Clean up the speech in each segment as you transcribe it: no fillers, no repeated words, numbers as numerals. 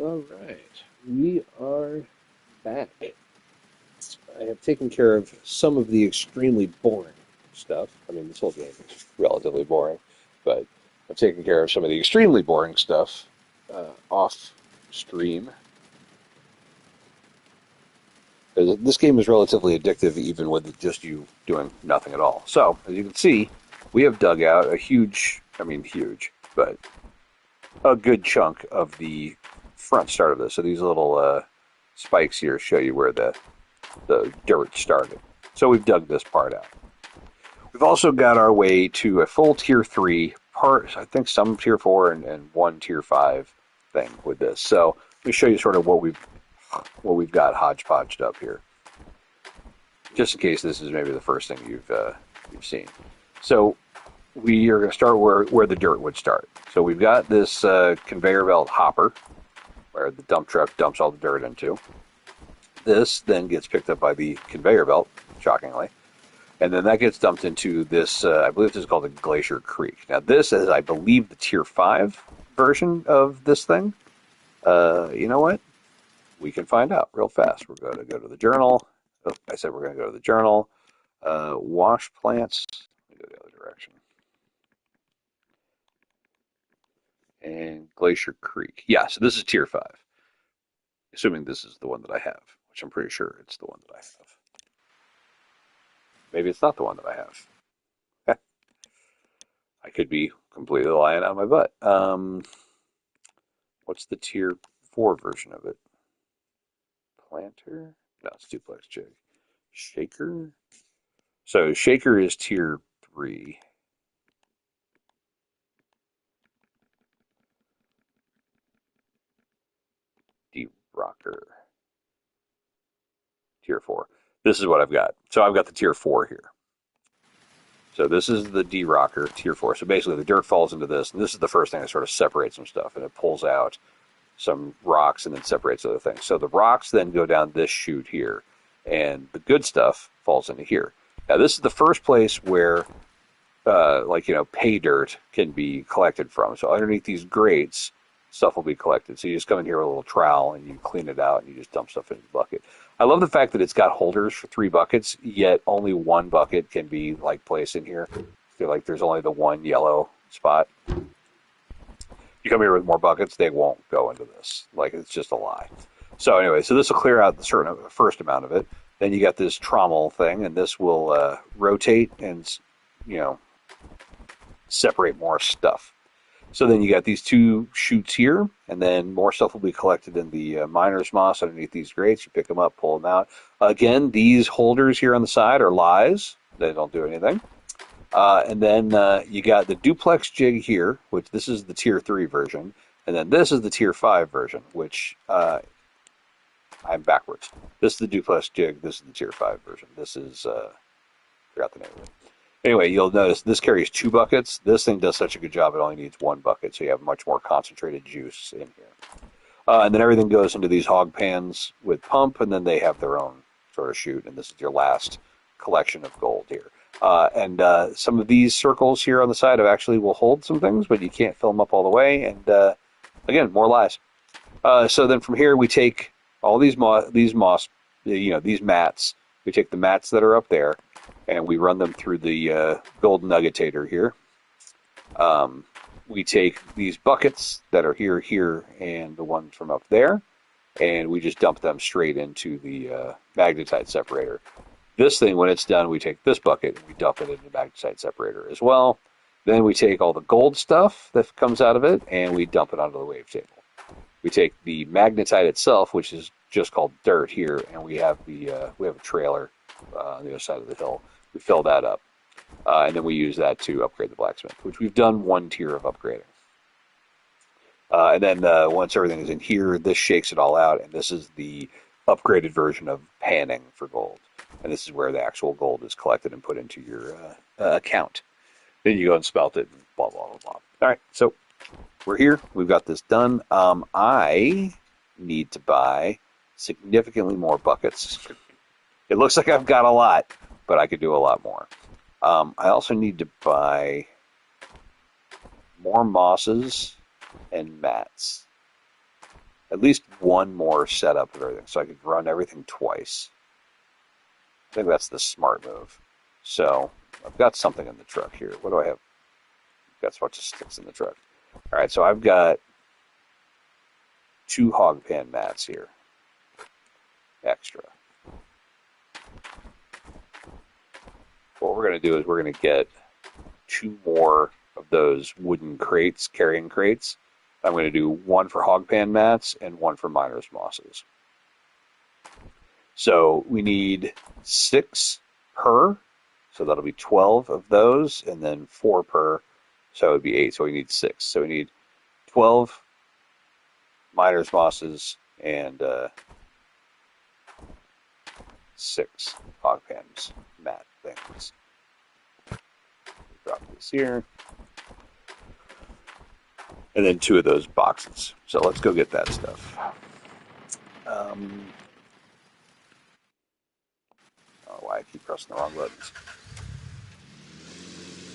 All right, we are back. I have taken care of some of the extremely boring stuff. I mean, this whole game is relatively boring, but I've taken care of some of the extremely boring stuff off stream. This game is relatively addictive, even with just you doing nothing at all. So, as you can see, we have dug out a huge, I mean, huge, but a good chunk of the front start of this. So these little spikes here show you where the dirt started. So we've dug this part out. We've also got our way to a full tier 3 part, I think some tier 4 and one tier 5 thing with this. So let me show you sort of what we've got hodgepodged up here, just in case this is maybe the first thing you've seen. So we are going to start where the dirt would start. So we've got this conveyor belt hopper where the dump truck dumps all the dirt into. This then gets picked up by the conveyor belt, shockingly, and then that gets dumped into this, I believe this is called a Glacier Creek. Now this is, I believe, the Tier 5 version of this thing. You know what? We can find out real fast. We're going to go to the journal. Oh, I said we're going to go to the journal. Wash plants. Let me go the other direction. And Glacier Creek. Yeah, so this is Tier 5. Assuming this is the one that I have, which I'm pretty sure it's the one that I have. Maybe it's not the one that I have. I could be completely lying out of my butt. What's the tier 4 version of it? Planter? No, it's duplex jig. Shaker? So shaker is tier 3. D-rocker. Tier 4. This is what I've got. So I've got the tier 4 here. So this is the D-rocker, tier 4. So basically the dirt falls into this, and this is the first thing that sort of separates some stuff, and it pulls out some rocks and then separates other things. So the rocks then go down this chute here, and the good stuff falls into here. Now this is the first place where, pay dirt can be collected from. So underneath these grates, stuff will be collected. So you just come in here with a little trowel and you clean it out and you just dump stuff in the bucket. I love the fact that it's got holders for 3 buckets, yet only 1 bucket can be placed in here. I feel like there's only the 1 yellow spot. You come here with more buckets, they won't go into this. It's just a lie. So anyway, so this will clear out the first amount of it. Then you got this trommel thing, and this will rotate and, separate more stuff. So then you got these 2 chutes here, and then more stuff will be collected in the miner's moss underneath these grates. You pick them up, pull them out. Again, these holders here on the side are lies. They don't do anything. And then you got the duplex jig here, which this is the tier 3 version. And then this is the tier 5 version, which I'm backwards. This is the duplex jig. This is the tier 5 version. This is, forgot the name of it. Anyway, you'll notice this carries 2 buckets. This thing does such a good job, it only needs 1 bucket, so you have much more concentrated juice in here. And then everything goes into these hog pans with pump, and then they have their own sort of chute, and this is your last collection of gold here. And some of these circles here on the side actually will hold some things, but you can't fill them up all the way, and again, more lies. So then from here, we take all these mats, we take the mats that are up there, and we run them through the gold nuggetator here. We take these buckets that are here, and the ones from up there, and we just dump them straight into the magnetite separator. This thing, when it's done, we take this bucket and we dump it into the magnetite separator as well. Then we take all the gold stuff that comes out of it, and we dump it onto the wavetable. We take the magnetite itself, which is just called dirt here, and we have a trailer on the other side of the hill. We fill that up, and then we use that to upgrade the blacksmith, which we've done 1 tier of upgrading. And then once everything is in here, this shakes it all out, and this is the upgraded version of panning for gold. And this is where the actual gold is collected and put into your account. Then you go and smelt it, and blah, blah, blah, blah. All right, so we're here. We've got this done. I need to buy significantly more buckets. It looks like I've got a lot, but I could do a lot more. I also need to buy more mosses and mats. at least one more setup of everything, so I could run everything twice. I think that's the smart move. So I've got something in the truck here. What do I have? I've got a bunch of sticks in the truck. All right, so I've got 2 hog pan mats here, extra. What we're going to do is we're going to get 2 more of those wooden crates, carrying crates. I'm going to do 1 for hog pan mats and 1 for miner's mosses. So we need 6 per, so that'll be 12 of those, and then 4 per, so it would be 8, so we need 6. So we need 12 miner's mosses and 6 hog pans mat things. Drop this here. And then 2 of those boxes. So let's go get that stuff. Oh, why I keep pressing the wrong buttons.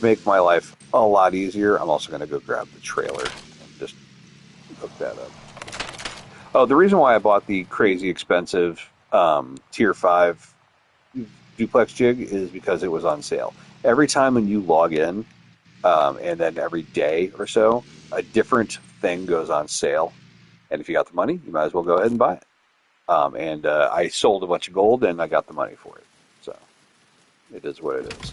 Make my life a lot easier. I'm also going to go grab the trailer and just hook that up. Oh, the reason why I bought the crazy expensive Tier 5 duplex jig is because it was on sale. Every time when you log in, and then every day or so, a different thing goes on sale. And if you got the money, you might as well go ahead and buy it. I sold a bunch of gold and I got the money for it. So it is what it is.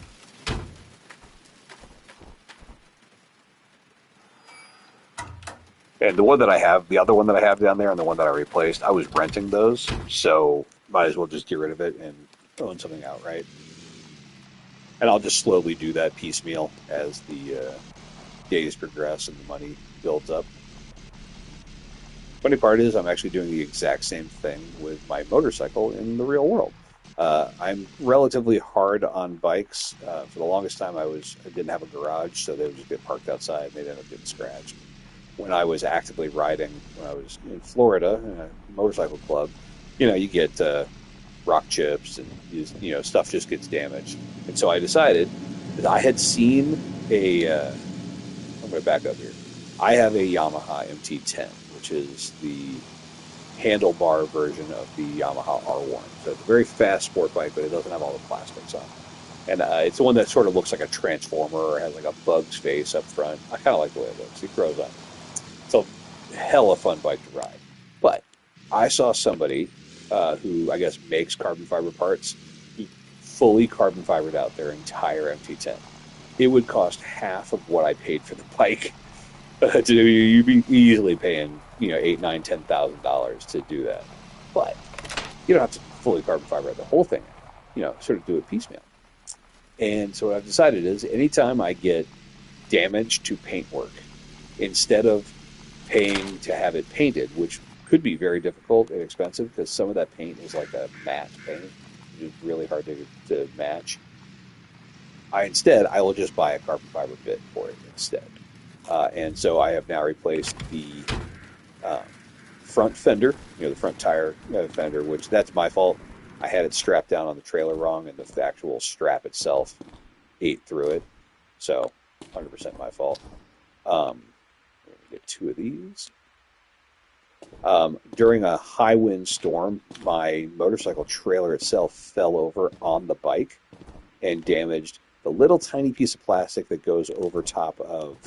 And the one that I have, the other one that I have down there and the one that I replaced, I was renting those. So might as well just get rid of it and own something outright. And I'll just slowly do that piecemeal as the days progress and the money builds up. Funny part is I'm actually doing the exact same thing with my motorcycle in the real world. I'm relatively hard on bikes. For the longest time, I didn't have a garage, so they would just get parked outside and they'd end up getting scratched. When I was actively riding, when I was in Florida in a motorcycle club, you get rock chips and stuff just gets damaged. And so I decided that I had seen I'm going to back up here. I have a Yamaha MT-10, which is the handlebar version of the Yamaha R1. So it's a very fast sport bike, but it doesn't have all the plastics on. And it's the one that sort of looks like a transformer or has like a bug's face up front. I kind of like the way it looks. It grows on. It's a hella fun bike to ride. But I saw somebody who I guess makes carbon fiber parts who fully carbon fibered out their entire MT-10. It would cost half of what I paid for the bike. You'd be easily paying, $8, $9, $10,000 to do that. But you don't have to fully carbon fiber the whole thing. Sort of do it piecemeal. And so what I've decided is anytime I get damage to paintwork, instead of paying to have it painted, which could be very difficult and expensive because some of that paint is like a matte paint, which is really hard to match. I will just buy a carbon fiber bit for it instead. And so I have now replaced the front fender, the front tire fender, which that's my fault. I had it strapped down on the trailer wrong, and the actual strap itself ate through it. So 100% my fault. Let me get 2 of these. During a high wind storm, my motorcycle trailer itself fell over on the bike and damaged the little tiny piece of plastic that goes over top of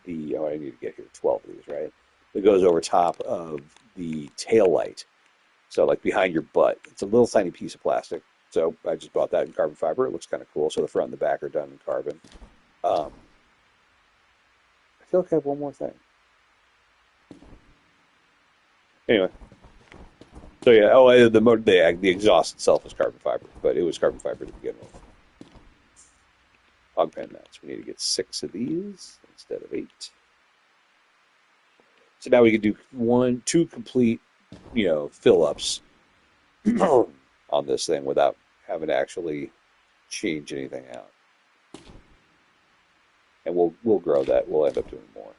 I need to get here 12 of these, right? That goes over top of the tail light. So like behind your butt. It's a little tiny piece of plastic. So I just bought that in carbon fiber. It looks kind of cool. So the front and the back are done in carbon. I feel like I have one more thing. Anyway. So yeah, the exhaust itself is carbon fiber, but it was carbon fiber to begin with. Hog pan mats. We need to get 6 of these instead of 8. So now we can do 2 complete, fill-ups on this thing without having to actually change anything out. And we'll grow that. We'll end up doing more.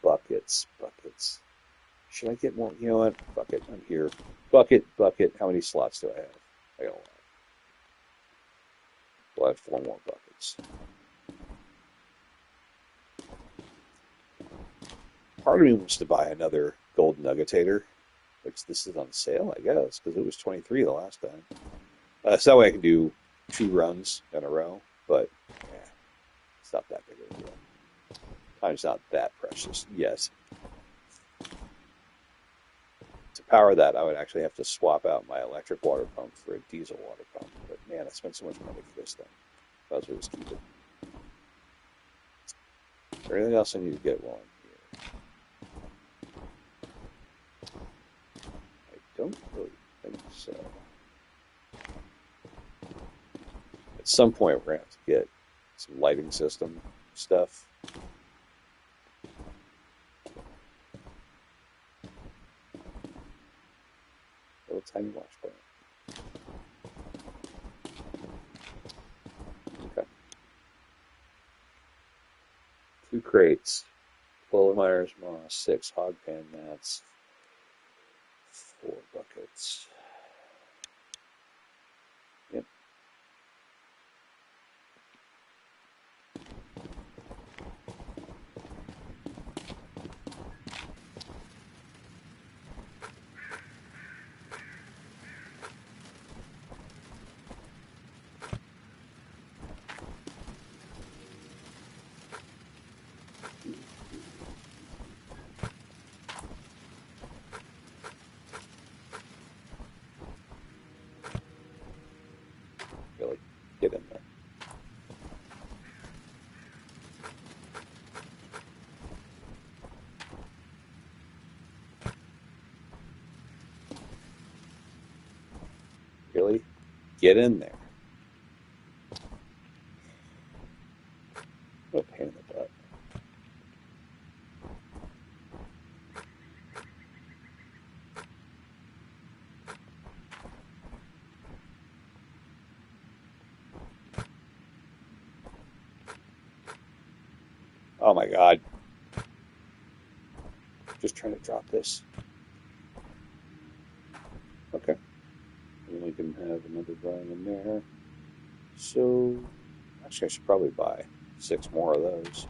Buckets. Should I get more? You know what? Bucket. I'm here. Bucket. How many slots do I have? I got a lot. We'll have 4 more buckets. Part of me wants to buy another gold nuggetator, which this is on sale, I guess, because it was 23 the last time. So that way I can do 2 runs in a row, but yeah, it's not that big of a deal. Time's not that precious. Yes. To power that, I would actually have to swap out my electric water pump for a diesel water pump. But man, I spent so much money for this thing. I was just keep it. Is there anything else I need to get while I'm here? I don't really think so. At some point, we're going to have to get some lighting system stuff. Little tiny wash plant. Okay. 2 crates. 12 miners moss, 6 hog pan mats, 4 buckets. Yep. Really get in there. Really get in there. What a pain in the butt. Oh my god. Just trying to drop this. Okay. And we can have another drawing in there. So, actually, I should probably buy 6 more of those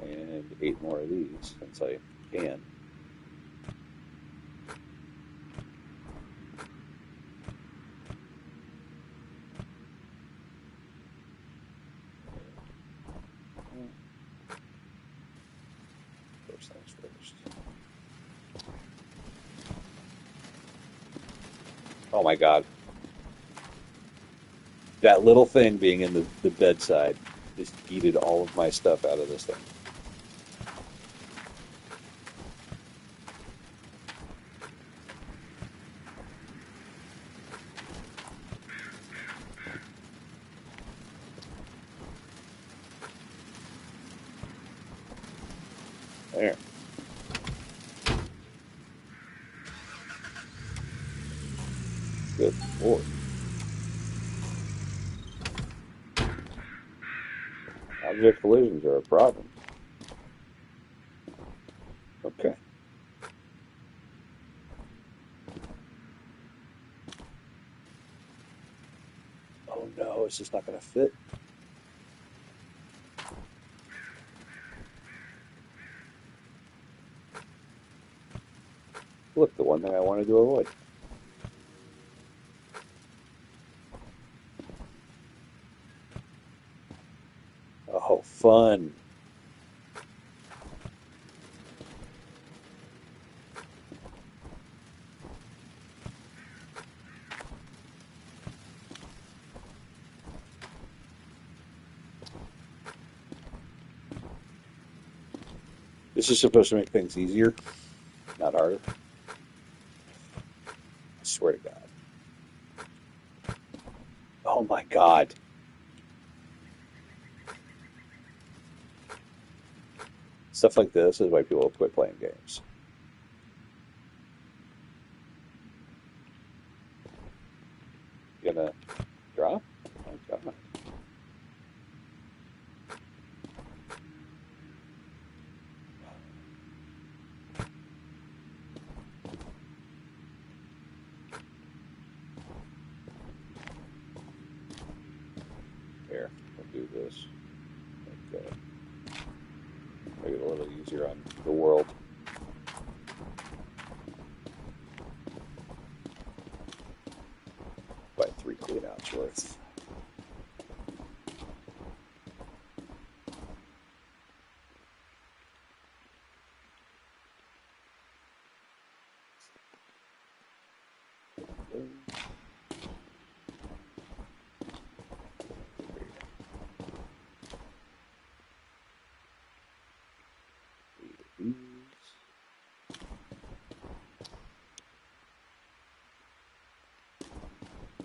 and 8 more of these since I can. First things first. Oh my god. That little thing being in the bedside just yeeted all of my stuff out of this thing. There. Good lord. Object collisions are a problem. Okay. Oh no, it's just not going to fit. Look, the one thing I wanted to avoid. Oh, fun. This is supposed to make things easier, not harder. I swear to God. Oh my God. Stuff like this is why people quit playing games. You gonna drop? Oh God. Here, we'll do this. Okay. Make it a little easier on the world. 3 cleanouts worth.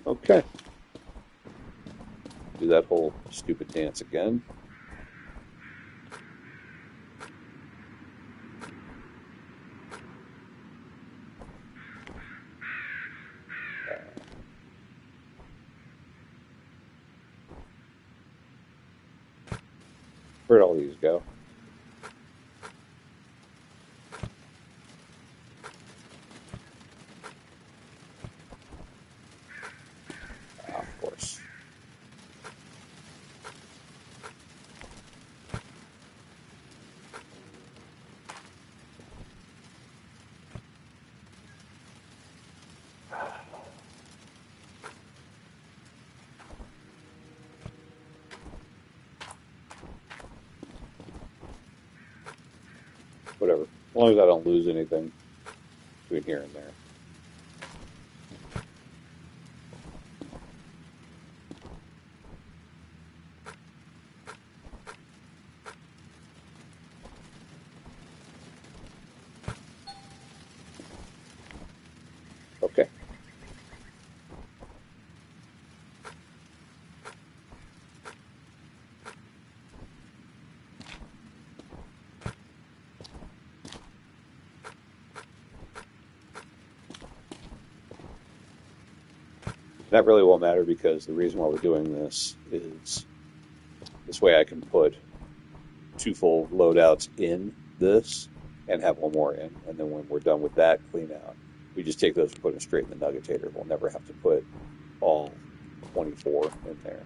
Okay. Do that whole stupid dance again. Where'd all these go? Of course. Whatever. As long as I don't lose anything between here and there. Okay. That really won't matter because the reason why we're doing this is this way I can put 2 full loadouts in this and have 1 more in. And then when we're done with that clean out, we just take those and put them straight in the nuggetator. We'll never have to put all 24 in there.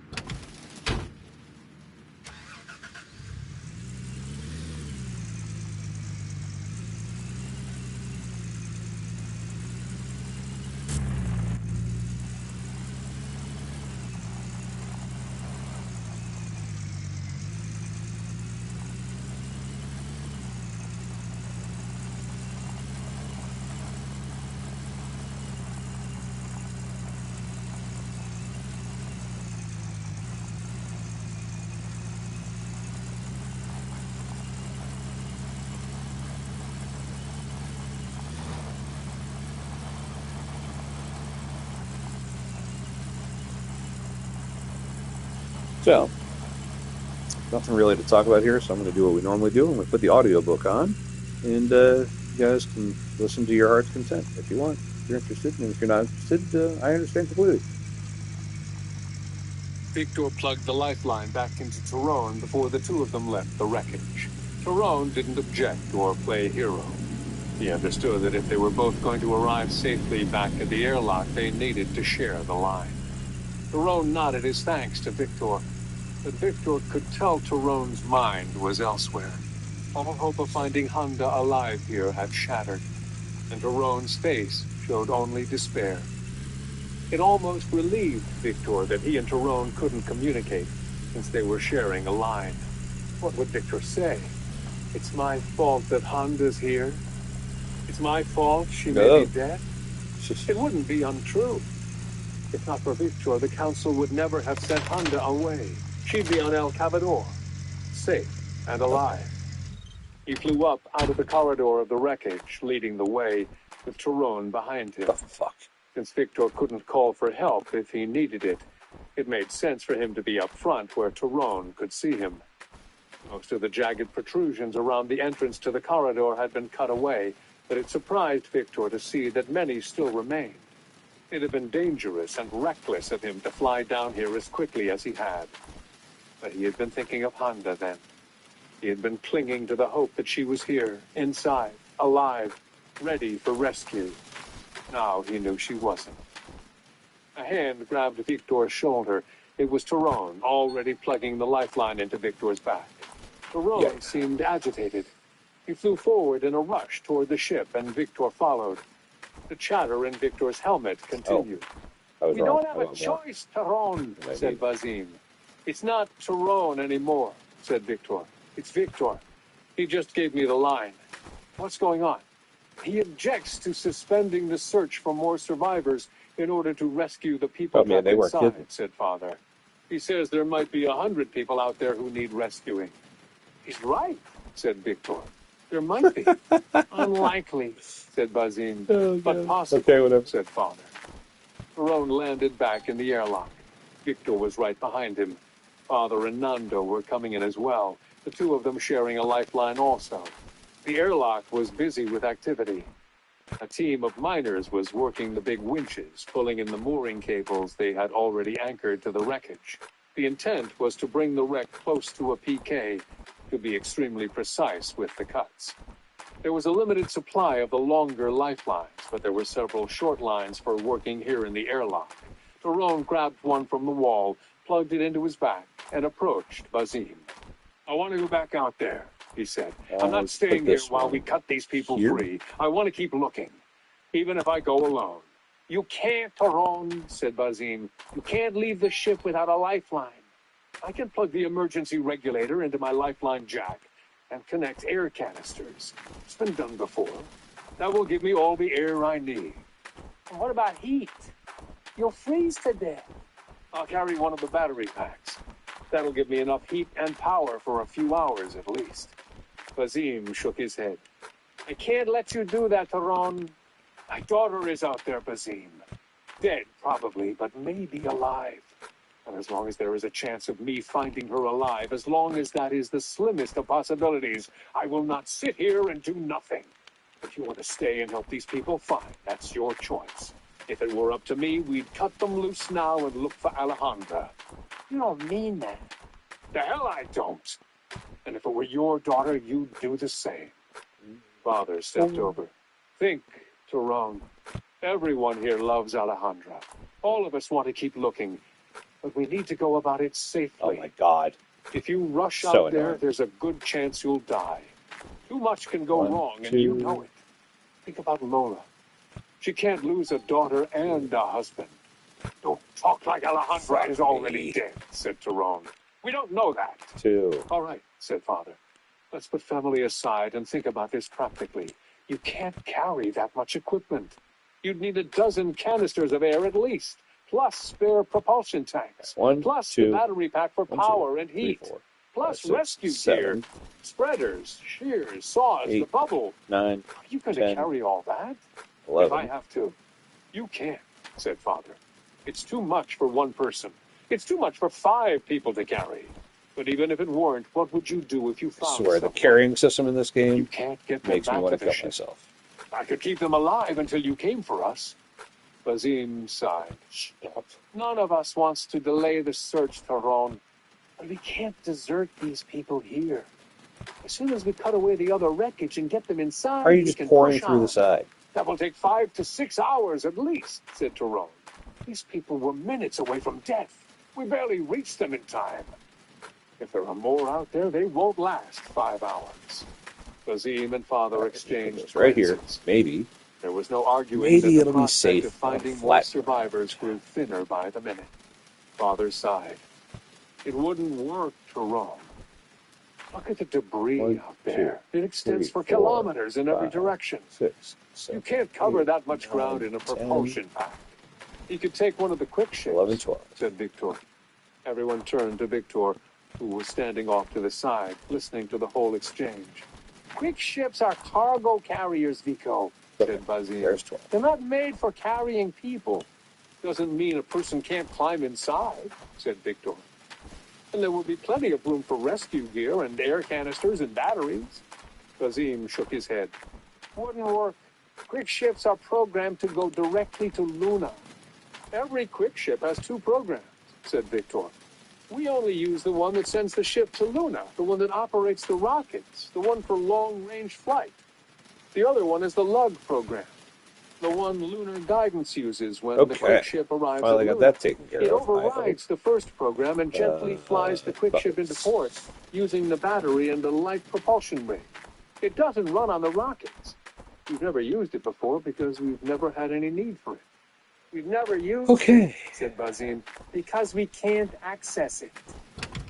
So, nothing really to talk about here, so I'm going to do what we normally do. I'm going to put the audiobook on, and you guys can listen to your heart's content if you want. If you're interested, and if you're not interested, I understand completely. Victor plugged the lifeline back into Tyrone before the 2 of them left the wreckage. Tyrone didn't object or play hero. He understood that if they were both going to arrive safely back at the airlock, they needed to share the line. Tyrone nodded his thanks to Victor, but Victor could tell Tyrone's mind was elsewhere. All hope of finding Honda alive here had shattered, and Tyrone's face showed only despair. It almost relieved Victor that he and Tyrone couldn't communicate, since they were sharing a line. What would Victor say? It's my fault that Honda's here? It's my fault she may be dead? It wouldn't be untrue. If not for Victor, the council would never have sent Honda away. She'd be on El Cavador, safe and alive. He flew up out of the corridor of the wreckage, leading the way, with Tyrone behind him. What the fuck? Since Victor couldn't call for help if he needed it, it made sense for him to be up front where Tyrone could see him. Most of the jagged protrusions around the entrance to the corridor had been cut away, but it surprised Victor to see that many still remained. It had been dangerous and reckless of him to fly down here as quickly as he had. But he had been thinking of Honda then. He had been clinging to the hope that she was here, inside, alive, ready for rescue. Now he knew she wasn't. A hand grabbed Victor's shoulder. It was Tyrone, already plugging the lifeline into Victor's back. Tyrone seemed agitated. He flew forward in a rush toward the ship, and Victor followed. The chatter in Victor's helmet continued. I was We wrong. don't have I a want more. choice, Tyrone, Maybe. said Bazim. It's not Tyrone anymore, said Victor. It's Victor. He just gave me the line. What's going on? He objects to suspending the search for more survivors in order to rescue the people Man, trapped they weren't inside, kidding. said Father. He says there might be 100 people out there who need rescuing. He's right, said Victor. There might be. Unlikely, said Bazim. But possible, Okay, whatever. said Father. Tyrone landed back in the airlock. Victor was right behind him. Father and Nando were coming in as well, the two of them sharing a lifeline also. The airlock was busy with activity. A team of miners was working the big winches, pulling in the mooring cables they had already anchored to the wreckage. The intent was to bring the wreck close to a PK, to be extremely precise with the cuts. There was a limited supply of the longer lifelines, but there were several short lines for working here in the airlock. Tyrone grabbed one from the wall, plugged it into his back, and approached Bazim. I want to go back out there, he said. I'm not staying here while we cut these people free. I want to keep looking, even if I go alone. You can't, Tyrone, said Bazim. You can't leave the ship without a lifeline. I can plug the emergency regulator into my lifeline jack and connect air canisters. It's been done before. That will give me all the air I need. And what about heat? You'll freeze to death. I'll carry one of the battery packs. That'll give me enough heat and power for a few hours at least. Bazim shook his head. I can't let you do that, Tyrone. My daughter is out there, Bazim. Dead, probably, but maybe alive. And as long as there is a chance of me finding her alive, as long as that is the slimmest of possibilities, I will not sit here and do nothing. If you want to stay and help these people, fine. That's your choice. If it were up to me, we'd cut them loose now and look for Alejandra. You don't mean that. The hell I don't. And if it were your daughter, you'd do the same. Father stepped over. Think, Tyrone. Everyone here loves Alejandra. All of us want to keep looking. But we need to go about it safely. Oh my God. If you rush So out there, annoying. there's a good chance you'll die. Too much can go wrong, and you know it. Think about Lola. She can't lose a daughter and a husband. Don't talk like Alejandra is already dead, said Tyrone. We don't know that. 2. All right, said Father. Let's put family aside and think about this practically. You can't carry that much equipment. You'd need a dozen canisters of air at least, plus spare propulsion tanks, 1, plus 2, the battery pack for 1, power 2, and 3, heat, 4, plus 5, 6, rescue 7, gear, spreaders, shears, saws, 8, the bubble. 9, Are you going 10, to carry all that? 11. If I have to. You can't, said Father. It's too much for one person. It's too much for 5 people to carry. But even if it weren't, what would you do if you I found swear, the someone? carrying system in this You game can't get them makes me back want to to the kill ship. myself. I could keep them alive until you came for us. Bazim sighed. Stop. None of us wants to delay the search, Tyrone. But we can't desert these people here. As soon as we cut away the other wreckage and get them inside, Are you we just can pouring push through on. the side? That will take 5 to 6 hours at least, said Tyrone. These people were minutes away from death. We barely reached them in time. If there are more out there, they won't last 5 hours. Bazim and Father exchanged Right here. glances. Maybe. There was no arguing Maybe that the it'll be prospect safe of finding on a more flat survivors grew thinner by the minute. Father sighed. It wouldn't work, Tyrone. Look at the debris 1, out there. 2, It extends 3, for 4, kilometers in every 5, direction. 6, You 7, can't cover 8, that much 9, ground in a 10, propulsion pack. You could take one of the quick ships, 11, 12. said Victor. Everyone turned to Victor, who was standing off to the side, listening to the whole exchange. Quick ships are cargo carriers, Vico, said Bazim. There's 12. They're not made for carrying people. Doesn't mean a person can't climb inside, said Victor. And there will be plenty of room for rescue gear and air canisters and batteries. Bazim shook his head. Wouldn't work. Quick ships are programmed to go directly to Luna. Every quick ship has 2 programs, said Victor. We only use the one that sends the ship to Luna, the one that operates the rockets, the one for long-range flight. The other one is the Lug program, the one Lunar Guidance uses when the quick ship arrives Finally at got Luna. that taken care It of. overrides the first program and gently flies the quick ship into port using the battery and the light propulsion rig. It doesn't run on the rockets. We've never used it before because we've never had any need for it. We've never used Okay. it, said Bazin, because we can't access it.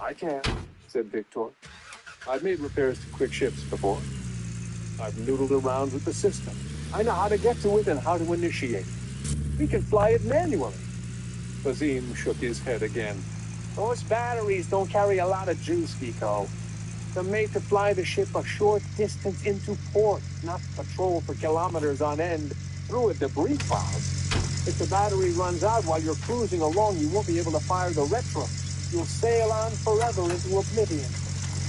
I can, said Victor. I've made repairs to quick ships before. I've noodled around with the system. I know how to get to it and how to initiate it. We can fly it manually. Bazin shook his head again. Those batteries don't carry a lot of juice, Vico. They're made to fly the ship a short distance into port, not patrol for kilometers on end through a debris cloud. If the battery runs out while you're cruising along, you won't be able to fire the retro. You'll sail on forever into oblivion.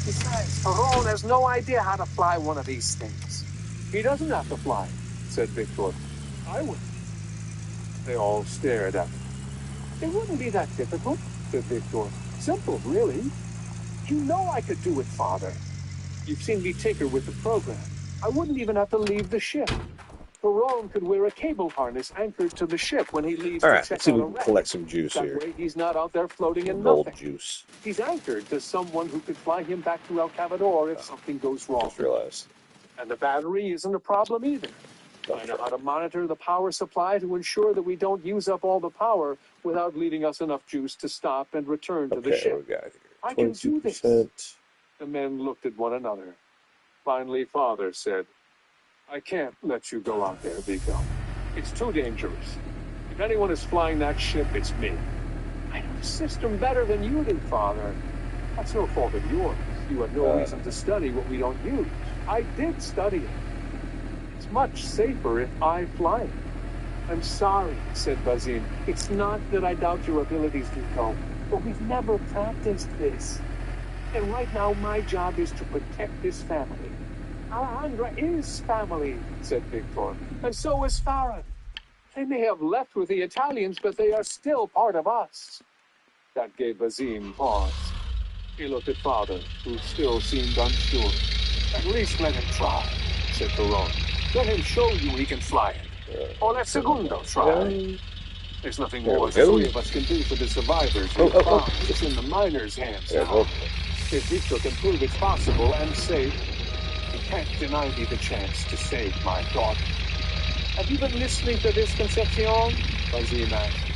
Besides, Tyrone has no idea how to fly one of these things. He doesn't have to fly, said Victor. I would. They all stared at him. It wouldn't be that difficult, said Victor. Simple, really. You know I could do it, Father. You've seen me tinker with the program. I wouldn't even have to leave the ship. Tyrone could wear a cable harness anchored to the ship when he leaves All to right, check let's see if out we a can wreck. collect some juice That here. way he's not out there floating in Gold nothing. juice. He's anchored to someone who could fly him back to El Cavador if something goes wrong. Just realized. And the battery isn't a problem either. I know how to monitor the power supply to ensure that we don't use up all the power without leaving us enough juice to stop and return to the Okay, ship. we got here. I can do this. 22%. The men looked at one another. Finally, Father said, I can't let you go out there, Vico. It's too dangerous. If anyone is flying that ship, it's me. I know the system better than you do, Father. That's no fault of yours. You have no reason to study what we don't use. I did study it. It's much safer if I fly it. I'm sorry, said Bazin. It's not that I doubt your abilities, Vico, but we've never practiced this. And right now, my job is to protect this family. Alejandra is family, said Victor, and so is Farah. They may have left with the Italians, but they are still part of us. That gave Bazin pause. He looked at Father, who still seemed unsure. At least let him try, said Tyrone. Let him show you he can fly it. Or let Segundo try. There's nothing There more we the go. three of us can do for the survivors. It's in the miners' hands There now. we go. If Victor can prove it's possible and safe, he can't deny me the chance to save my daughter. Have you been listening to this, Concepcion? Bazin asked.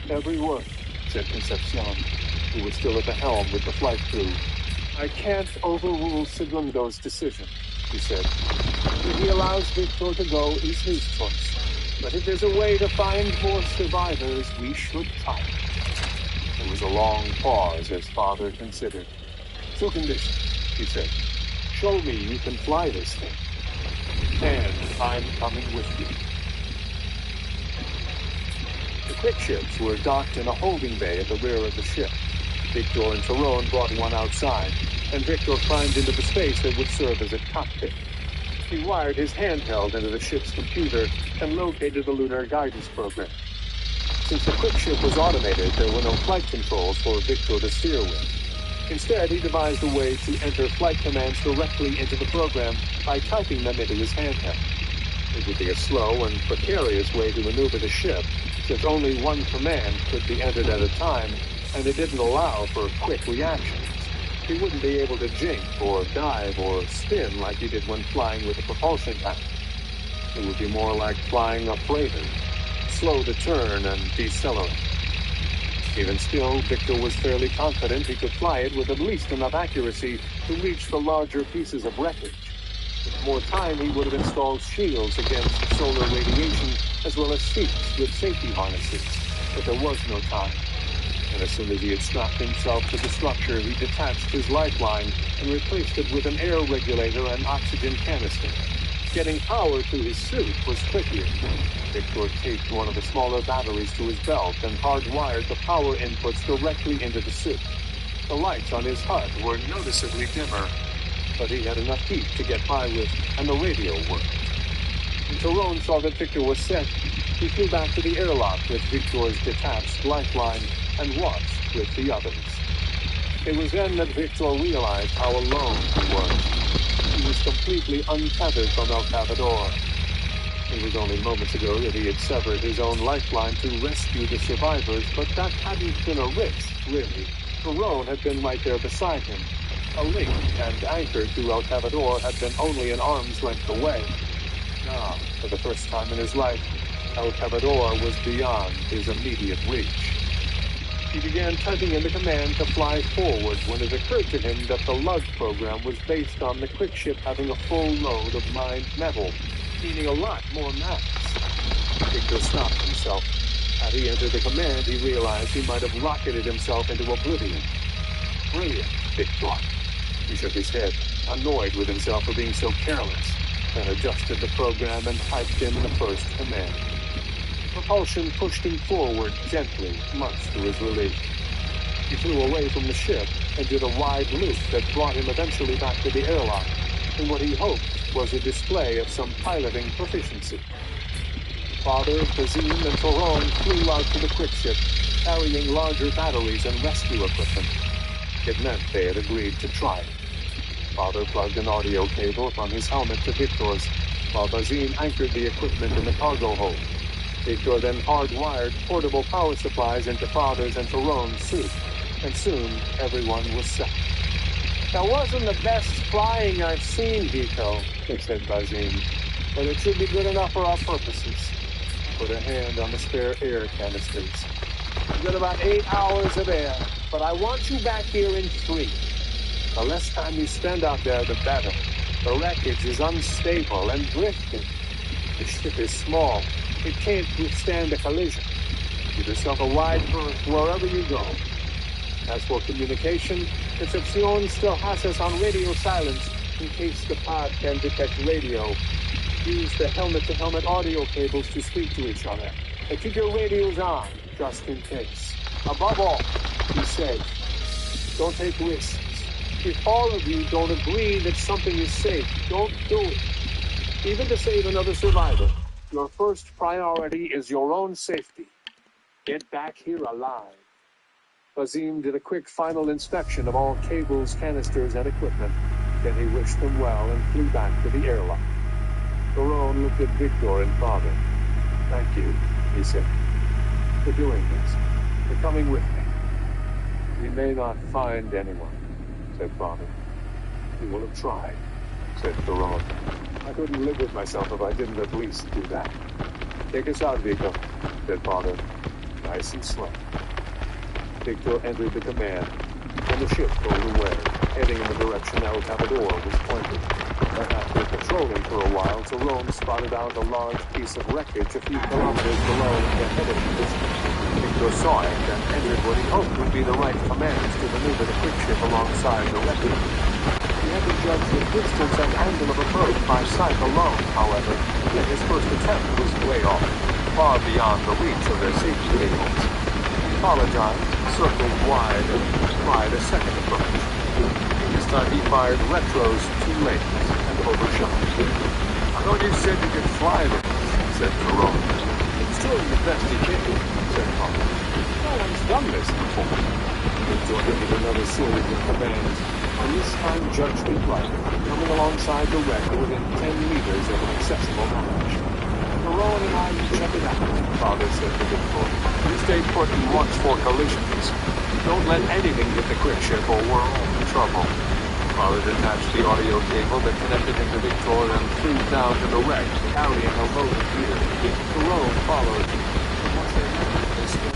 Every word, said Concepcion, who was still at the helm with the flight crew. I can't overrule Segundo's decision, he said. If he allows Victor to go, is his choice. But if there's a way to find more survivors, we should try. There was a long pause as Father considered. Two conditions, he said. Show me you can fly this thing. And I'm coming with you. The quick ships were docked in a holding bay at the rear of the ship. Victor and Tyrone brought one outside, and Victor climbed into the space that would serve as a cockpit. He wired his handheld into the ship's computer and located the lunar guidance program. Since the quick ship was automated, there were no flight controls for Victor to steer with. Instead, he devised a way to enter flight commands directly into the program by typing them into his handheld. It would be a slow and precarious way to maneuver the ship, since only one command could be entered at a time, and it didn't allow for quick reactions. He wouldn't be able to jink or dive or spin like he did when flying with a propulsion tank. It would be more like flying a freighter, slow to turn and decelerate. Even still, Victor was fairly confident he could fly it with at least enough accuracy to reach the larger pieces of wreckage. With more time, he would have installed shields against solar radiation, as well as seats with safety harnesses. But there was no time. And as soon as he had strapped himself to the structure, he detached his lifeline and replaced it with an air regulator and oxygen canister. Getting power to his suit was trickier. Victor taped one of the smaller batteries to his belt and hardwired the power inputs directly into the suit. The lights on his HUD were noticeably dimmer, but he had enough heat to get by with, and the radio worked. When Tyrone saw that Victor was set, he flew back to the airlock with Victor's detached lifeline and watched with the others. It was then that Victor realized how alone he was. He was completely untethered from El Cavador. It was only moments ago that he had severed his own lifeline to rescue the survivors, but that hadn't been a risk, really. Tyrone had been right there beside him. A link and anchor to El Cavador had been only an arm's length away. Now, for the first time in his life, El Cavador was beyond his immediate reach. He began typing in the command to fly forward when it occurred to him that the lug program was based on the quick ship having a full load of mined metal, meaning a lot more mass. Victor stopped himself. Had he entered the command, he realized he might have rocketed himself into oblivion. Brilliant, Vic thought. He shook his head, annoyed with himself for being so careless, then adjusted the program and typed in the first command. Propulsion pushed him forward gently, much to his relief. He flew away from the ship and did a wide loop that brought him eventually back to the airlock, in what he hoped was a display of some piloting proficiency. Father, Bazine, and Tyrone flew out to the quick ship, carrying larger batteries and rescue equipment. It meant they had agreed to try it. Father plugged an audio cable from his helmet to Victor's, while Bazine anchored the equipment in the cargo hold. Victor then hardwired portable power supplies into Father's and Tyrone's suit, and soon everyone was set. That wasn't the best flying I've seen, Vico, said Bazine, but it should be good enough for our purposes. Put a hand on the spare air canisters. You've got about 8 hours of air, but I want you back here in 3. The less time you spend out there, the better. The wreckage is unstable and drifting. The ship is small. It can't withstand a collision. Give yourself a wide berth wherever you go. As for communication, Concepcion still has us on radio silence in case the pod can detect radio. Use the helmet-to-helmet audio cables to speak to each other. And keep your radios on, just in case. Above all, be safe. Don't take risks. If all of you don't agree that something is safe, don't do it. Even to save another survivor, your first priority is your own safety. Get back here alive. Bazine did a quick final inspection of all cables, canisters, and equipment. Then he wished them well and flew back to the airlock. Tyrone looked at Victor and Father. "Thank you," he said, "for doing this, for coming with me." "We may not find anyone," said Father. "We will have tried," said Tyrone. "I couldn't live with myself if I didn't at least do that." "Take us out, Vico," said Father. "Nice and slow." Victor entered the command, and the ship pulled away, heading in the direction El Cavador was pointed. After patrolling for a while, Tyrone spotted out a large piece of wreckage a few kilometers below the heading position. Victor saw it and entered what he hoped would be the right commands to maneuver the quick ship alongside the wreckage. He had to judge the distance and angle of approach by sight alone, however, and his first attempt was way off, far beyond the reach of their safety cables. He apologized, circled wide, and tried a second approach. This time he fired retros too late and overshot. "I thought you said you could fly this," said Tyrone. "It's doing the best he can," said Father. "No one's done this before." Victor gave another series of commands, and this time judged it right, coming alongside the wreck within 10 meters of an accessible hatch. "Tyrone and I will check it out," Father said to Victor. "You stay put and watch for collisions. Don't let anything get the quick ship or we're all in trouble." Father detached the audio cable that connected him to Victor and flew down to the wreck, carrying a load of gear. Tyrone followed. From what they met, they stood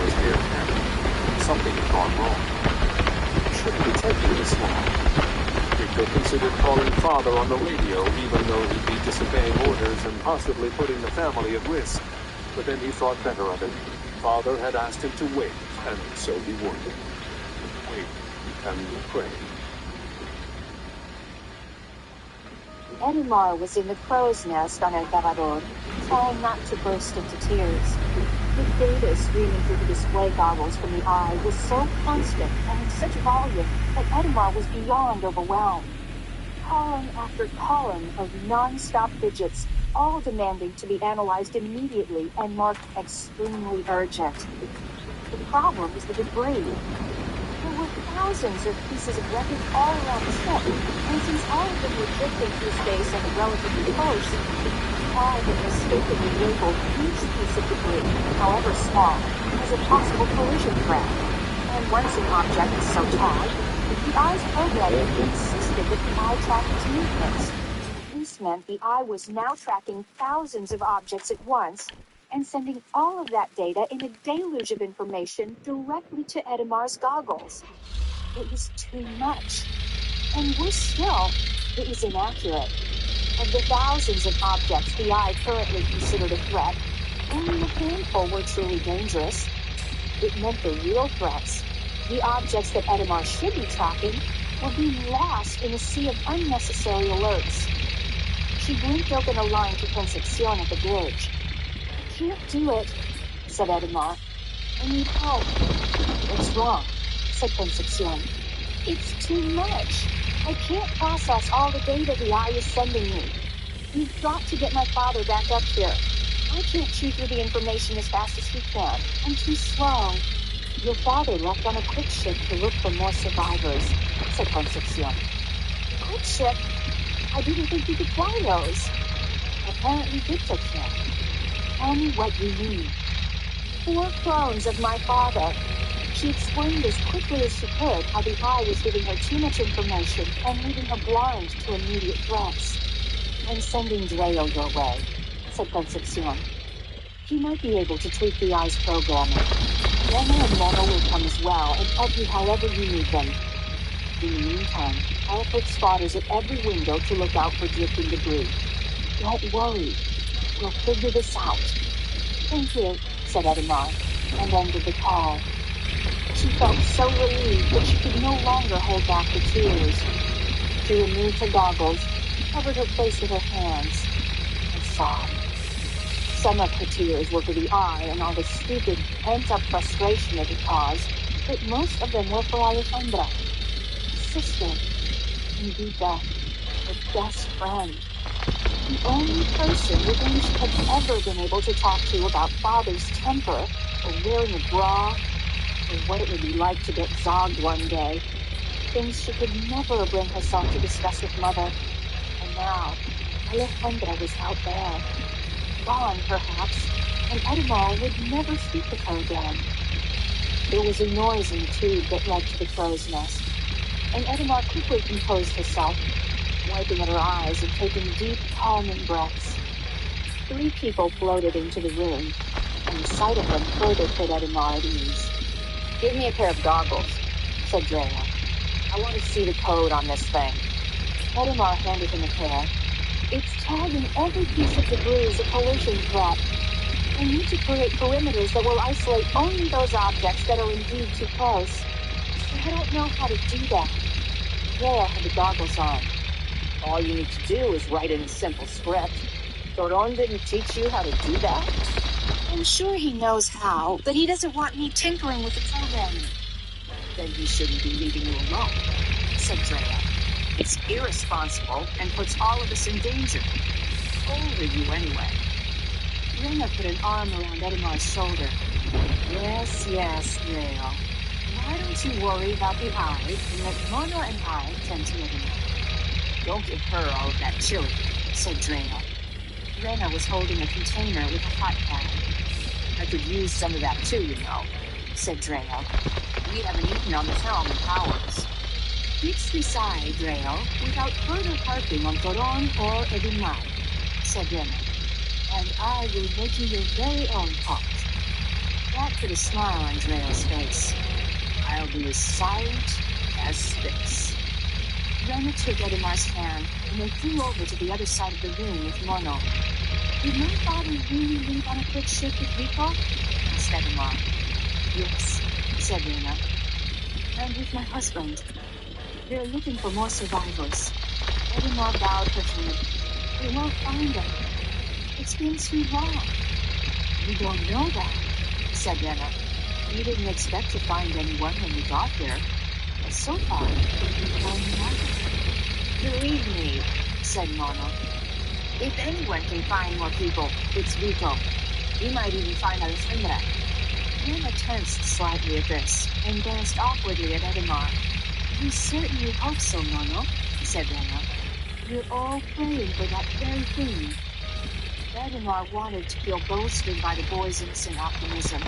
was near him. Something had gone wrong. It shouldn't be taking this long. Victor considered calling Father on the radio, even though he'd be disobeying orders and possibly putting the family at risk. But then he thought better of it. Father had asked him to wait, and so he would. Wait and pray. Edmar was in the crow's nest on El Cavador, trying not to burst into tears. The data streaming through the display goggles from the eye was so constant and in such volume that Edmar was beyond overwhelmed. Column after column of non-stop digits, all demanding to be analyzed immediately and marked extremely urgent. The problem is the debris. There were thousands of pieces of wreckage all around the ship, and since all of them were drifting through space and relatively close, I had mistakenly labeled each piece of debris, however small, as a possible collision threat. And once an object is so tagged, the eye's programming insisted that the eye track its movements. This meant the eye was now tracking thousands of objects at once and sending all of that data in a deluge of information directly to Edimar's goggles. It was too much. And worse still, it was inaccurate. Of the thousands of objects the eye currently considered a threat, only a handful were truly dangerous. It meant the real threats, the objects that Edimar should be tracking, were being lost in a sea of unnecessary alerts. She blinked open a line to Concepcion at the bridge. "I can't do it," said Edimar. "I need help." "What's wrong?" said Concepcion. "It's too much. I can't process all the data the eye is sending me. You've got to get my father back up here. I can't chew through the information as fast as he can. I'm too slow." "Your father left on a quick ship to look for more survivors," said Concepcion. "Quick ship? I didn't think you could fly those." "Apparently Vic took care. Tell me what you mean." "4 clones of my father." She explained as quickly as she could how the eye was giving her too much information and leaving her blind to immediate threats. "I'm sending Drayo your way," said Concepcion. "He might be able to tweak the eye's programming. Rena and Mono will come as well and help you however you need them. In the meantime, I'll put spotters at every window to look out for drifting debris. Don't worry. We'll figure this out." "Thank you," said Edimar, and ended the call. She felt so relieved that she could no longer hold back the tears. She removed her goggles, covered her face with her hands, and sobbed. Some of her tears were for the eye and all the stupid, pent-up frustration it had caused, but most of them were for Alejandra, sister, and Vita, her best friend. The only person with whom she had ever been able to talk to about father's temper, or wearing a bra, or what it would be like to get zogged one day. Things she could never bring herself to discuss with mother. And now, Alejandra was out there. Gone, perhaps, and Edimar would never speak with her again. There was a noise in the tube that led to the crow's nest, and Edimar quickly composed herself, wiping at her eyes and taking deep, calming breaths. 3 people floated into the room, and the sight of them further put Edimar at ease. "Give me a pair of goggles," said Drayo. "I want to see the code on this thing." Edimar handed him a pair. "It's tagging every piece of debris as a collision threat. I need to create perimeters that will isolate only those objects that are indeed too close. But I don't know how to do that." Drayo had the goggles on. "All you need to do is write in a simple script. Toron didn't teach you how to do that?" "I'm sure he knows how, but he doesn't want me tinkering with the programming." "Then he shouldn't be leaving you alone," said Drayo. "It's irresponsible and puts all of us in danger. How old are you anyway?" Rena put an arm around Edimar's shoulder. Yes, Drayo. Why don't you worry about the eye and let Mono and I tend to Edimar?" "Don't give her all of that chili," said Drayo. Rena was holding a container with a hot pad. "I could use some of that too, you know," said Drayo. "We haven't eaten on the helm in hours." "Fix this eye, Drayo, without further harping on Toron or Edimar," said Rena. "And I will make you your very own pot." That put a smile on Drayo's face. "I'll be as silent as Styx." Rena took Edimar's hand, and they flew over to the other side of the room with Mono. "Did my father really leave on a quick ship with Vico?" asked Edimar. "Yes," said Rena. "And with my husband. They're looking for more survivors." Edimar bowed her head. "We won't find them. It's been too long." "We don't know that," said Rena. "We didn't expect to find anyone when we got here. But so far, we've found nothing." "Believe me," said Mono. "If anyone can find more people, it's Vico. He might even find Alejandra." Rena tensed slightly at this and glanced awkwardly at Edamar. We certainly hope so, Mono, said Rena. We're all praying for that very thing. Edamar wanted to feel boasted by the boy's innocent optimism,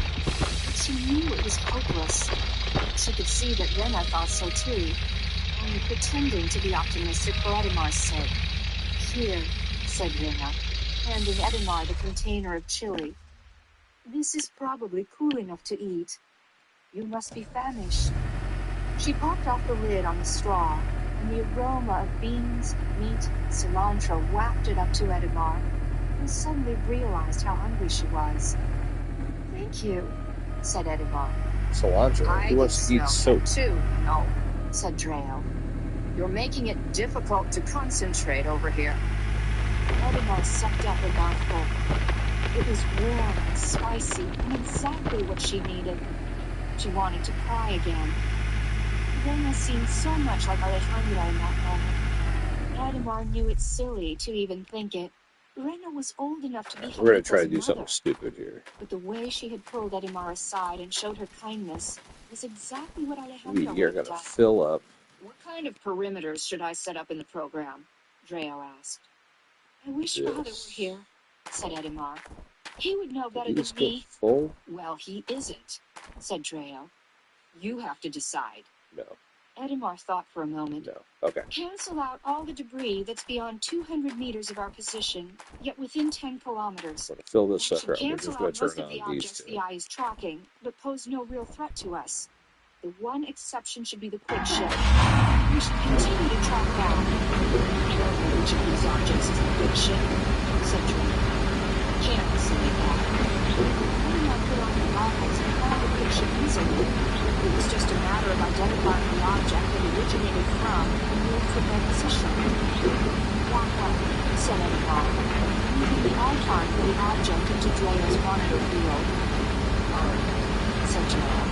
but she knew it was hopeless. She could see that Rena thought so too, only pretending to be optimistic for Edamar's sake. Here, said Rena, handing Edamar the container of chili. This is probably cool enough to eat. You must be famished. She popped off the lid on the straw, and the aroma of beans, meat, and cilantro wafted up to Edamar, who suddenly realized how hungry she was. Thank you, said Edamar. Cilantro. Who wants to eat soap? Too, no, said Dreo. You're making it difficult to concentrate over here. Edamar sucked up a mouthful. It was warm and spicy, and exactly what she needed. She wanted to cry again. Rena seemed so much like Alejandra in that moment. Edamar knew it's silly to even think it. Rena was old enough to be We're going to try to Henrico's do something mother. stupid here. But the way she had pulled Edamar aside and showed her kindness was exactly what Alejandra We are would going have to done. fill up. What kind of perimeters should I set up in the program? Dreo asked. I wish Yes. Father were here, said Edamar. He would know better Did than these go me. full? Well, he isn't, said Dreo. You have to decide. No. Edamar thought for a moment. No. Okay. Cancel out all the debris that's beyond 200 meters of our position, yet within 10 kilometers. I'm going to fill this That sucker up. should We're just cancel going out to most turn of the on these objects two. the eye is tracking, but pose no real threat to us. The one exception should be the quick ship. We should continue to track down. Which of these objects is the quick ship? Said Drake. Can't facilitate that. Edamar put on the goggles and found the quick ship easily. It was just a matter of identifying the object it originated from and moved from their position. Walk up, said Edamar, moving the icon for the object into Dreo's monitor field. Said Dreo.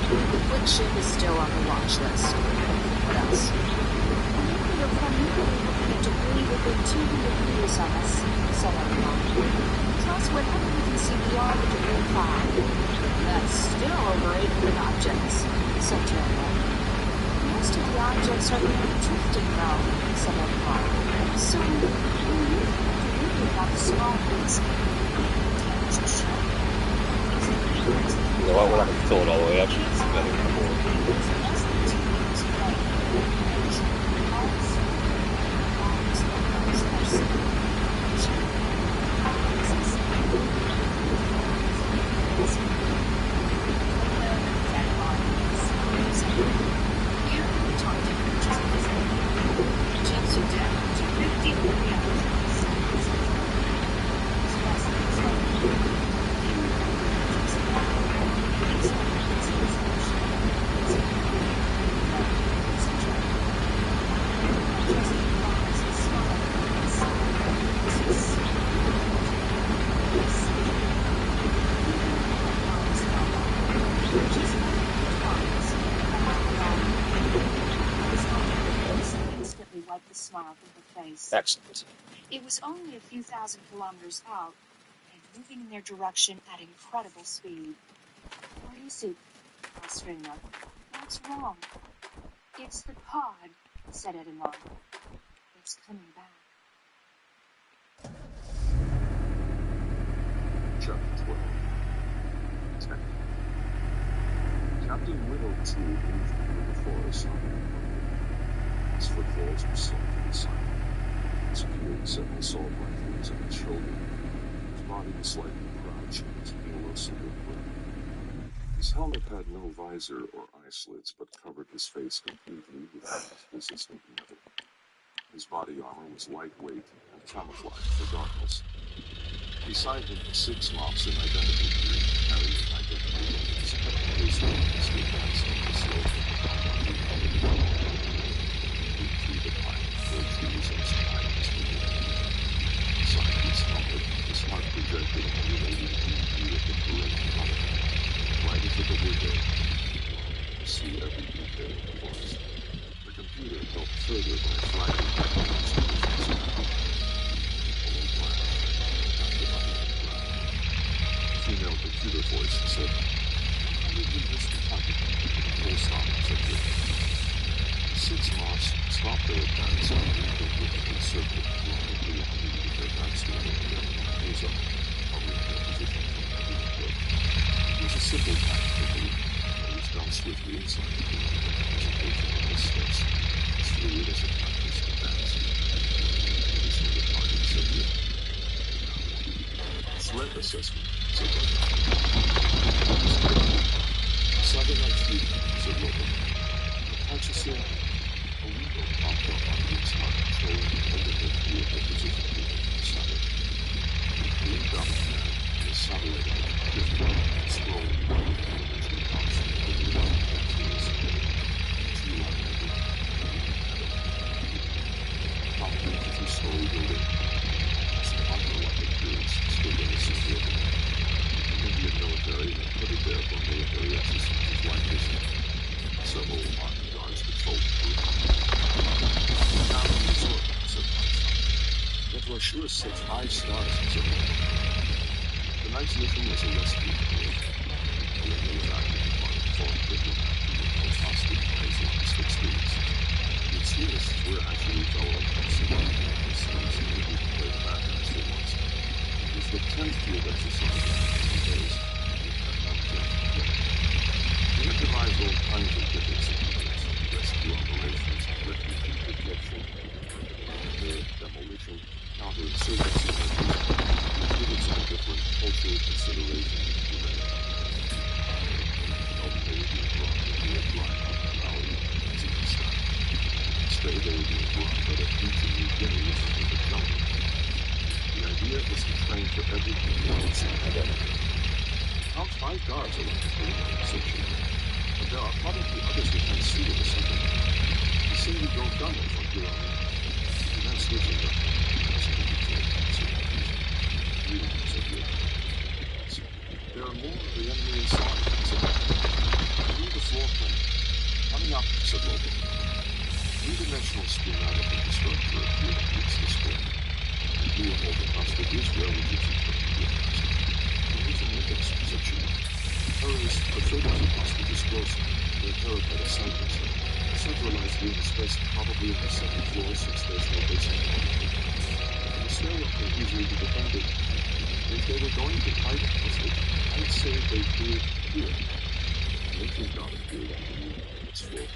The quick ship is still on the watch list. What else? We are primarily looking at debris within 200 meters of us, said Edamar. Plus, whatever we can see beyond the debris cloud. That's still over 800 objects, said Dreo. Most of the objects are merely drifting, though, said Edamar. So, we're really about the small things. You know what? We're not going to fill it all the way up. It's another couple. Instantly wiped the smile from her face. Excellent. It was only a few thousand kilometers out, and moving in their direction at incredible speed. What is it? asked Rena. What's wrong? It's the pod, said Edamar. It's coming back. Chapter 12. 10. Captain Widow 2 moved through the forest on the road. His footfalls were soft and silent. He secured several assault rifles at his shoulder. His body was slightly crouched and his halo single breath. His helmet had no visor or eye slits, but covered his face completely without resistant metal. His body armor was lightweight and camouflaged for darkness. Beside him, 6 mobs in identical gear carried identical weapons. His weapons were advancing the slope. Through the pine, where trees and spines were moving. Inside his helmet, his heart projected a 180-degree view of the terrain above him. Right into the window, he could see every detail of the forest. The computer helped further by flagging the colors of the surroundings. Female computer voice said, assessment, said Logan. Saturday Night Fever, said Logan. Can't you see? A window popped up on the inside, showing the overhead view of the position of the satellite. He leaned down the man, and the satellite drifted scrolling down the television box over the line of actors. Two-line number. Probably a two-story building. Some opera-like appearance stood in the center of it. The Indian military had put it there for military exercises like this. Several armed guards patrolled the route. Now the resort, said Einstein. That brochure said 5 stars, said Logan. Tonight's mission was a rescue operation. Olivia was active in part of the foreign criminal acting with no hostage by Islamist extremists. The extremists were actually fellow Muslims who agreed to play the bad guys for once. It was the 10th field exercise in 2 days. We had devised all kinds of different scenarios: rescue operations, refugee protection, demolition, counterinsurgency measures, included some different cultural considerations and humanity. They were being brought into a blind valley to the sky. Instead, they were being brought by the beach in New Guinea into the jungle. The idea was to train for everything else in heaven. Count 5 guards around the perimeter section. But there are probably others who can't see with the second. You say we go gunner from here on in. And then switching up. There are more of the enemy inside, said Logan. I need the floor plan. Coming up, said Logan. Three-dimensional schematic of the structure appeared against the screen. The blue and open hostages were Egyptian terms. The reason Nichols, said she. Terrorists prefer to keep hostages closer. They're terrified of snipers. The centralized room is best probably on the 2nd floor since there's no basement. The stairwell can easily be defended. If they were going to hide a hostage, I'd say they'd do it here. Lincoln got appeared on the room on its floor.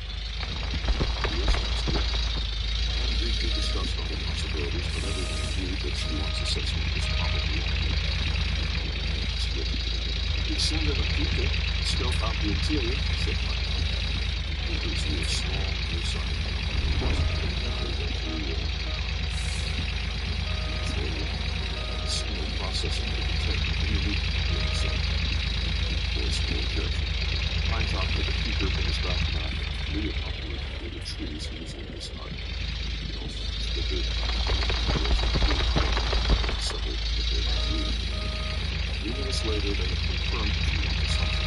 And briefly discussed other possibilities, but everyone agreed that Schwann's assessment was probably accurate. We'd send in a people, scope out the interior, said Mike. The peoples were small and nearsighted. Single processing to detect any weak inside. Voice no objection. Pinetop took a peeker from his backpack and flew it upward through the trees using his eye. No thanks, but did. Settled the big room. 3 minutes later, they had confirmed that she wanted something.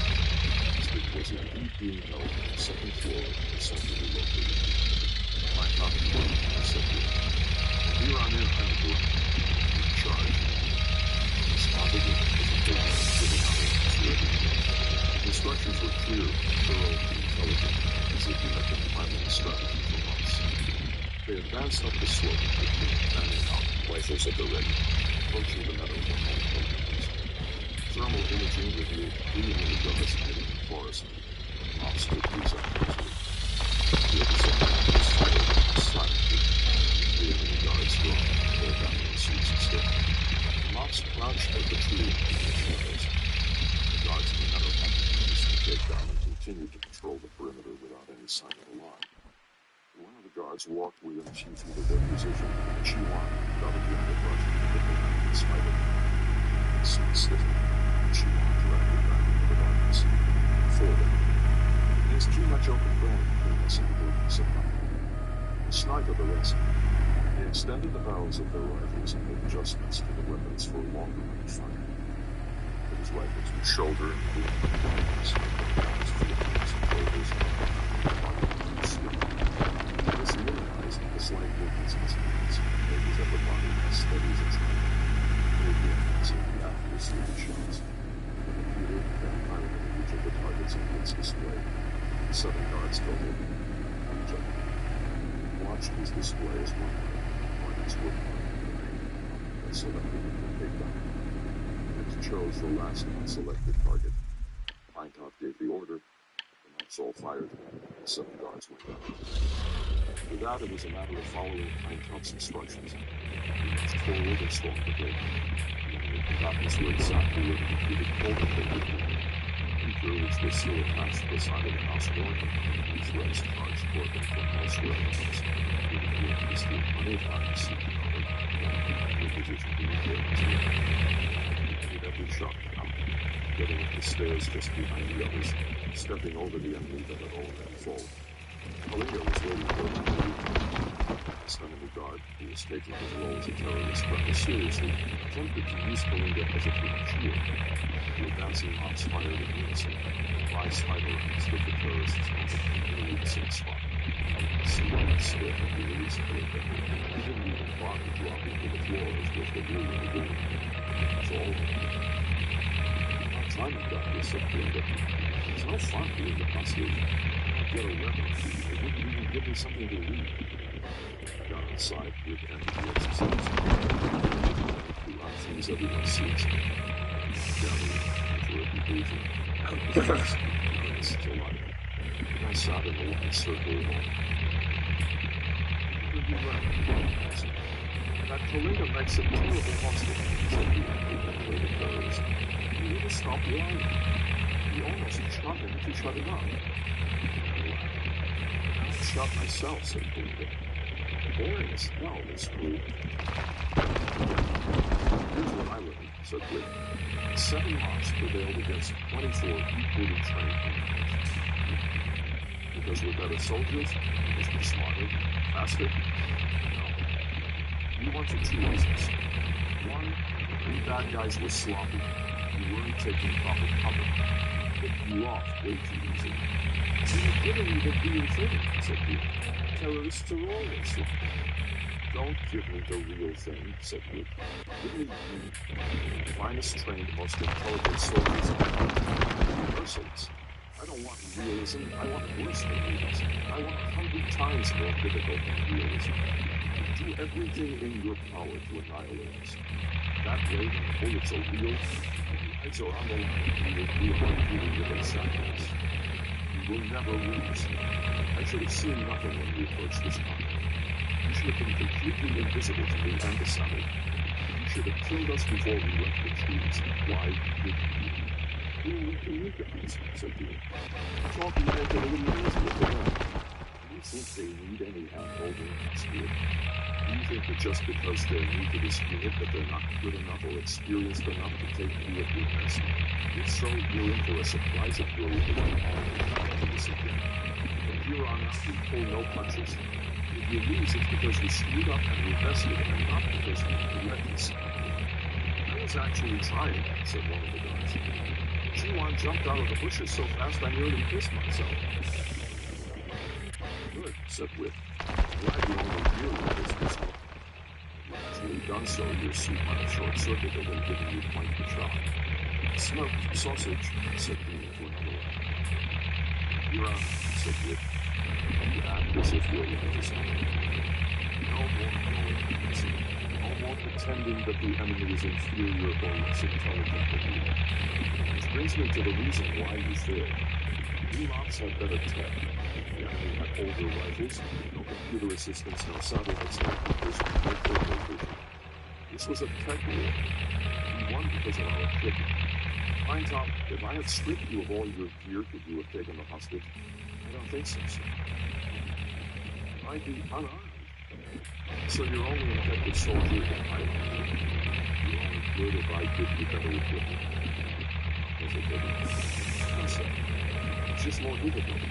It was indeed being held on the 2nd floor and centrally located. Pinetop pointed to the second. From here on in, I'm the director. I'm in charge. Responded with a presentation giving out to everyone. The instructions were clear, thorough, and intelligent, as if he had been planning a strategy for months. They advanced up the slope quickly, fanning out, rifles at the ready, approaching the meadow for home programs. Thermal imaging revealed 3 enemy guards hiding in the forest. Mops took these out closely. The other side was fired silently. 3 enemy guards dropped, fell down in the seats instead. Mops crouched at the tree in the shadows. The guards in the meadow had to take down and continued to patrol the perimeter without any sign of alarm. One of the guards walked within a few feet of their position, and Chiwan got a good brush and hit them in spite of it. The suit stiffened, and Chiwan dragged it back into the darkness. Before them, there's too much open ground between us and the building, said Mike. The sniper the rest. They extended the barrels of their rifles and made adjustments to the weapons for longer range fire. With his rifles were shoulder and boom weapons, his Philippines and shoulders, and sleep. This minimized the slight movements in his hands, made his upper body as steady as a train. Made the enhancing the accuracy of the shots. The computer then piloted each of the targets on its display. 7 guards total, and each other. Watched his display as one targets were marked in the name, and selected for takedown. And chose the last unselected target. Pinetop gave the order, the Mops all fired, and 7 guards went down. After that, it was a matter of following Pinetop's instructions. He marched forward and stalked the building. The enemy That was where exactly where the repeated cold Peter, which was still attached to the side of the house door, his legs charged toward them from elsewhere in the house, with the electricity money times seeking over, the position to repair his head. With every shot out, getting up the stairs just behind the others, stepping over the enemy that had already fallen. Kalinga was waiting for them to leave. The enemy guard, who was taking his role as a terrorist rather seriously, attempted to use Kalinga as a human shield. The advancing mobs fired at unison. 5 sniper rounds hit the terrorists in the same spot. Someone still had to release Kalinga. He didn't even bother dropping to the floor as was the rule of the game. It's all over. Our timing got this, said Kalinga. It's no fun being the hostage. I get a weapon. They wouldn't even give me something to read. I got inside with energy exercise. The odd things everyone sees. Gathering for a conclusion. It's to life. I sat in the wide circle of all. What did you learn? That Kalinga makes a terrible hostage, said the terrorist. He wouldn't stop lying. He almost shot him to shut him up. I shot myself, said Kalinga. Boring as hell, this crew. Here's what I learned, said Blake. 7 mobs prevailed against 24 equally trained enemies. Because we're better soldiers? Because we're smarter? Faster? No. We wanted 2 reasons. 1, we bad guys were sloppy. We weren't taking proper cover. It blew off way too easily. You're giving me the real thing, said Blake. Terrorists are always sloppy. Don't give me the real thing, said Luke. Give me the finest trained, most intelligent soldiers universalists. I don't want realism, I want worse than realism. I want 100 times more difficult than realism. Do everything in your power to annihilate us. That way, when the bullets are real, and the lives are on the line, we will do our duty with exactness. We will never lose. I should have seen nothing when we approached this combat. You should have been completely invisible to me and the Samurai. You should have killed us before we left the trees. Why did you? We can meet the peace, said Peter. Talking make it a little easier for them. Do you think they need any hand-holding in this field? Do you think that just because they're new to this unit that they're not good enough or experienced enough to take you at your best? If so, you're in for a surprise of your life. Do this again. From here on out, we pull no punches. If you lose, it's because you screwed up and invested, and not because you let this. I was actually trying, said one of the guys. G1 jumped out of the bushes so fast I nearly pissed myself. Good, said Whit. Glad you only nearly pissed yourself. You've actually done so, your suit might have short-circuited and given you quite the shock. Smoked sausage, said Dean to another one. You're on, said Whit. You act as if you're like this. No more pretending that the enemy is inferior or less intelligent than you. Which brings me to the reason why you failed. You mobs had better tech. The enemy had older rifles, no computer assistance, no satellites, no computers, no thermal vision. This was a tech war. We won because of our equipment. Pine Top, if I had stripped you of all your gear, could you have taken the hostage? I don't think so, sir. I'd be unarmed. So you're only an effective soldier if I arm you. You're only good if I give you better equipment. Was it different? No, sir. It's just more difficult.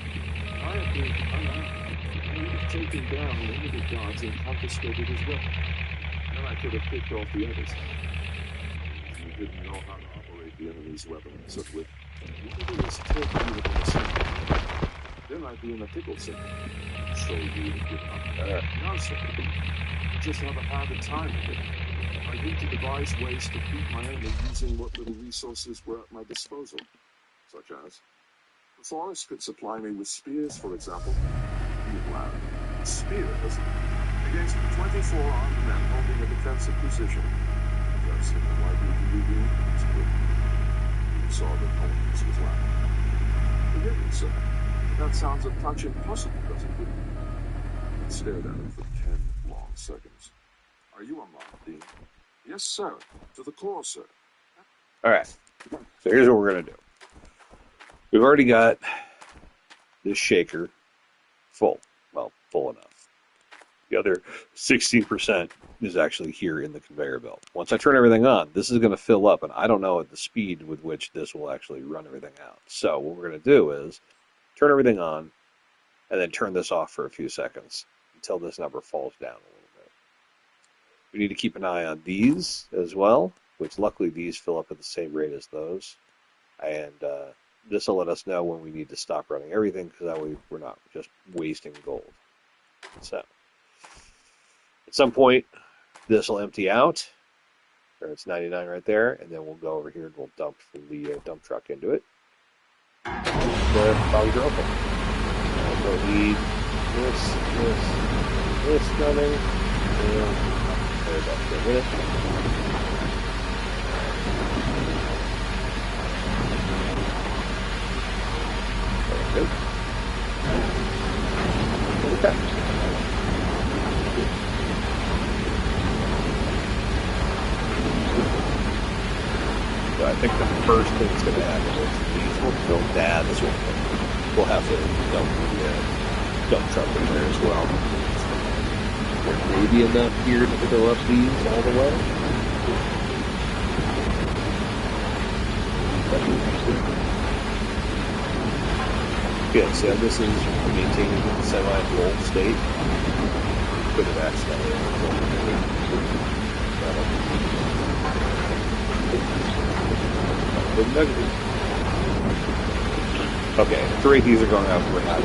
I have been unarmed. I would have taken down one of the guards and confiscated his weapon. Then I could have picked off the others. You didn't know how to operate the enemy's weapon, said Whit. What did this take you with an assembly? Then I'd be in a pickle, sir. So you would give up. No, sir. I just have a hard time with it. I need to devise ways to beat my enemy using what little resources were at my disposal. Such as? The forest could supply me with spears, for example. You laugh. Spears? Against 24 armed men holding a defensive position. That's something likely to be doing. You saw that Holmes was laughing. Forgive me, sir. That sounds a touch impossible, doesn't it? I stared at him for 10 long seconds. Are you a mob, Dean? Yes, sir. To the core, sir. All right. So here's what we're going to do. We've already got this shaker full. Well, full enough. The other 16% is actually here in the conveyor belt. Once I turn everything on, this is going to fill up, and I don't know at the speed with which this will actually run everything out. So what we're going to do is turn everything on, and then turn this off for a few seconds until this number falls down a little bit. We need to keep an eye on these as well, which luckily these fill up at the same rate as those. And this will let us know when we need to stop running everything, because that way we're not just wasting gold. So at some point, this will empty out. There, it's 99 right there, and then we'll go over here and we'll dump from the dump truck into it. The bogs are open. We'll need this running, and there's up for a minute. There we go. Okay. So I think the first thing that's going to happen is these will fill. This will fill. We'll have to dump the dump truck in there as well. There may be enough here to fill up these all the way. Yeah, so this is maintaining the semi-roll state. Could have accidentally. Okay, 3 of these are going out. We're not.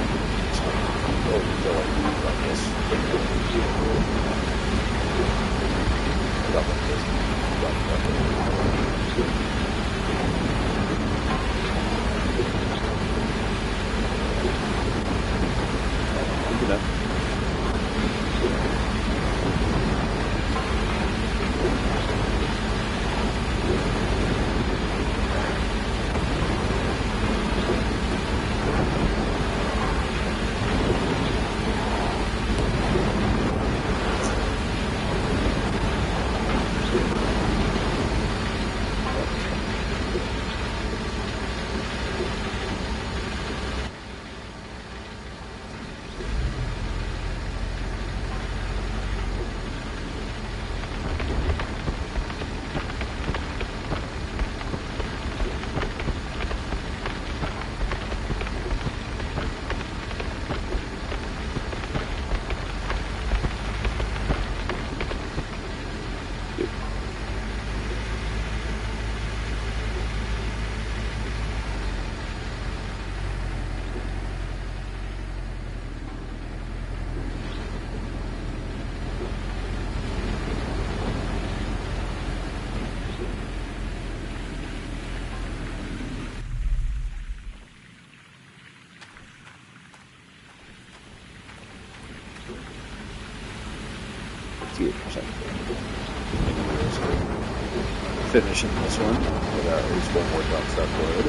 Finishing this one with at least one more dump truck load.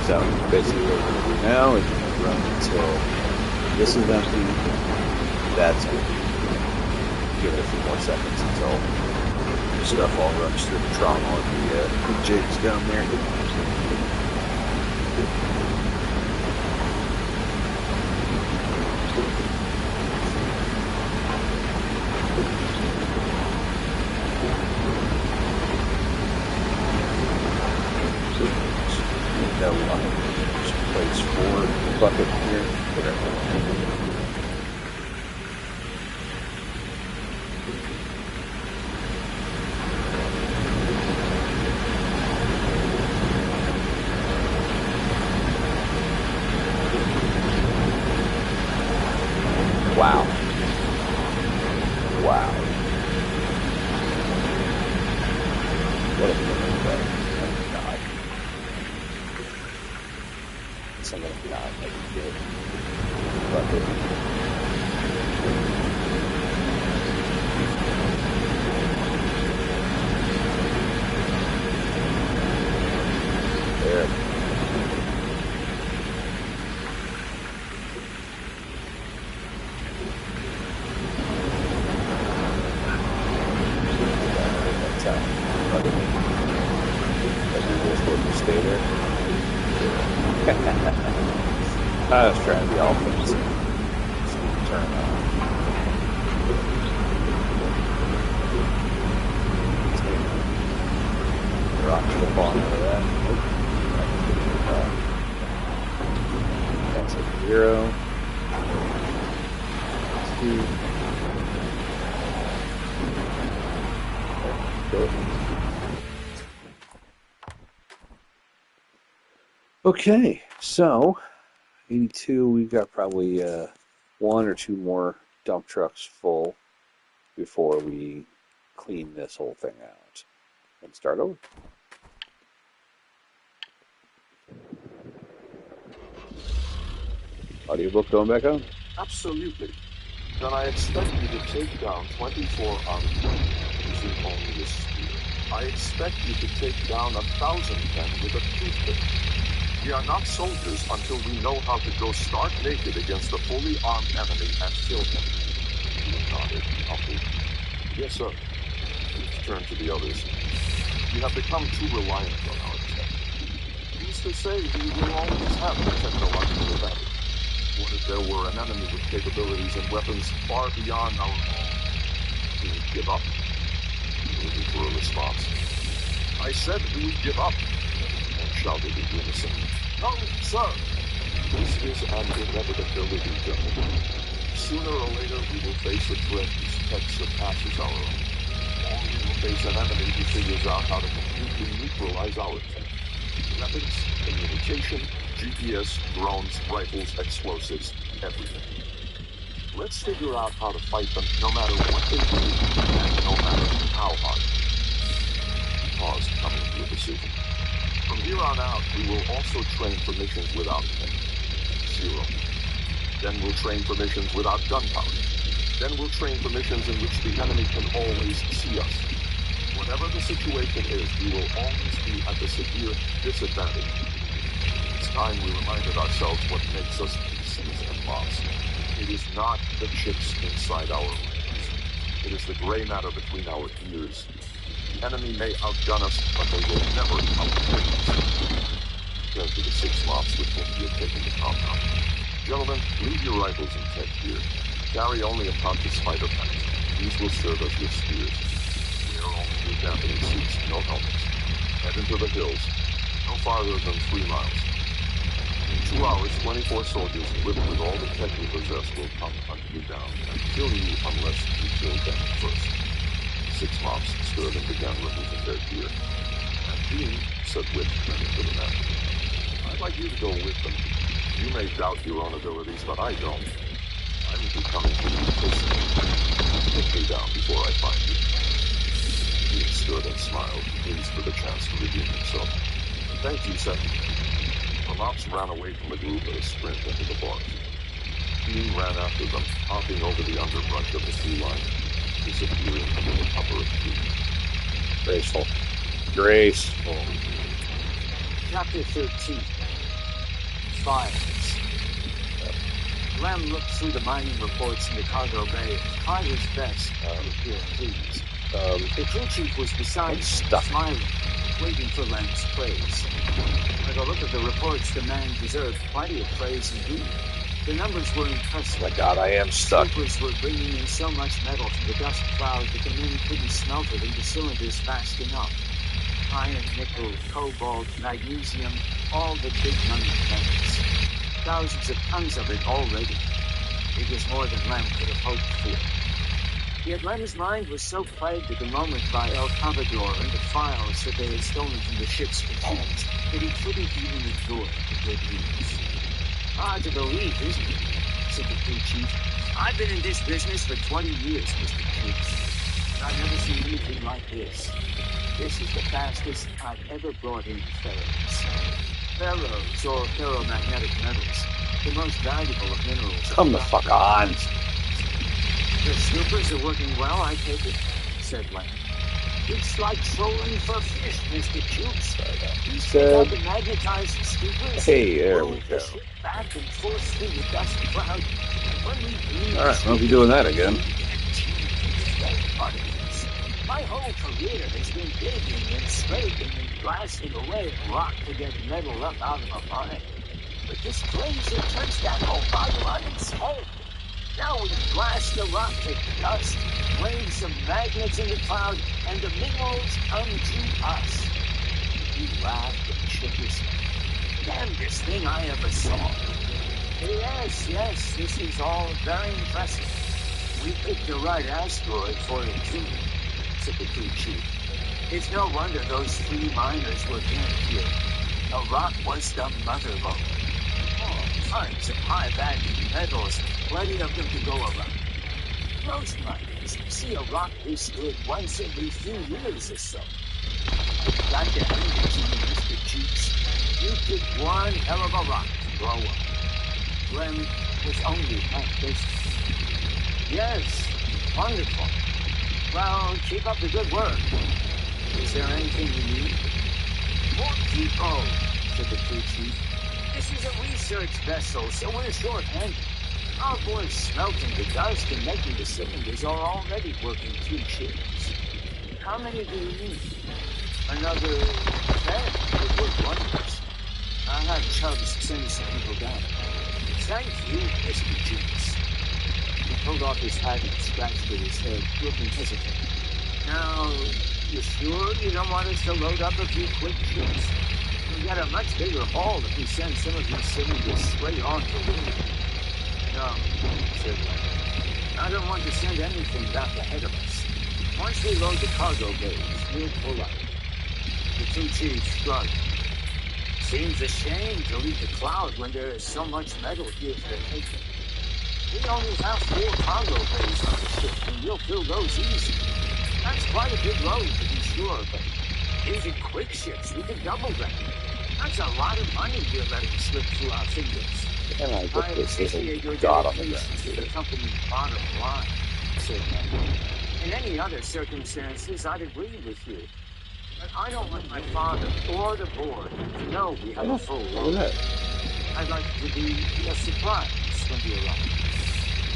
So basically what we're going to do now is we're going to run until this is empty, that's empty. Give it a few more seconds until the stuff all runs through the trommel and the jigs down there. Place for bucket here. Wow. Wow. What a minute, right? Oh, God. I'm gonna not make it good. Bucket. There. I was trying to be all fancy. Turn on. Rock flip on over that. Nope. That's a 0. 2. Go. Okay, so 82, we've got probably 1 or 2 more dump trucks full before we clean this whole thing out and start over. Audiobook going back on? Absolutely. Then I expect you to take down 24 armed men using only a spear. I expect you to take down 1,000 men with a toothpick. We are not soldiers until we know how to go stark naked against a fully armed enemy and kill him. You nodded, humbled. Yes, sir. Let's turn to the others. We have become too reliant on our tech. Who's to say we will always have the technological advantage? What if there were an enemy with capabilities and weapons far beyond our own? We would give up. Looking for a response. I said we would give up, and shouted in unison. No, sir. This is an inevitability, gentlemen. Sooner or later, we will face a threat whose tech surpasses our own. Or we will face an enemy who figures out how to completely neutralize our tech. Weapons, communication, GPS, drones, rifles, explosives, everything. Let's figure out how to fight them no matter what they do and no matter how hard. He paused, coming to a decision. From here on out, we will also train for missions without tech. 0. Then we'll train for missions without gunpowder. Then we'll train for missions in which the enemy can always see us. Whatever the situation is, we will always be at a severe disadvantage. It's time we reminded ourselves what makes us PCs and bots. It is not the chips inside our brains. It is the gray matter between our ears. The enemy may outgun us, but they will never outwit us. Turn to the 6 mobs with whom you have taken the compound. Gentlemen, leave your rifles and tech here. Carry only a pouch of spider packs. These will serve as your spears. Wear only your dampening suits, no helmets. Head into the hills, no farther than 3 miles. In 2 hours, 24 soldiers equipped with all the tech you possess will come hunt you down and kill you unless you kill them first. 6 mobs stood and began removing their gear. And Dean said Wit turning to the man. I'd like you to go with them. You may doubt your own abilities, but I don't. I will be coming to you personally. Take me down before I find you. Dean stood and smiled, pleased for the chance to redeem himself. Thank you, Seth. The mobs ran away from the group at a sprint into the bogs. Dean ran after them, hopping over the underbrush of the tree line, disappearing under the cover of trees. Graceful. Graceful. Chapter 13. Files. Lem looked through the mining reports in the cargo bay and tried his best to appear pleased. The crew chief was beside him, smiling, waiting for Lem's praise. By the look of the reports, the man deserved plenty of praise indeed. The numbers were impressive. Oh my God, I am stuck. Sweepers were bringing in so much metal from the dust cloud that the men couldn't smelt it into cylinders fast enough. Iron, nickel, cobalt, magnesium, all the big money metals. Thousands of tons of it already. It was more than Lem could have hoped for. Yet Lem's mind was so plagued at the moment by El Cavador and the files that they had stolen from the ship's computers that he couldn't even endure the good news. Hard to believe, isn't it? Said the crew chief. I've been in this business for 20 years, Mr. Chief. I've never seen anything like this. This is the fastest I've ever brought in ferros. Ferros, or ferromagnetic metals, the most valuable of minerals. Come the fuck on. The snoopers are working well, I take it, said Lem. It's like trolling for fish, Mr. Jukes. He said, the magnetized scoopers. hey, there we go. Back and forth through the dust cloud. When we Alright, we'll be doing that again. My whole career has been digging and scraping and blasting away at rock to get metal up out of a mine. But this blazer turns that whole bottle on its head. Now we blast the rock to dust, fling some magnets in the cloud, and the minerals come to us. He laughed and shook his head. Damnedest thing I ever saw. Yes, this is all very impressive. We picked the right asteroid for it, too, said the crew chief. It's no wonder those 3 miners were camped here. The rock was the mother lode. Tons of high-value metals, plenty of them to go around. Most miners see a rock this good once every few years or so. Got to hand it to you, Mr. Jukes. You picked one hell of a rock to blow up. Glenn was only half business. Yes, wonderful. Well, keep up the good work. Is there anything you need? More people, said the crew chief. This is a research vessel, so we're short-handed. Our boys smelting the dust and making the cylinders are already working 2 shifts. How many do you need? Another 10 would work wonders. I'll have Chubbs send some people down. Thank you, Mr. Jukes. He pulled off his hat and scratched at his head, looking hesitant. Now, you sure you don't want us to load up a few quick ships? We've got a much bigger haul if we send some of these cylinders straight on to Luna. No, said Larry. I don't want to send anything back ahead of us. Once we load the cargo bays, we'll pull up. The crew chief shrugged. Seems a shame to leave the cloud when there is so much metal here for the taking. We only have 4 cargo bays on the ship, and we'll fill those easy. That's quite a big load, to be sure, but using quick ships, we can double that. That's a lot of money we're letting slip through our fingers. And I put I this appreciate your little dot on the dedication ground to the here. company's bottom line, said Larry. In any other circumstances, I'd agree with you. But I don't want my father or the board to know we have a full Look load. at that. I'd like to be a surprise when we arrive.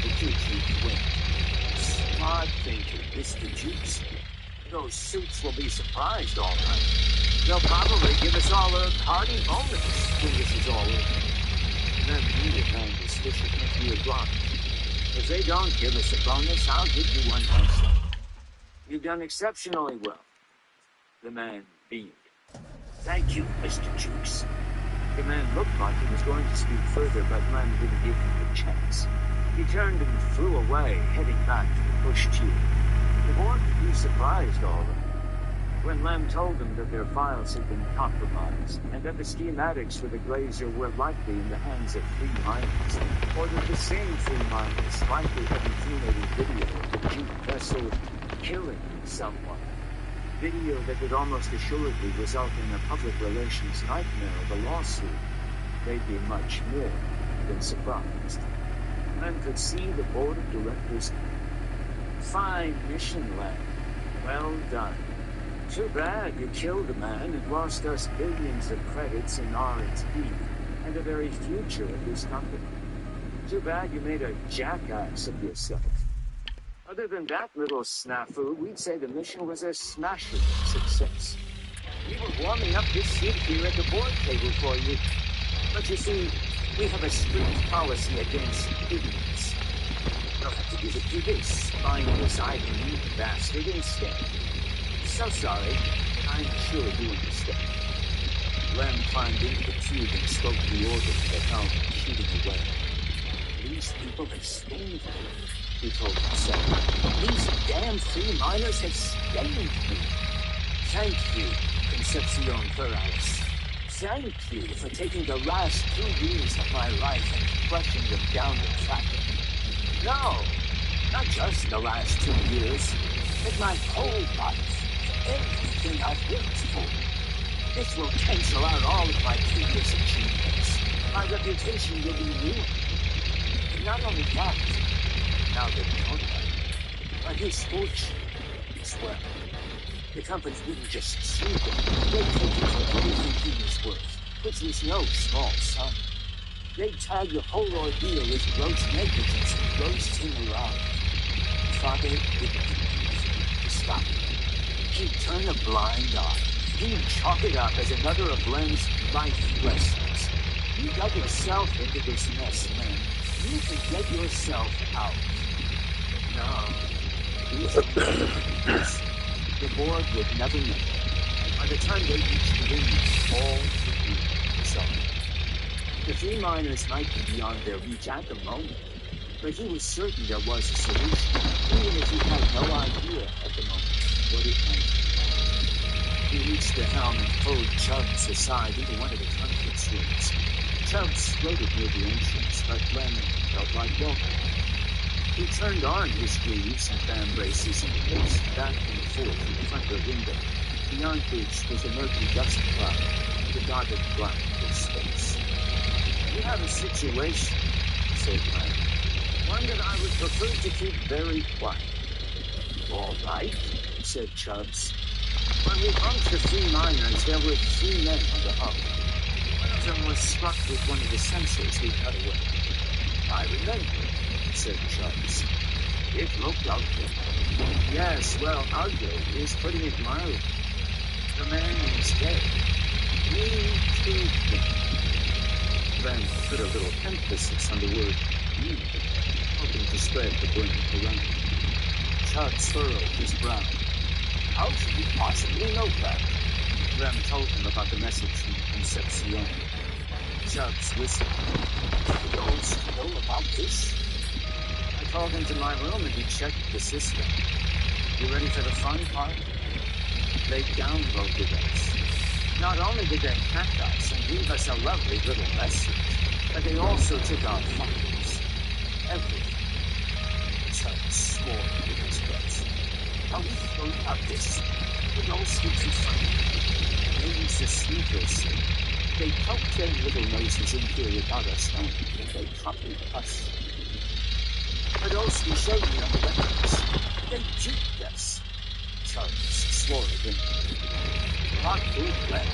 The crew chief winked. Smart thinking, Mr. Jukes. Those suits will be surprised all right. They'll probably give us all a hearty bonus when this is all over. Then he would hand his fishing if you oblige. If they don't give us a bonus, I'll give you one myself. You've done exceptionally well. The man beamed. Thank you, Mr. Jukes. The man looked like he was going to speak further, but Lem didn't give him the chance. He turned and flew away, heading back to the push tube. The board would be surprised, all of them, when Lem told them that their files had been compromised, and that the schematics for the Glazer were likely in the hands of 3 miners, or that the same 3 miners likely had accumulated video of the Duke vessel killing someone. Video that would almost assuredly result in a public relations nightmare of a lawsuit. They'd be much more than surprised. Lem could see the board of directors. Fine mission, Lem. Well done. Too bad you killed a man and lost us billions of credits in R&D and the very future of this company. Too bad you made a jackass of yourself. Other than that little snafu, we'd say the mission was a smashing success. We were warming up this seat here at the board table for you. But you see, we have a strict policy against idiots. You'll have to give it to this spineless Ivan bastard instead. So sorry, I'm sure you understand. Lem climbed into the tube and spoke the order to the helm, shooting away. These people have stained me, he told himself. These damn 3 miners have stained me. Thank you, Concepcion Ferraris. Thank you for taking the last 2 years of my life and flushing them down the traffic. No, not just the last 2 years, but my whole life. Everything I've worked for. This will cancel out all of my previous achievements. My reputation will be ruined. And not only that, now that you know that, but his fortune as well. The company wouldn't just sue him, they'd take him for everything he was worth, which was no small sum. They'd tag the whole ordeal as gross negligence and roast him around. Father didn't do anything to stop him. He'd turn a blind eye. He'd chalk it up as another of Lem's life lessons. You dug yourself into this mess, man. You can get yourself out. No. You don't know this. The board would never know. By the time they reached the windmill, all would be resolved. The 3 miners might be beyond their reach at the moment, but he was certain there was a solution, even if he had no idea at the moment what it might be. He reached the helm and pulled Chubbs aside into one of the conference rooms. Chubbs floated near the entrance, but Lem felt like welcome. He turned on his greaves and fan braces and paced back and forth in front of the window, beyond which was a murky dust cloud, the dotted black of space. "We have a situation," said Lem. "One that I would prefer to keep very quiet." "All right," said Chubbs. "When we bumped the 3 miners, there were 3 men on the hull. One of them was struck with one of the sensors we cut away." "I remember," said Chubbs. "It looked ugly." "Yes, well, ugly is putting it mildly. The man is dead. We killed him." Then put a little emphasis on the word "we," hoping to spread the blame around. Chubbs furrowed his brow. "How should we possibly know that?" Rem told him about the message from Concepcion. Chubbs whistled. "You don't know about this?" "I called into my room and he checked the system. You ready for the fun part?" They downvoted us. Not only did they hack us and leave us a lovely little message, but they also took our files. Everything. Chubbs swore in his breath. "How we throw out this? It all seems too funny." Names the sneakers. They poked their little noses in here without us knowing, and they copied us. Podolsky showed me on the records. They duped us. Chubbs swore again. "Not good, Glenn."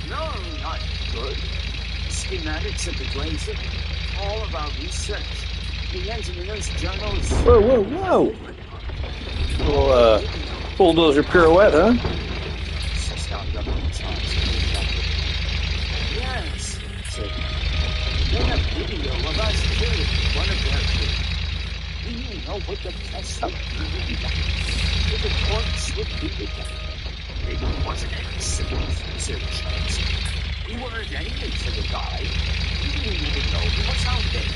"No, not good. Schematics of the glazer, all of our research, the engineer's journals." Whoa. Little, bulldozer pirouette, huh? Stopped up on his eyes and looked up. "Yes," said he. "They have video of us killing one of their crew. Do you know what the test would be like? If the corpse would be together." "It wasn't an accident," said Chubbs. "We weren't aiming for the guy. We didn't even know he was out there."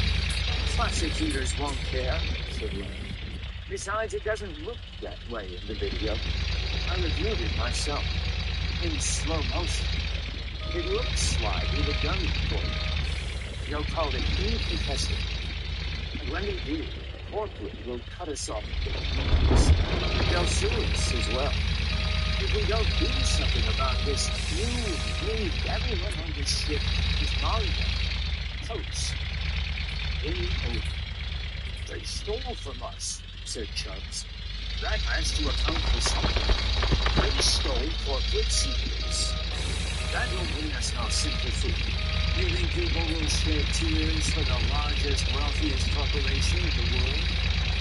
"Prosecutors won't care," said Lem. "Besides, it doesn't look that way in the video. I reviewed it myself. In slow motion. It looks like we were gunning for it. They'll call it incontested. And when they do, corporate will cut us off. They'll sue us as well. If we don't do something about this, you, everyone on this ship is malleable. Toast. Game over. "They stole from us," said Chubbs. "That has to account for something. They stole corporate secrets. That will bring us no sympathy. You think people will shed tears for the largest, wealthiest corporation in the world?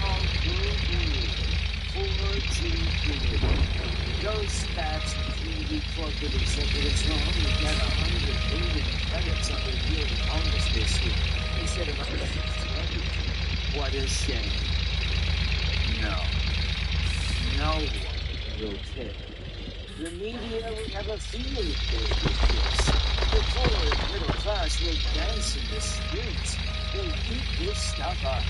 Oh, good. 42 billion. Those fats and greedy corporate executives will only get 100 billion credits on their yearly bonus this year, instead of 120. What a shame. No one will care. The media will have a field day with this. The poor and middle class will dance in the streets. They'll eat this stuff up.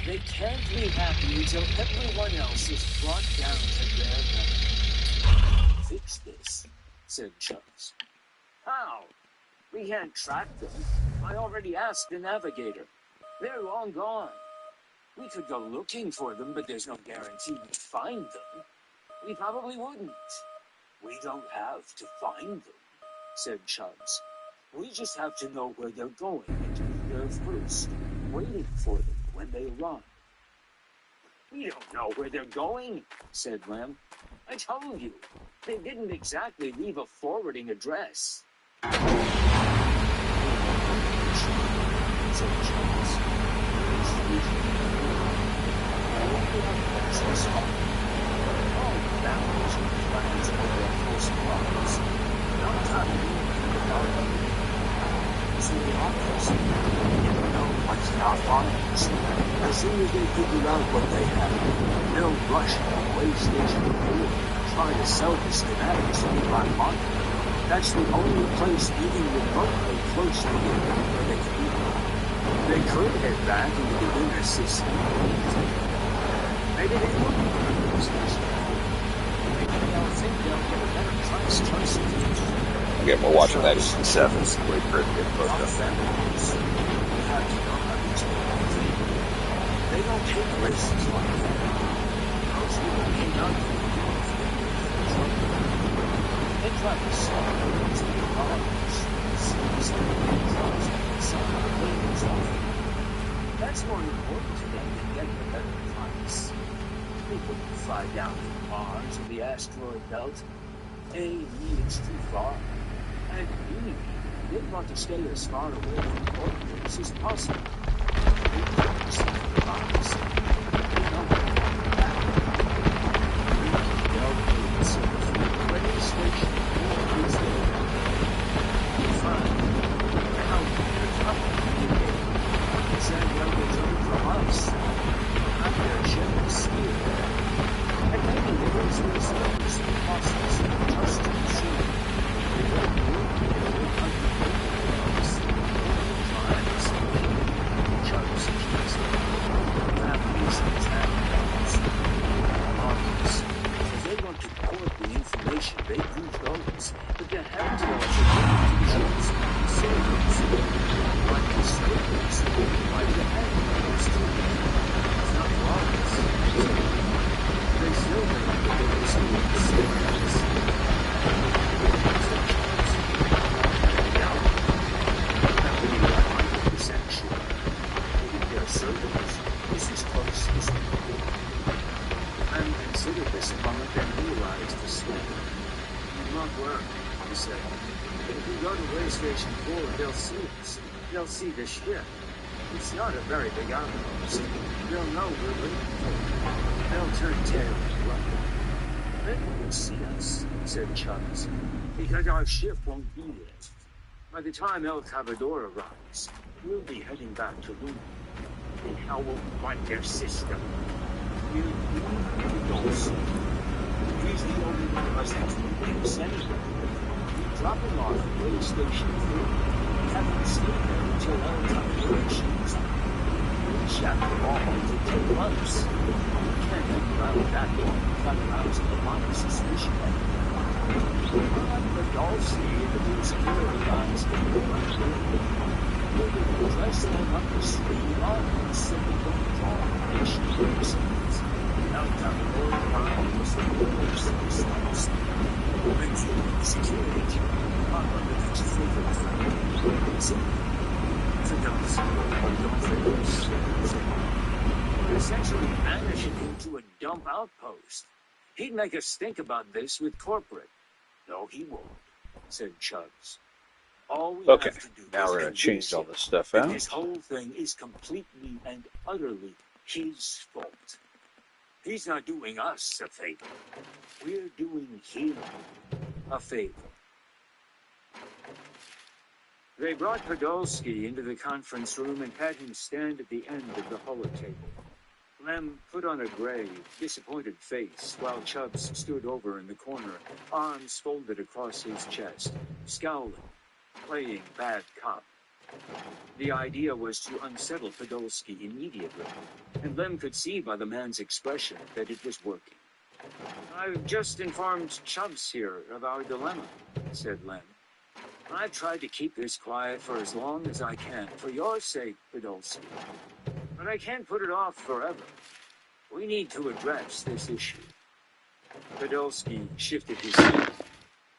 They can't be happy until everyone else is brought down to their level." "Fix this," said Chubbs. "How? We can't track them. I already asked the navigator. They're long gone. We could go looking for them, but there's no guarantee we'd find them. We probably wouldn't." "We don't have to find them," said Chubbs. "We just have to know where they're going and to be there first, waiting for them when they arrive." "We don't know where they're going," said Lem. "I told you, they didn't exactly leave a forwarding address." Said Chubbs. All bounds and plans of their first products. Not having about them. to the office. You know what's in our files. As soon as they figure out what they have, they'll rush to the way station and try to sell the schematics on the black market. That's the only place even remotely close to here where they can be. They could head back into the lunar system. Maybe they will be the lunar station. Maybe they'll think they'll get a better price closer to the Again, we're watching that Eastern 7. Wait for it to get close up. They don't take risks like that. Most people came out to the north. They try to sell to the colonies. That's more important to them than getting a better price. They couldn't fly down to Mars or the asteroid belt. A, it's too far. And B, they want to stay as far away from orbiters as possible. They don't see the box. They don't want that. They'll be the radio station is there. Fine. How they're tough. San Diego's over from us. Not their ship is still there. And maybe there is no space process just to see. They don't work with the country. Tribes, Chubbs, families, and families. Markets. If they want to court the information, they do those. But they have to also choose savings. Like the savings. Like the animals, too. It's not wise. They still make the biggest savings. This is close. And consider this a moment and realize the slip. It won't work, he said. If we go to Way Station 4, they'll see us. They'll see the ship. It's not a very big outpost. They'll know we're waiting for them. They'll turn tail and run. Then they will see us, said Chubbs, because our ship won't be there. By the time El Cavador arrives, we'll be heading back to Luna. And how will we run their system? You don't see. He's the only one of us that's moving us anyway. We drop him off at Way Station 4. We haven't stayed there until El Cavador shows up. We'll shatter all to 10 months. We can't hang around that long without arousing a lot of suspicion. But Dulcie, the new security guys, we'll dress them up as street artists so we don't draw nation persons. El Cavador was the worst of the stars. When security came, Papa began to favor the family. See? We're essentially banishing him to a dump outpost. He'd make us think about this with corporate. No, he won't, said Chubbs. All we Okay, have to do now is we're going to change all this stuff that out. this whole thing is completely and utterly his fault. He's not doing us a favor. We're doing him a favor. They brought Podolsky into the conference room and had him stand at the end of the holotable. Lem put on a grave, disappointed face while Chubbs stood over in the corner, arms folded across his chest, scowling, playing bad cop. The idea was to unsettle Podolsky immediately, and Lem could see by the man's expression that it was working. I've just informed Chubbs here of our dilemma, said Lem. I've tried to keep this quiet for as long as I can, for your sake, Podolsky. But I can't put it off forever. We need to address this issue. Podolsky shifted his seat,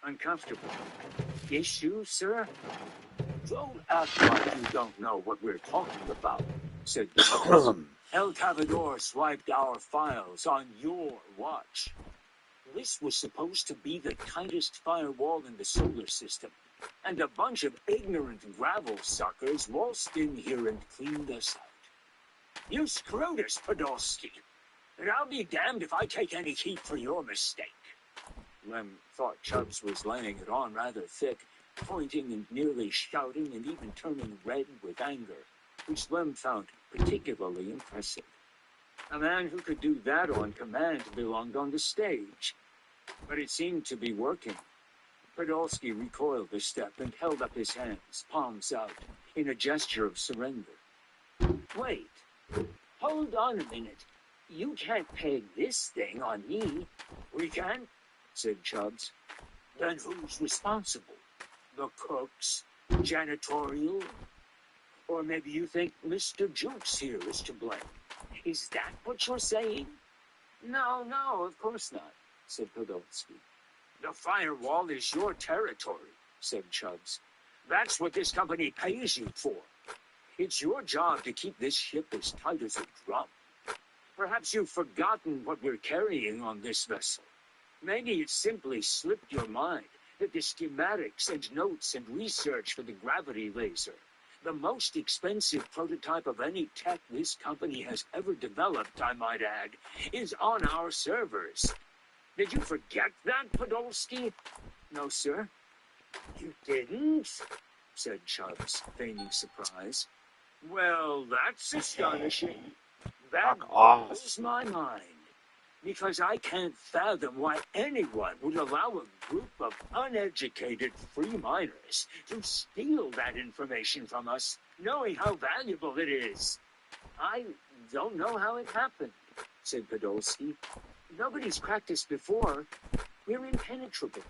uncomfortable. Issue, sir? Don't act like you don't know what we're talking about, said Chubbs. El Cavador swiped our files on your watch. This was supposed to be the tightest firewall in the solar system, and a bunch of ignorant gravel suckers waltzed in here and cleaned us out. You screwed us, Podolsky, and I'll be damned if I take any heat for your mistake. Lem thought Chubbs was laying it on rather thick, pointing and nearly shouting and even turning red with anger, which Lem found particularly impressive. A man who could do that on command belonged on the stage, but it seemed to be working. Podolsky recoiled a step and held up his hands, palms out, in a gesture of surrender. Wait, hold on a minute. You can't peg this thing on me. We can, said Chubbs. Then who's responsible? The cooks? Janitorial? Or maybe you think Mr. Jukes here is to blame? Is that what you're saying? No, of course not, said Podolsky. The firewall is your territory, said Chubbs. That's what this company pays you for. It's your job to keep this ship as tight as a drum. Perhaps you've forgotten what we're carrying on this vessel. Maybe it simply slipped your mind that the schematics and notes and research for the gravity laser, the most expensive prototype of any tech this company has ever developed, I might add, is on our servers. Did you forget that, Podolsky? No, sir. You didn't? Said Chubbs, feigning surprise. Well, that's astonishing. That blows my mind. Because I can't fathom why anyone would allow a group of uneducated free miners to steal that information from us, knowing how valuable it is. I don't know how it happened, said Podolsky. Nobody's cracked us before. We're impenetrable.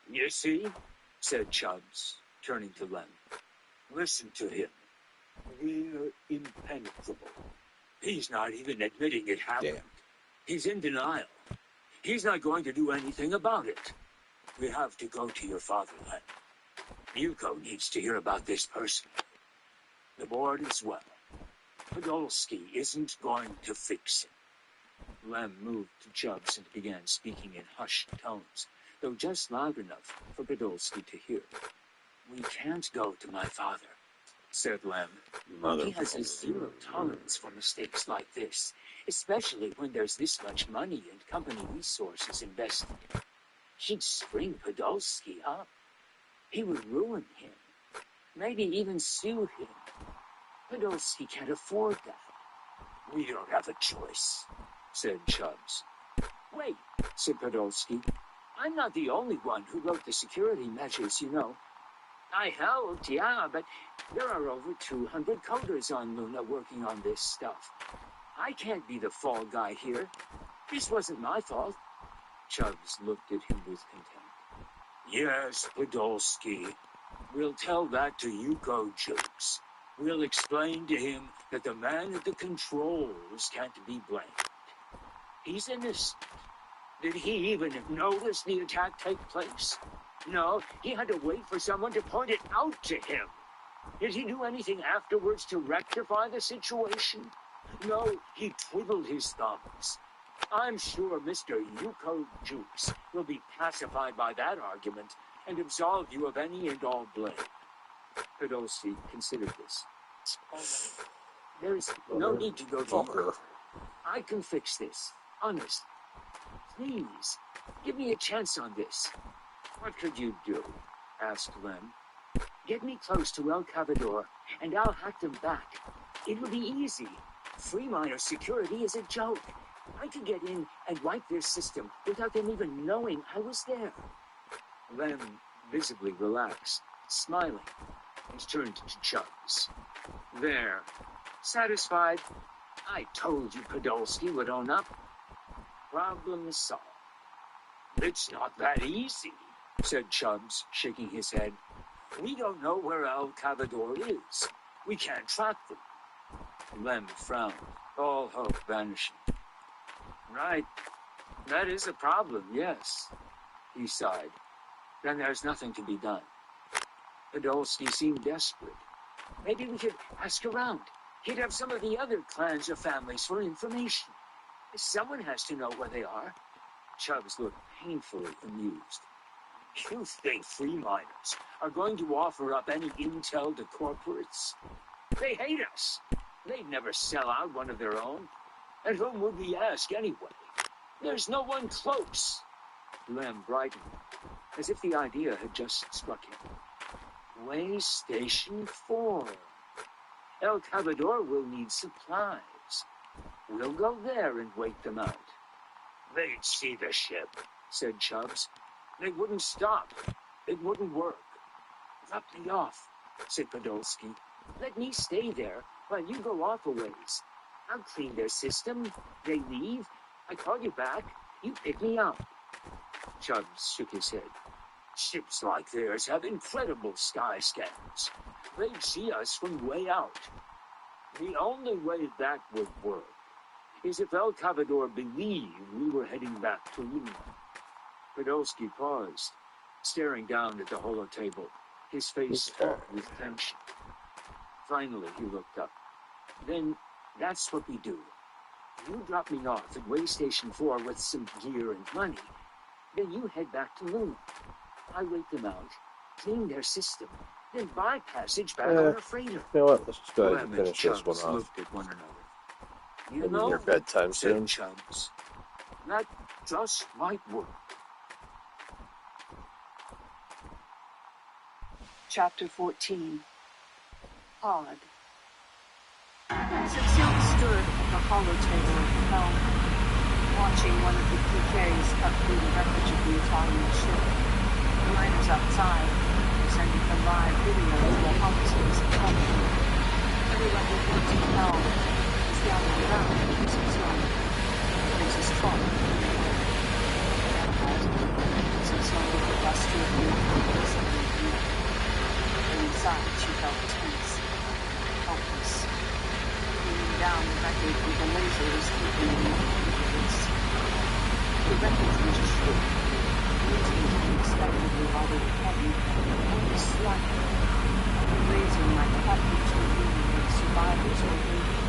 You see, said Chubbs, turning to Lem. Listen to him. We're impenetrable. He's not even admitting it happened. Damn. He's in denial. He's not going to do anything about it. We have to go to your father, Lem. Yuko needs to hear about this personally. The board as well. Podolsky isn't going to fix it. Lem moved to Chubbs and began speaking in hushed tones, though just loud enough for Podolsky to hear. We can't go to my father, said Lem. He has a zero tolerance for mistakes like this, especially when there's this much money and company resources invested. He'd string Podolsky up. He would ruin him. Maybe even sue him. Podolsky can't afford that. We don't have a choice, said Chubbs. Wait, said Podolsky. I'm not the only one who wrote the security measures, you know. I helped, yeah, but there are over 200 coders on Luna working on this stuff. I can't be the fall guy here. This wasn't my fault. Chubbs looked at him with contempt. Yes, Podolsky. We'll tell that to Yuko Jukes. We'll explain to him that the man at the controls can't be blamed. He's innocent. Did he even notice the attack take place? No, he had to wait for someone to point it out to him. Did he do anything afterwards to rectify the situation? No, he twiddled his thumbs. I'm sure Mr. Yuko Jukes will be pacified by that argument and absolve you of any and all blame. Podolsky considered this. There's no need to go deeper. I can fix this. Honest. Please, give me a chance on this. What could you do? Asked Lem. Get me close to El Cavador, and I'll hack them back. It will be easy. Free miner security is a joke. I could get in and wipe their system without them even knowing I was there. Lem visibly relaxed, smiling, and turned to Chubbs. There. Satisfied? I told you Podolsky would own up. Problem solved. It's not that easy, said Chubbs, shaking his head. We don't know where El Cavador is. We can't track them. Lem frowned, all hope vanishing. Right. That is a problem, yes. He sighed. Then there's nothing to be done. Podolsky seemed desperate. Maybe we could ask around. He'd have some of the other clans or families for information. Someone has to know where they are. Chubbs looked painfully amused. You think free miners are going to offer up any intel to corporates? They hate us. They'd never sell out one of their own. And whom would we ask anyway? There's no one close. Lem brightened, as if the idea had just struck him. Way Station 4. El Cavador will need supplies. We'll go there and wait them out. They'd see the ship, said Chubbs. They wouldn't stop. It wouldn't work. Drop me off, said Podolsky. Let me stay there while you go off a ways. I'll clean their system. They leave. I call you back. You pick me up. Chubbs shook his head. Ships like theirs have incredible sky scans. They'd see us from way out. The only way that would work is if El Cavador believed we were heading back to Luna. Podolsky paused, staring down at the holotable, his face taut with tension. Finally, he looked up. Then, that's what we do. You drop me off at Way Station 4 with some gear and money. Then you head back to Luna. I wait them out, clean their system, then buy passage back on a freighter. You know what? Let's just go ahead and Clem finish and this one Chubbs off. looked at one another. You Maybe know, near bedtime said soon. Chubbs, that just might work. Chapter 14. Odd. Cecile stood at the holotable at the helm, watching one of the PKs cut through the wreckage of the Italian ship. The miners outside were sending a live video of the officers and company. Everyone reported to the helm was gathered around Cecile. Mrs. Trump. Cecile looked at Lester and inside, she felt tense, helpless. Leaning down the wreckage with the laser was keeping in the face. The wreckage was short, rotating unexpectedly while they were heavy, only slightly. The laser might cut into the room where the survivors were waiting,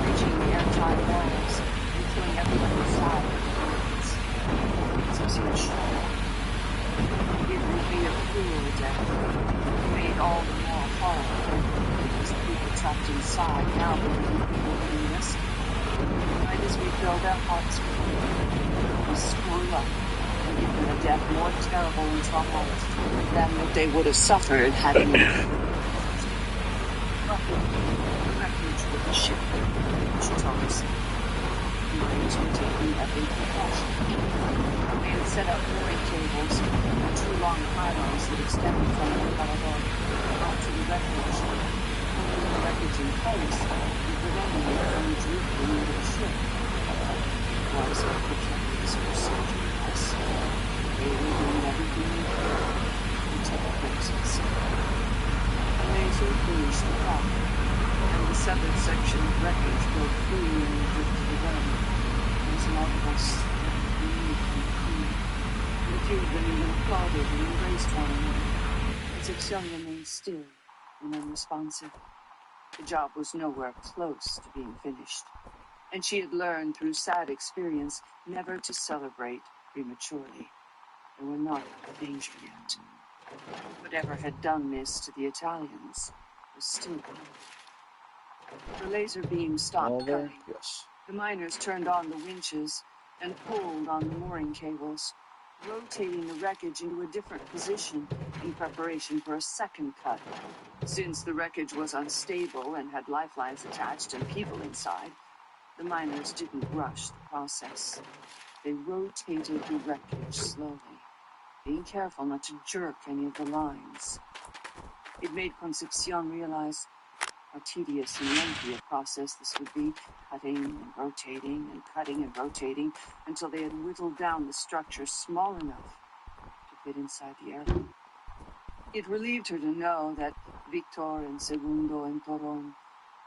reaching the airtight walls and killing everyone inside with bullets. Cecile shuddered. It would be a cruel death. Made all the more horrible because the people trapped inside now believe people were being rescued. Right as we fill their hearts with hope, we screw up and give them a death more terrible and traumatic than what they would have suffered had we the refuge with the ship, she told herself. The Marines were taking every precaution. They had set up mooring cables and two long pylons that extended from El Cavador out to the wreckage, holding the wreckage in place and preventing it from drifting into the ship. It was a precarious procedure, yes. They were doing everything they could to protect themselves. The laser finished the cut, and the severed section of wreckage broke free and drifted away. There was an audible relief and clean. The few of them even applauded and embraced one another, as if Cecile remained still and unresponsive. The job was nowhere close to being finished, and she had learned through sad experience never to celebrate prematurely. They were not out of danger yet. Whatever had done this to the Italians was still coming. The laser beam stopped cutting. Yes. The miners turned on the winches and pulled on the mooring cables, rotating the wreckage into a different position in preparation for a second cut. Since the wreckage was unstable and had lifelines attached and people inside, the miners didn't rush the process. They rotated the wreckage slowly, being careful not to jerk any of the lines. It made Concepcion realize how tedious and lengthy a process this would be, cutting and rotating and cutting and rotating until they had whittled down the structure small enough to fit inside the airlock. It relieved her to know that Victor and Segundo and Toron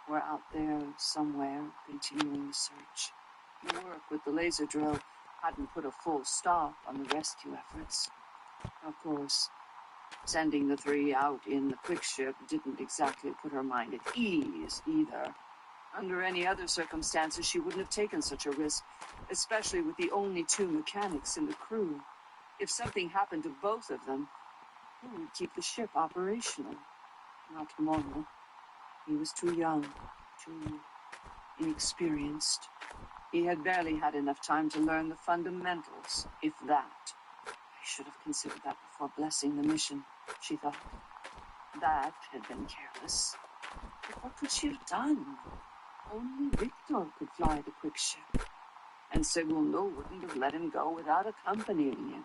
were out there somewhere continuing the search. The work with the laser drill hadn't put a full stop on the rescue efforts. Of course, sending the three out in the quick ship didn't exactly put her mind at ease either. Under any other circumstances, she wouldn't have taken such a risk, especially with the only two mechanics in the crew. If something happened to both of them, who would keep the ship operational? Not Mono. He was too young, too inexperienced. He had barely had enough time to learn the fundamentals, if that. I should have considered that before blessing the mission, she thought. That had been careless. But what could she have done? Only Victor could fly the quick ship, and Segundo wouldn't have let him go without accompanying him.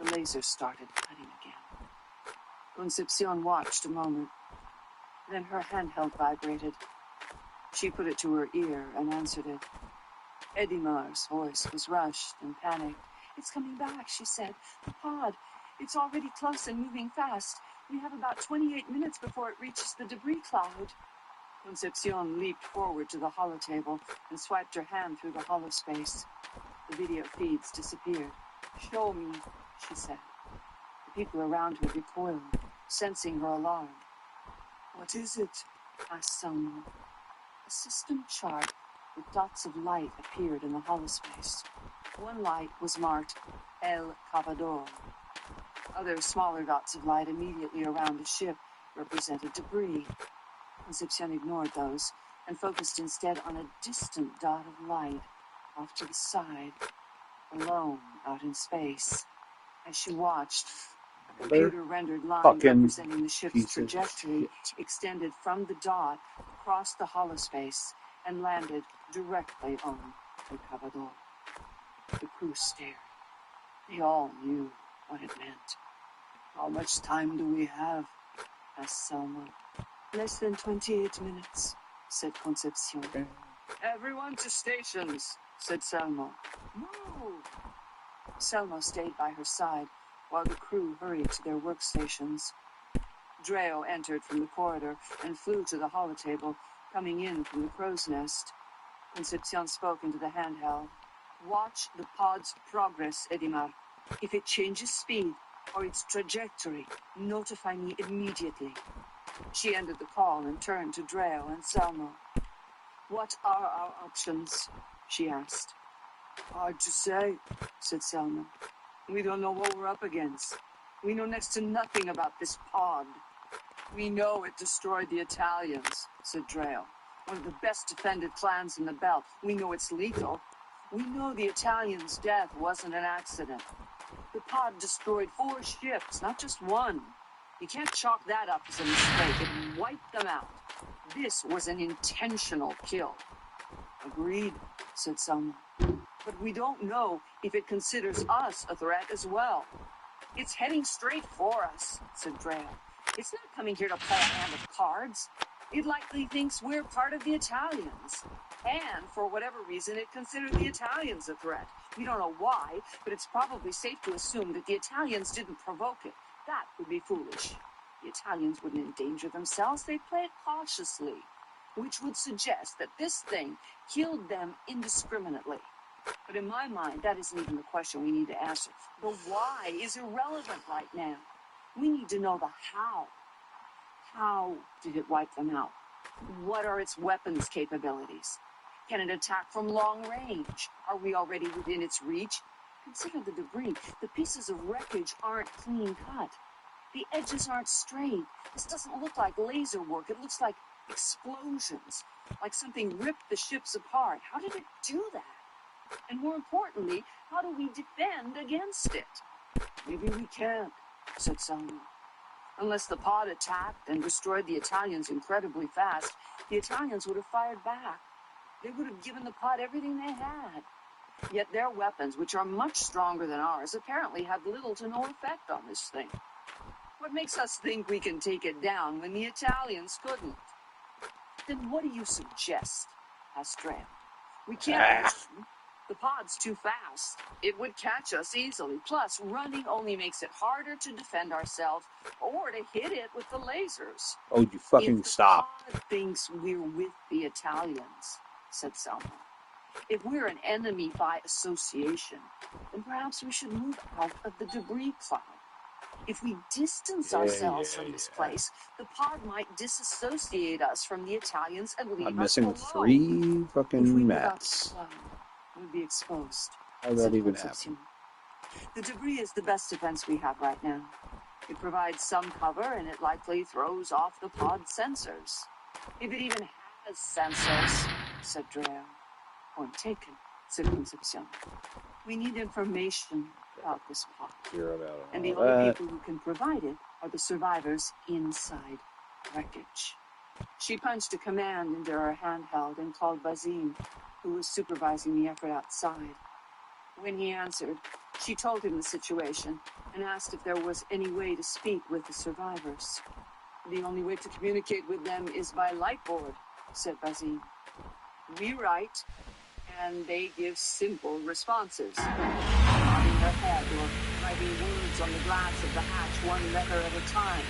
The laser started cutting again. Concepcion watched a moment. Then her handheld vibrated. She put it to her ear and answered it. Edimar's voice was rushed and panicked. "It's coming back," she said. "The pod. It's already close and moving fast. We have about 28 minutes before it reaches the debris cloud." Concepcion leaped forward to the holotable and swiped her hand through the holospace. The video feeds disappeared. "Show me," she said. The people around her recoiled, sensing her alarm. "What is it?" asked Selma. A system chart with dots of light appeared in the holospace. One light was marked El Cavador. Other smaller dots of light immediately around the ship represented debris. Concepcion ignored those and focused instead on a distant dot of light off to the side, alone out in space. As she watched, a computer-rendered line representing the ship's trajectory extended from the dot across the holospace and landed directly on El Cavador. The crew stared. They all knew what it meant. "How much time do we have?" asked Selma. "Less than 28 minutes, said Concepcion. "Everyone to stations," said Selma. "Move!" Selma stayed by her side while the crew hurried to their workstations. Dreo entered from the corridor and flew to the holotable, coming in from the crow's nest. Concepcion spoke into the handheld. "Watch the pod's progress, Edimar. If it changes speed or its trajectory, notify me immediately." She ended the call and turned to Dreo and Selma. "What are our options?" she asked. "Hard to say," said Selma. "We don't know what we're up against. We know next to nothing about this pod." "We know it destroyed the Italians," said Dreo. "One of the best defended clans in the belt. We know it's lethal. We know the Italians' death wasn't an accident. The pod destroyed 4 ships, not just one. You can't chalk that up as a mistake. It wiped them out. This was an intentional kill." "Agreed," said Selma. "But we don't know if it considers us a threat as well." "It's heading straight for us," said Dreo. "It's not coming here to play a hand of cards. It likely thinks we're part of the Italians. And for whatever reason, it considers the Italians a threat. We don't know why, but it's probably safe to assume that the Italians didn't provoke it. That would be foolish. The Italians wouldn't endanger themselves. They'd play it cautiously, which would suggest that this thing killed them indiscriminately. But in my mind, that isn't even the question we need to answer. The why is irrelevant right now. We need to know the how. How did it wipe them out? What are its weapons capabilities? Can it attack from long range? Are we already within its reach? Consider the debris. The pieces of wreckage aren't clean cut. The edges aren't straight. This doesn't look like laser work. It looks like explosions, like something ripped the ships apart. How did it do that? And more importantly, how do we defend against it? "Maybe we can't," said Selma. "Unless the pod attacked and destroyed the Italians incredibly fast, the Italians would have fired back. They would have given the pod everything they had. Yet their weapons, which are much stronger than ours, apparently have little to no effect on this thing. What makes us think we can take it down when the Italians couldn't?" "Then what do you suggest?" asked Dreo. "We can't run. The pod's too fast. It would catch us easily. Plus, running only makes it harder to defend ourselves or to hit it with the lasers." Oh, you fucking stop. "If the pod thinks we're with the Italians," said Selma. "If we're an enemy by association, then perhaps we should move out of the debris cloud. If we distance ourselves from this place, the pod might disassociate us from the Italians and leave I'm us missing alone. 3 If fucking we move out the mats. cloud, we'll be exposed." How did that even happen? "The debris is the best defense we have right now. It provides some cover, and it likely throws off the pod's sensors. If it even has sensors," said Dreo. "Point taken," said Concepcion. We need information about this pod. Hear about And the all only that. people who can provide it are the survivors inside wreckage. She punched a command into her handheld and called Bazim, who was supervising the effort outside. When he answered, she told him the situation and asked if there was any way to speak with the survivors. The only way to communicate with them is by lightboard, said Bazim. We write, and they give simple responses, nodding their head or writing words on the glass of the hatch one letter at a time.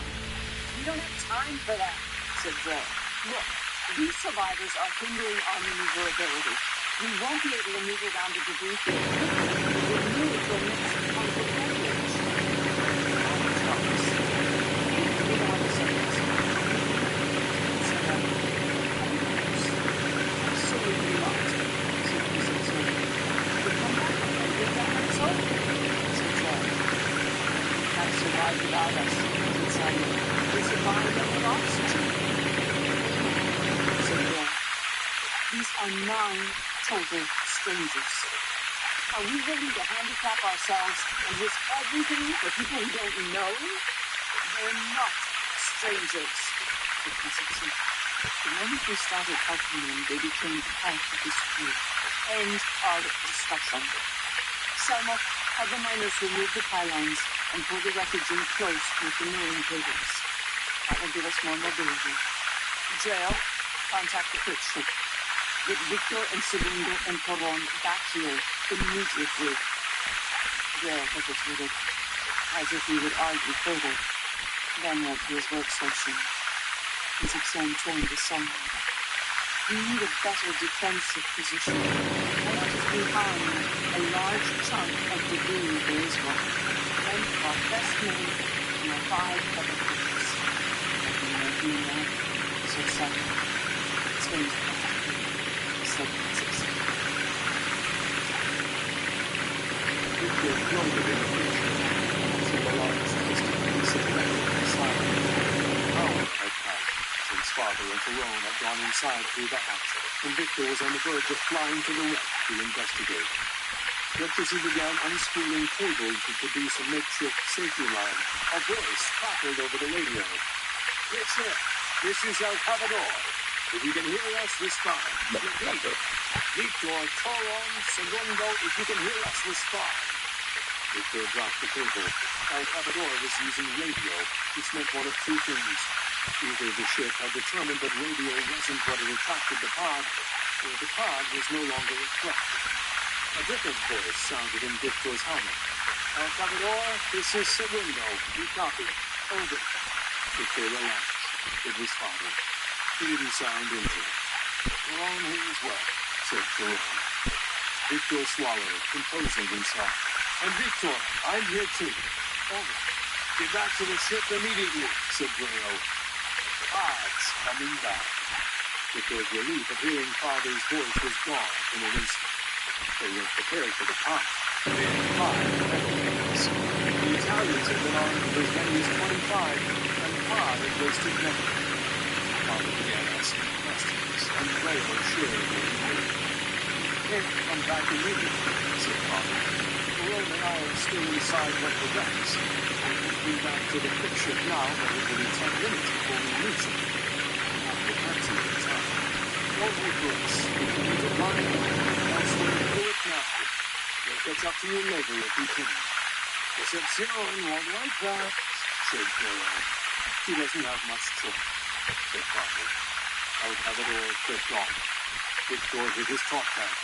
We don't have time for that, said Joe. Look, these survivors are hindering our maneuverability. We won't be able to move around the debris field. We'll move the next point of wreckage. We don't have a surface. Absolutely not, said Concepcion. We'll come back and get that next over, said Joe. You can't survive without us, said Simon. We survive with oxygen, said Joe. These are 9 total strangers. Are we willing to handicap ourselves and risk everything for people we don't know? They're not strangers, said Concepcion. The moment we started helping them, they became part of this group. End of discussion. Selma, have the miners remove the pylons and pull the wreckage in close with the mooring cables. That will give us more mobility. Jail, contact the quick ship. Get Victor and Segundo and Coron back here immediately. Jail hesitated, as if he would argue further, then went to his workstation. Concepcion turned to Simon. We need a better defensive position. What is behind a large chunk of debris there is one. Then our best men and our 5 other creatures. You know that, said Simon. It's going to happen, said Concepcion. Victor floated in the future, until the large twisted piece of metal beside him. An hour had passed since Father and Tyrone had gone inside through the hatch, and Victor was on the verge of flying to the wreck to investigate. Just as he began unspooling cables to produce a makeshift safety line, a voice crackled over the radio. Richard, this is El Cavador. If you can hear us, respond. Repeat. Victor, Toron, Segundo, if you can hear us, respond. Victor dropped the cable. El Cavador was using radio, which meant one of 2 things. Either the ship had determined that radio wasn't what had attracted the pod, or the pod was no longer a threat. A different voice sounded in Victor's helmet. El Cavador, this is Segundo. We copy. Over. Victor relaxed. It was Father. He didn't sound injured. Tyrone here as well, said Tyrone. Victor swallowed, composing himself. And Victor, I'm here too. Over. Get back to the ship immediately, said Greo. Pod's coming back. Victor's relief at hearing Father's voice was gone in an instant. They weren't prepared for the pod. They had 5 metal cables. The Italians had been armed with as many as 25, and the pod had wasted metal. Father began asking questions, and Greo shared what he heard. Can't come back immediately, said Father. Tyrone and I are still inside one of the wrecks. We won't be back to the quick ship now, but it will be 10 minutes before we reach it. We'll get to it in time. Don't wait for us. If you need to line up, elsewhere, do it now. We'll catch up to you later if we can. Concepcion won't like that, said Greo. He doesn't have much choice, said Father. El Cavador clicked on. Victor hit his talk back.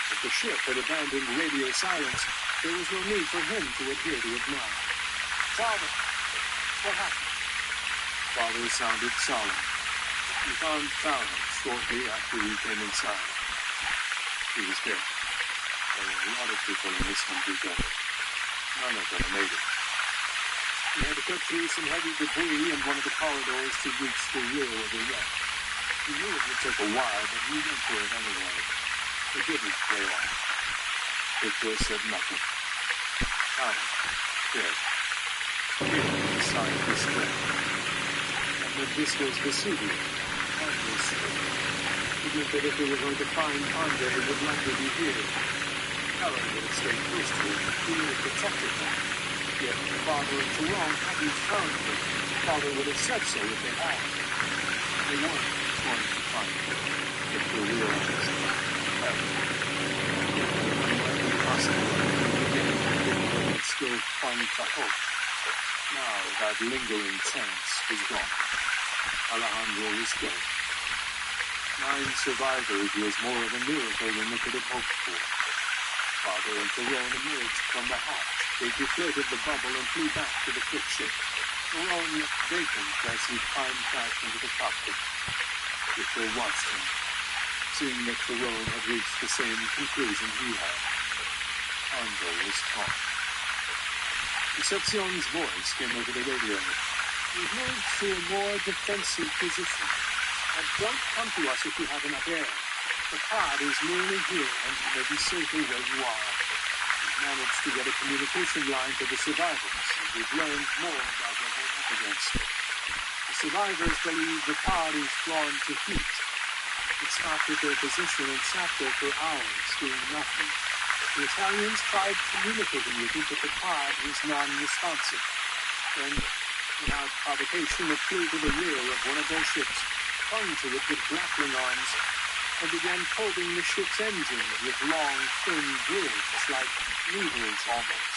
If the ship had abandoned radio silence, there was no need for him to adhere to it now. Father, what happened? Father sounded solemn. We found Fallon shortly after we came inside. He was dead. There were a lot of people in this country dead. None of them made it. We had to cut through some heavy debris in one of the corridors to reach the rear of the wreck. We knew it would take a while, but we went for it anyway. It didn't pay off. Victor said nothing. Fallon, dead. Here, beside this wreck. And that this was Vesuvius, and this It meant that if we were going to find Andre, it would likely be here. Helen would have stayed close to him. He would have protected them. Yet Father and Tyrone hadn't found him. Father would have said so if they had. They weren't going to find him. Victor realized that impossible again, Victor had still clung to hope. Now that lingering chance was gone. Alejandro was dead. 9 survivors was more of a miracle than they could have hoped for. Father and Tyrone emerged from the hatch. They deflated the bubble and flew back to the quick ship. Tyrone looked vacant as he climbed back into the cockpit. Victor watched him, seeing that Tyrone had reached the same conclusion he had. Andre was gone. Concepcion's voice came over the radio. We've moved to a more defensive position. And don't come to us if you have enough air. The pod is nearly here, and you may be safer where you are. We've managed to get a communication line to the survivors, and we've learned more about what we're up against. The survivors believe the pod is drawn to heat. It stopped at their position and sat there for hours, doing nothing. The Italians tried communicating with it, but the pod was non-responsive. Then, without provocation, it flew to the rear of one of their ships, clung to it with grappling arms, and began probing the ship's engine with long, thin drills, like needles almost.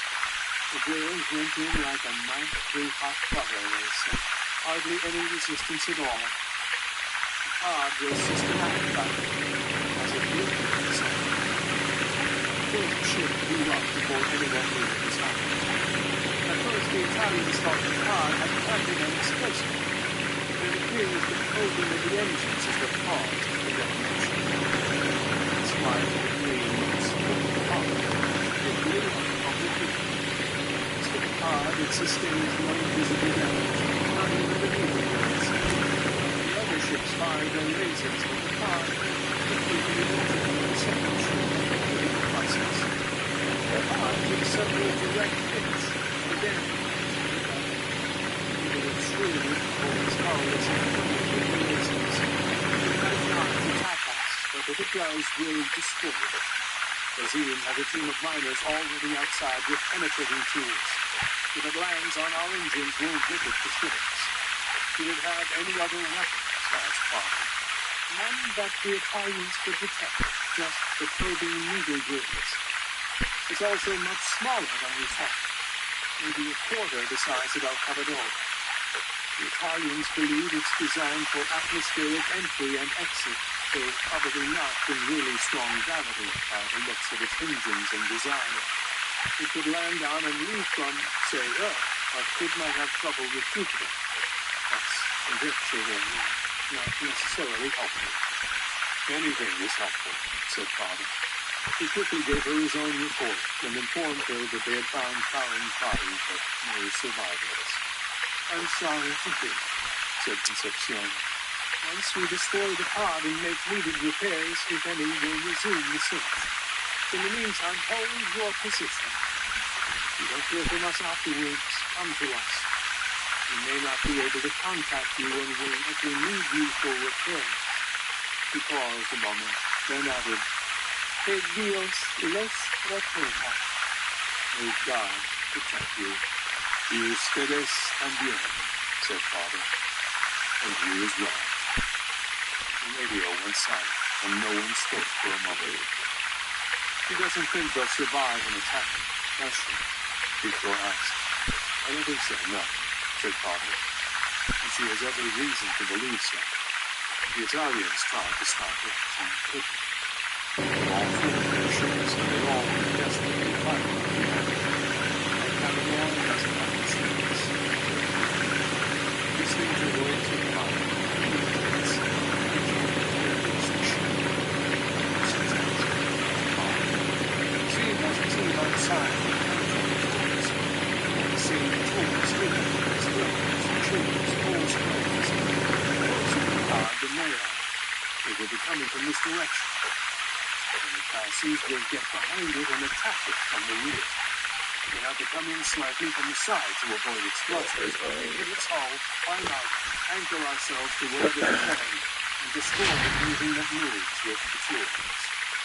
The drills went in like a knife through hot butter, they said. Hardly any resistance at all. The pod was systematic about it, as it looked at itself. The ship blew up before anyone knew it was happening. At first, the Italians thought the pod had planted an explosive. It appears the probing of the engines is what caused the detonation. That's why the green was split apart. It blew up from the heat. As for the pod, it sustains no visible damage, not even the needle burns. The other ships fired their lasers with the pod, completely eliminating the second ship in the process. The pod took several direct hits, and again, truly always powerless and lasers. It might not attack us, but if it does, we'll destroy it. Bazine has a team of miners already outside with penetrating tools. If it lands on our engines, we'll rip it to shreds. Do it have any other weapons? Asked Father. None that the Italians could detect, just the probing needle drills. It's also much smaller than we thought, maybe a quarter the size of El Cavador. The Italians believe it's designed for atmospheric entry and exit, though probably not in really strong gravity by the looks of its engines and design. It could land on and leave from, say, Earth, but it might have trouble with Jupiter. That's conjecture, then, not necessarily helpful. Anything is helpful, said Father. He quickly gave her his own report and informed her that they had found Karen's body, but no survivors. I'm sorry to hear, said Concepcion. Once we destroy the pod and make needed repairs, if any, we'll resume the search. In the meantime, hold your position. If you don't hear from us afterwards, come to us. We may not be able to contact you when we likely need you for repairs. He paused a moment, then added, Que Dios les proteja. May God protect you. Y ustedes también, said Father. And you as well. The radio went silent, and no one spoke for a moment. She doesn't think they'll survive an attack, does she? Victor asked. I don't think so, no, said Father. And she has every reason to believe so. The Italians tried to stop it, and couldn't. All 4 of their ships, and they all desperately fighting to be happy. And Cavador doesn't have machines. These things are going to fire. It's the ship. Sometimes she has a team outside with counter-tools. The same tools, drills, tools, hose sprays. Those are the pod and they are. They will be coming from this direction. And the Calcies will get behind it and attack it from the rear. We'll have to come in slightly from the side to avoid its thrusters. Hit its hull, climb out, anchor ourselves to wherever we can, and and destroy anything that moves with the tools.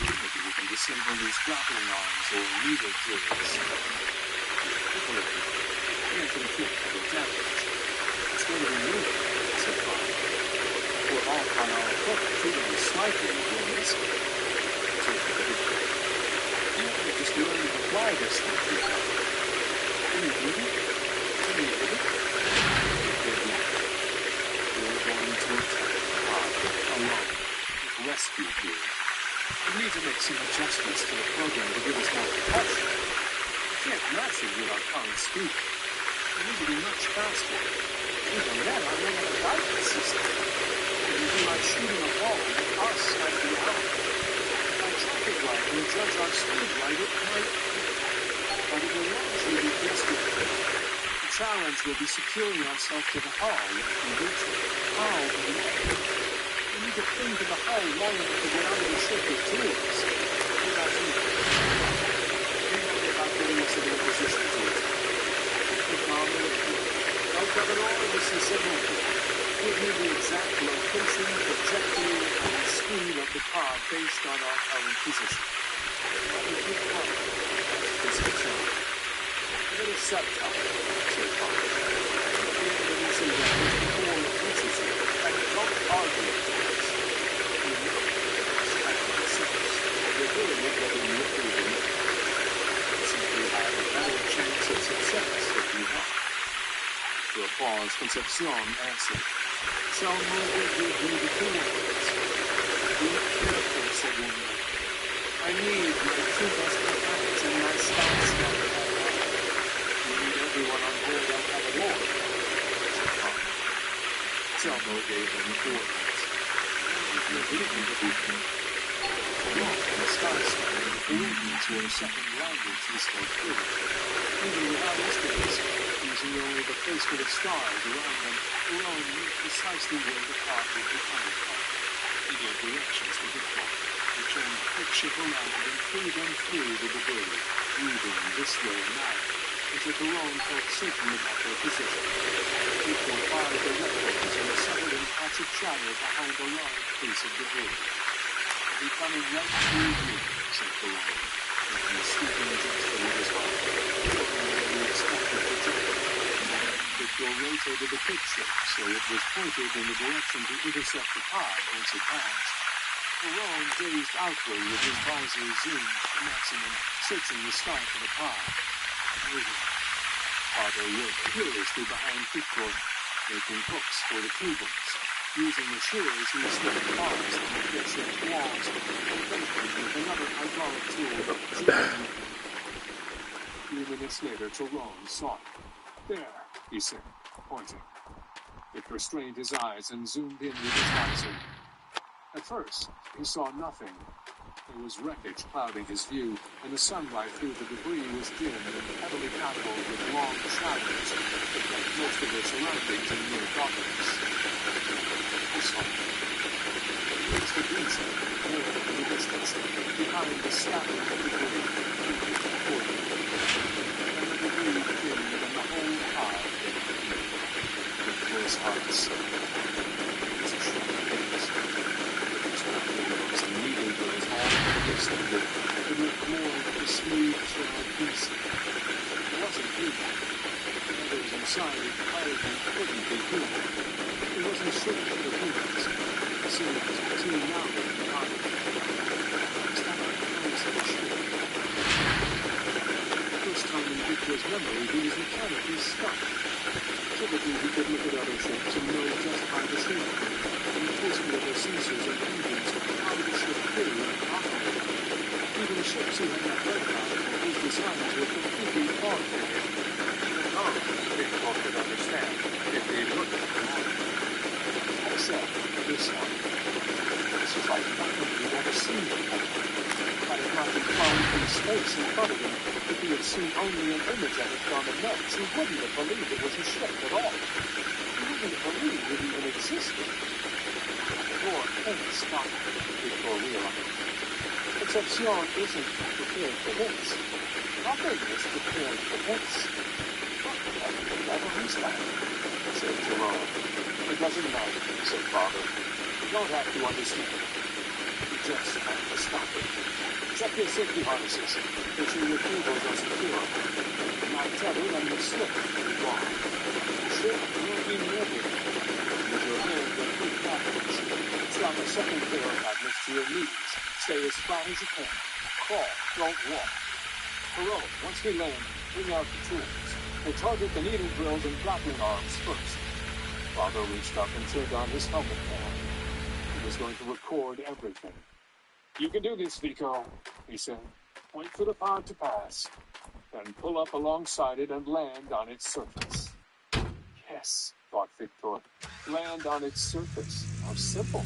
Maybe we can disable these grappling arms or needle drills. Here to inflict the damage. It's going to be moving, said Bob. We're off on our approach, even slightly, we'll miss it. You could just learn to fly this thing, Peter. Can you do it? Can you do it? Good luck. We're going to attack the pod alone, with rescue gear. We need to make some adjustments to the program to give us more propulsion. We can't match it with our current speed. We need to be much faster. Even then, I don't have a guidance system. It would be like shooting a ball with us at the out. If I track it right and judge our speed right, it might be. But it will largely be guesswork. The challenge will be securing ourselves to the hull if we reach it. How do we know? We need to cling to the hull long enough to get out of the ship with tools. What about you? You know about getting us into a position to it. I'll cover all of this in several. Give me the exact location, trajectory, and speed of the pod based on our current position. What would you call it? Conception. A little subtitle, said Bob. The evidence in that is before it reaches you, and don't argue with us. You know, it's kind of makes sense. You're doing it whether you approve or not. You simply have a better chance of success if you want. To a pause, Concepcion answered. Selma will give you the coordinates. Be careful, Segunda. I need my two best mechanics and my staff staff. You need everyone on board El Cavador, said Tom. Selma gave them the coordinates. You're leaving the beacon. Along the sky star, the coordinates were a second language we spoke fluent. Even without estimates, using only the placement of stars around them, Perron knew precisely where the pod would be coming from. He gave directions to Victor, who turned the quick ship around and threw them through the debris, moving this way and that, until Perron felt certain about their position. Victor fired the weapons and settled in a patch of shadow behind a large piece of debris. "I'll be coming right through you," said Perron, making a sweeping gesture with his arm. The expected trajectory. Victor rotated the picture so it was pointed in the direction to intercept the pod once it passed. Perron gazed outward with his visor zoomed to maximum, searching the sky for the pod. Waiting. Otto worked furiously behind Victor, making hooks for the cables. Using the shears, he slipped bars from the airship's walls and bent them with another hydraulic tool. A few minutes later, Perron saw it. "There," he said, pointing. Victor strained his eyes and zoomed in with his visor. At first, he saw nothing. There was wreckage clouding his view, and the sunlight through the debris was dim and heavily coupled with long shadows, like most of their surroundings in near darkness. He saw it. It was the Ginza, more in the distance, behind the scattering of debris, toward him. And the debris thinned, and the whole pod Victor's heart sank. It was a sharp gaze. And needle drills all extended, it looked more like a smooth shroud piece. It wasn't human. The others inside entirely couldn't be human. It wasn't sure of the humans. It seemed too narrow and hard. It's not like the place of a ship. The first time in Victor's memory, he was mechanically stuck. Typically, he could look at other ships and know just by the shape and placement of their sensors and engines how the ship flew and operated. Even ships he had not read about or whose designs were completely foreign to him. Even Tom, Victor could understand if he looked at them all. Except this one. This was like nothing he'd ever seen before. Had it not been flown from space in front of him, if he had seen only an image of it on the notes, he wouldn't have believed it was a ship at all. He wouldn't have believed it even existed. The door couldn't stop Victor realized. Concepcion isn't prepared for this. Nothing is prepared for this. What the devil is that? Said Jerome. It doesn't matter, said Father. don't have to understand. You just have to stop it. Check your safety harnesses. Make sure your cables are secure. Not tethered and the slip will be gone. Ship will be moving. With your hand and feet backwards. Strap a second pair of magnets to your knees. Stay as flat as you can. Crawl, don't walk. Perot, once we land, bring out the tools. We'll target the needle drills and grappling arms first. Father reached up and turned on his helmet cam. He was going to record everything. You can do this, Vico, he said. Wait for the pod to pass. Then pull up alongside it and land on its surface. Yes, thought Victor. Land on its surface. How simple.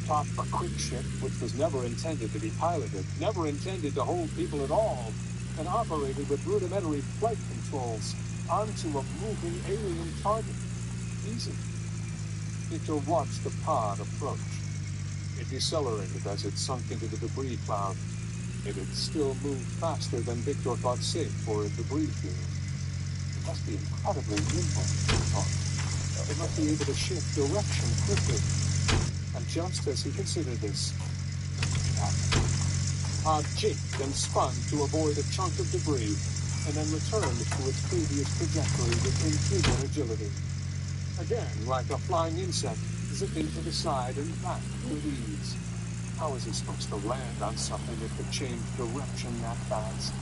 Plot a quick ship, which was never intended to be piloted, never intended to hold people at all, and operated with rudimentary flight controls onto a moving alien target. Easy. Victor watched the pod approach. It decelerated as it sunk into the debris cloud. It had still moved faster than Victor thought safe for a debris field. It must be incredibly nimble, he thought. It must be able to shift direction quickly. And just as he considered this, it happened. Pod jigged and spun to avoid a chunk of debris, and then returned to its previous trajectory with inhuman agility. Again, like a flying insect, zipping to the side and back with ease. How was he supposed to land on something that could change direction that fast?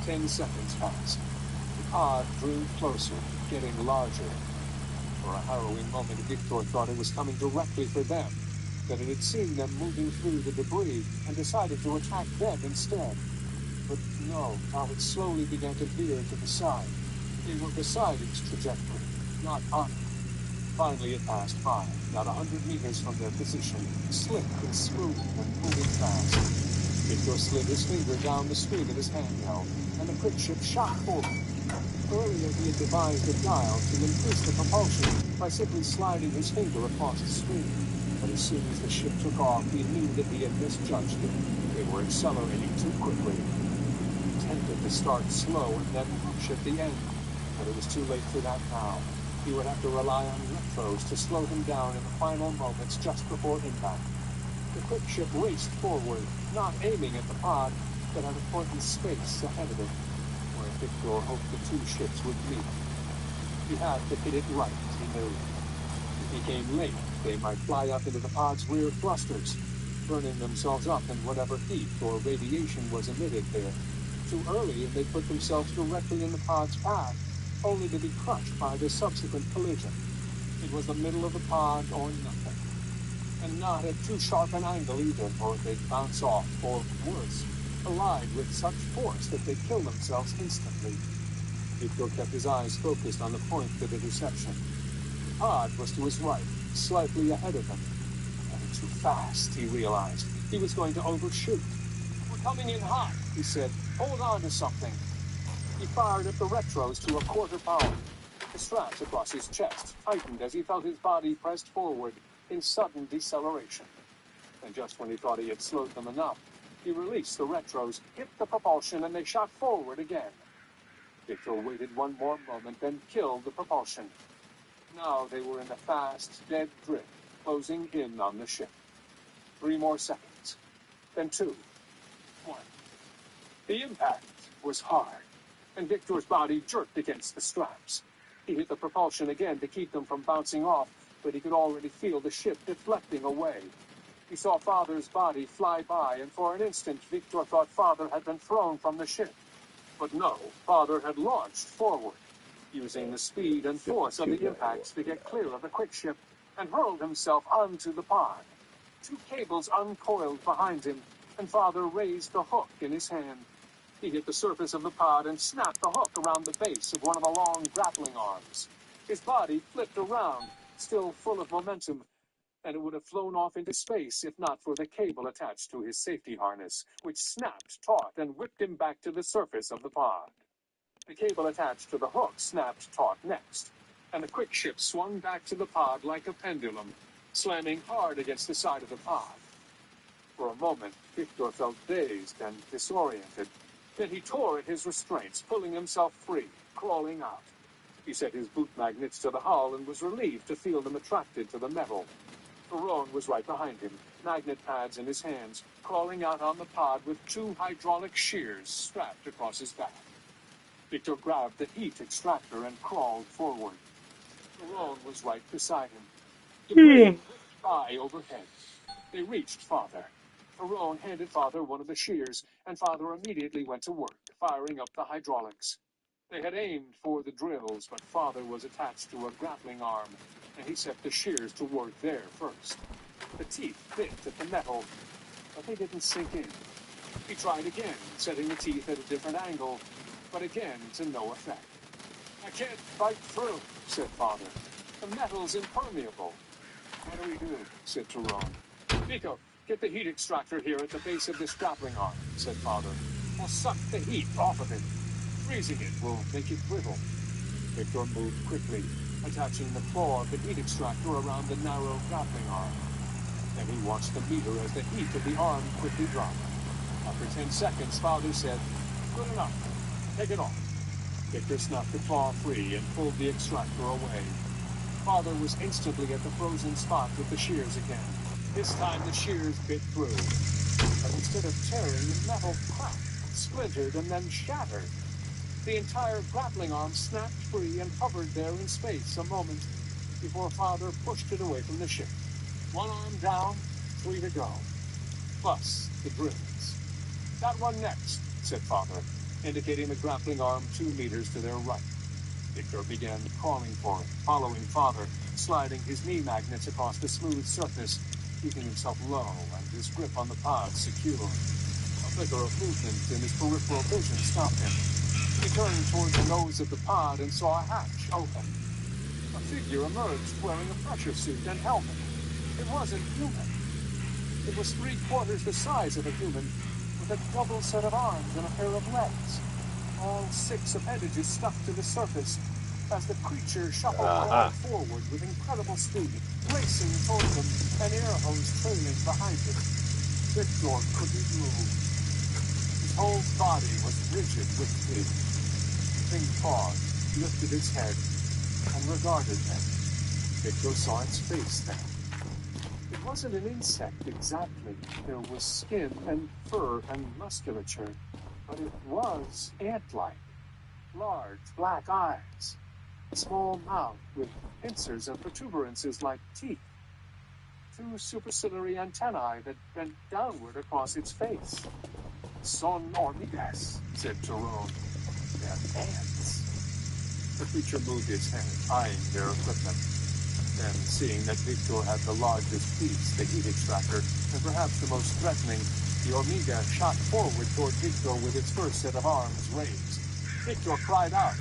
10 seconds passed. The pod drew closer, getting larger. For a harrowing moment, Victor thought it was coming directly for them, that it had seen them moving through the debris and decided to attack them instead. But no, now it slowly began to veer to the side. They were beside its trajectory, not on it. Finally, it passed by, not 100 meters from their position, slick and smooth and moving fast. Victor slid his finger down the screen of his handheld, and the quick ship shot forward. Earlier, he had devised a dial to increase the propulsion by simply sliding his finger across the screen. But as soon as the ship took off, he knew that he had misjudged it. They were accelerating too quickly. He intended to start slow and then push at the end, but it was too late for that now. He would have to rely on retros to slow him down in the final moments just before impact. The quick ship raced forward, not aiming at the pod, but at a point in space ahead of it, where Victor hoped the two ships would meet. He had to hit it right, he knew. If he came late, they might fly up into the pod's rear thrusters, burning themselves up in whatever heat or radiation was emitted there. Too early, and they put themselves directly in the pod's path, only to be crushed by the subsequent collision. It was the middle of the pod or nothing. And not at too sharp an angle either, or they'd bounce off, or worse, collide with such force that they'd kill themselves instantly. Victor kept his eyes focused on the point of interception. The pod was to his right, slightly ahead of him. And too fast, he realized. He was going to overshoot. "We're coming in hot," he said. "Hold on to something." He fired at the retros to a quarter power. The straps across his chest tightened as he felt his body pressed forward in sudden deceleration. And just when he thought he had slowed them enough, he released the retros, hit the propulsion, and they shot forward again. Victor waited one more moment, then killed the propulsion. Now they were in a fast, dead drift, closing in on the ship. 3 more seconds. Then 2. 1. The impact was hard, and Victor's body jerked against the straps. He hit the propulsion again to keep them from bouncing off, but he could already feel the ship deflecting away. He saw Father's body fly by, and for an instant Victor thought Father had been thrown from the ship. But no, Father had launched forward, using the speed and force of the impacts to get clear of the quick ship, and hurled himself onto the pod. 2 cables uncoiled behind him, and Father raised the hook in his hand. He hit the surface of the pod and snapped the hook around the base of one of the long grappling arms. His body flipped around, still full of momentum, and it would have flown off into space if not for the cable attached to his safety harness, which snapped taut and whipped him back to the surface of the pod. The cable attached to the hook snapped taut next, and the quick ship swung back to the pod like a pendulum, slamming hard against the side of the pod. For a moment, Victor felt dazed and disoriented. Then he tore at his restraints, pulling himself free, crawling out. He set his boot magnets to the hull and was relieved to feel them attracted to the metal. Tyrone was right behind him, magnet pads in his hands, crawling out on the pod with 2 hydraulic shears strapped across his back. Victor grabbed the heat extractor and crawled forward. Tyrone was right beside him. Debris whipped by overhead. They reached Father. Tyrone handed Father one of the shears, and Father immediately went to work, firing up the hydraulics. They had aimed for the drills, but Father was attached to a grappling arm, and he set the shears to work there first. The teeth bit at the metal, but they didn't sink in. He tried again, setting the teeth at a different angle, but again to no effect. "I can't bite through," said Father. "The metal's impermeable." "What do we do?" said Tyrone. "Nico, get the heat extractor here at the base of this grappling arm," said Father. "We'll suck the heat off of it. Freezing it will make it brittle." Victor moved quickly, attaching the claw of the heat extractor around the narrow grappling arm. Then he watched the meter as the heat of the arm quickly dropped. After 10 seconds, Father said, "Good enough. Take it off." Victor snapped the claw free and pulled the extractor away. Father was instantly at the frozen spot with the shears again. This time the shears bit through. But instead of tearing, the metal cracked, splintered, and then shattered. The entire grappling arm snapped free and hovered there in space a moment before Father pushed it away from the ship. 1 arm down, 3 to go. Plus the drills. "That one next," said Father, indicating the grappling arm 2 meters to their right. Victor began crawling for it, following Father, sliding his knee magnets across the smooth surface, keeping himself low and his grip on the pod secure. A flicker of movement in his peripheral vision stopped him. He turned toward the nose of the pod and saw a hatch open. A figure emerged wearing a pressure suit and helmet. It wasn't human. It was 3/4 the size of a human, with a double set of arms and a pair of legs. All 6 appendages stuck to the surface as the creature crawled forward with incredible speed, racing toward them, an air hose trailing behind him. Victor couldn't move. His whole body was rigid with fear. The thing paused, lifted its head, and regarded them. Victor saw its face then. It wasn't an insect exactly. There was skin and fur and musculature, but it was ant-like. Large black eyes, a small mouth with pincers and protuberances like teeth, 2 superciliary antennae that bent downward across its face. "Son hormigas," said Tyrone. "They're ants." The creature moved its head, eyeing their equipment. Then, seeing that Victor had the largest piece, the heat extractor, and perhaps the most threatening, the Omega shot forward toward Victor with its first set of arms raised. Victor cried out,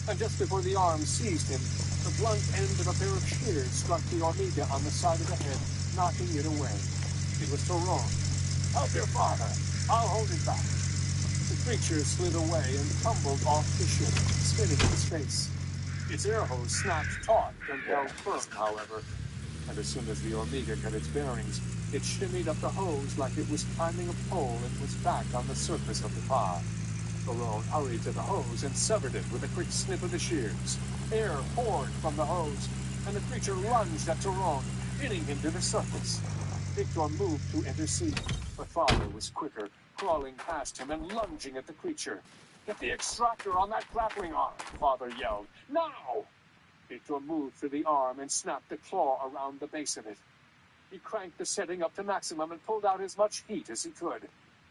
and just before the arm seized him, the blunt end of a pair of shears struck the Omega on the side of the head, knocking it away. It was Tyrone. "Help your father! I'll hold it back." The creature slid away and tumbled off the ship, spinning in space. Its air hose snapped taut and held firm, however, and as soon as the Omega got its bearings, it shimmied up the hose like it was climbing a pole and was back on the surface of the pod. Tyrone hurried to the hose and severed it with a quick snip of the shears. Air poured from the hose, and the creature lunged at Tyrone, pinning him to the surface. Victor moved to intercede, but Father was quicker, crawling past him and lunging at the creature. "Get the extractor on that grappling arm," Father yelled. "Now!" Victor moved to the arm and snapped the claw around the base of it. He cranked the setting up to maximum and pulled out as much heat as he could.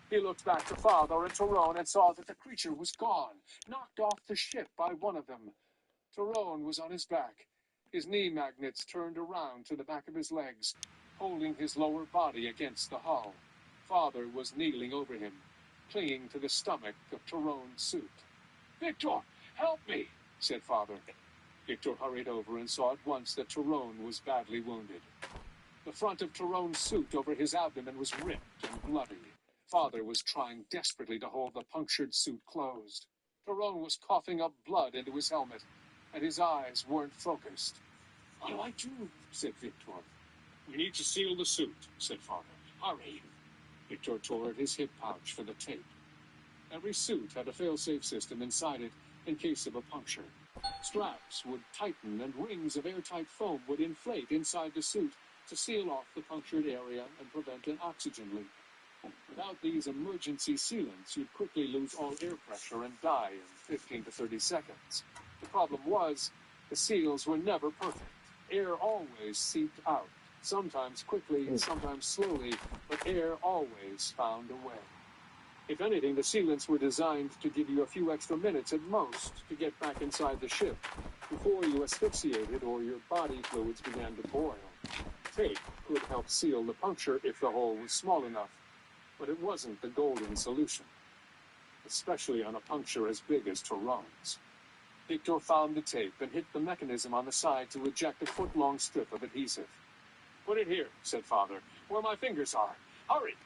He looked back to Father and Tyrone and saw that the creature was gone, knocked off the ship by one of them. Tyrone was on his back, his knee magnets turned around to the back of his legs, holding his lower body against the hull. Father was kneeling over him, clinging to the stomach of Tyrone's suit. "Victor, help me," said Father. Victor hurried over and saw at once that Tyrone was badly wounded. The front of Tyrone's suit over his abdomen was ripped and bloody. Father was trying desperately to hold the punctured suit closed. Tyrone was coughing up blood into his helmet, and his eyes weren't focused. "What do I do?" said Victor. "We need to seal the suit," said Father. "Hurry." Victor tore at his hip pouch for the tape. Every suit had a fail-safe system inside it in case of a puncture. Straps would tighten and rings of airtight foam would inflate inside the suit to seal off the punctured area and prevent an oxygen leak. Without these emergency sealants, you'd quickly lose all air pressure and die in 15 to 30 seconds. The problem was, the seals were never perfect. Air always seeped out, sometimes quickly, sometimes slowly, but air always found a way. If anything, the sealants were designed to give you a few extra minutes at most to get back inside the ship before you asphyxiated or your body fluids began to boil. Tape could help seal the puncture if the hole was small enough, but it wasn't the golden solution, especially on a puncture as big as Tyrone's. Victor found the tape and hit the mechanism on the side to eject a foot-long strip of adhesive. "Put it here," said Father, "where my fingers are. Hurry!"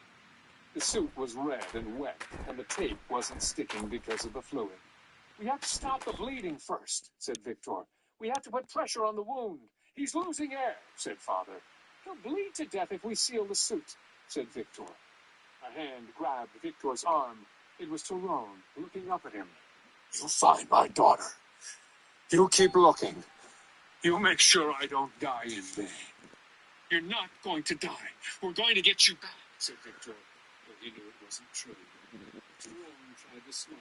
The suit was red and wet, and the tape wasn't sticking because of the fluid. "We have to stop the bleeding first," said Victor. "We have to put pressure on the wound. He's losing air," said Father. "He'll bleed to death if we seal the suit," said Victor. A hand grabbed Victor's arm. It was Tyrone, looking up at him. "You'll find my daughter. You keep looking. You make sure I don't die in vain." "You're not going to die. We're going to get you back," said Victor, though he knew it wasn't true. Tyrone tried to smile.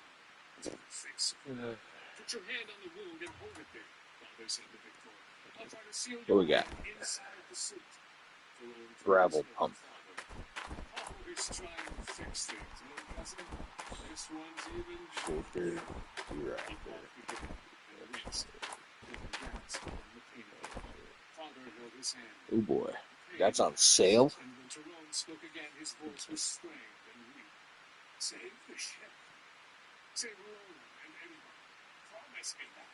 "It's my face. Put your hand on the wound and hold it there," Father said to Victor. "I'll try to seal What your we got? hand inside the suit." Tyrone Gravel pump. Always trying to fix things, cousin? This one's even Shaker, He Raptor. coughed again and winced. With a gasp on the pain of it. Father held his hand. Oh boy, that's on sale. And when Tyrone spoke again, his voice was strained and weak. "Save the ship. Save Rona and Edward. Promise me that."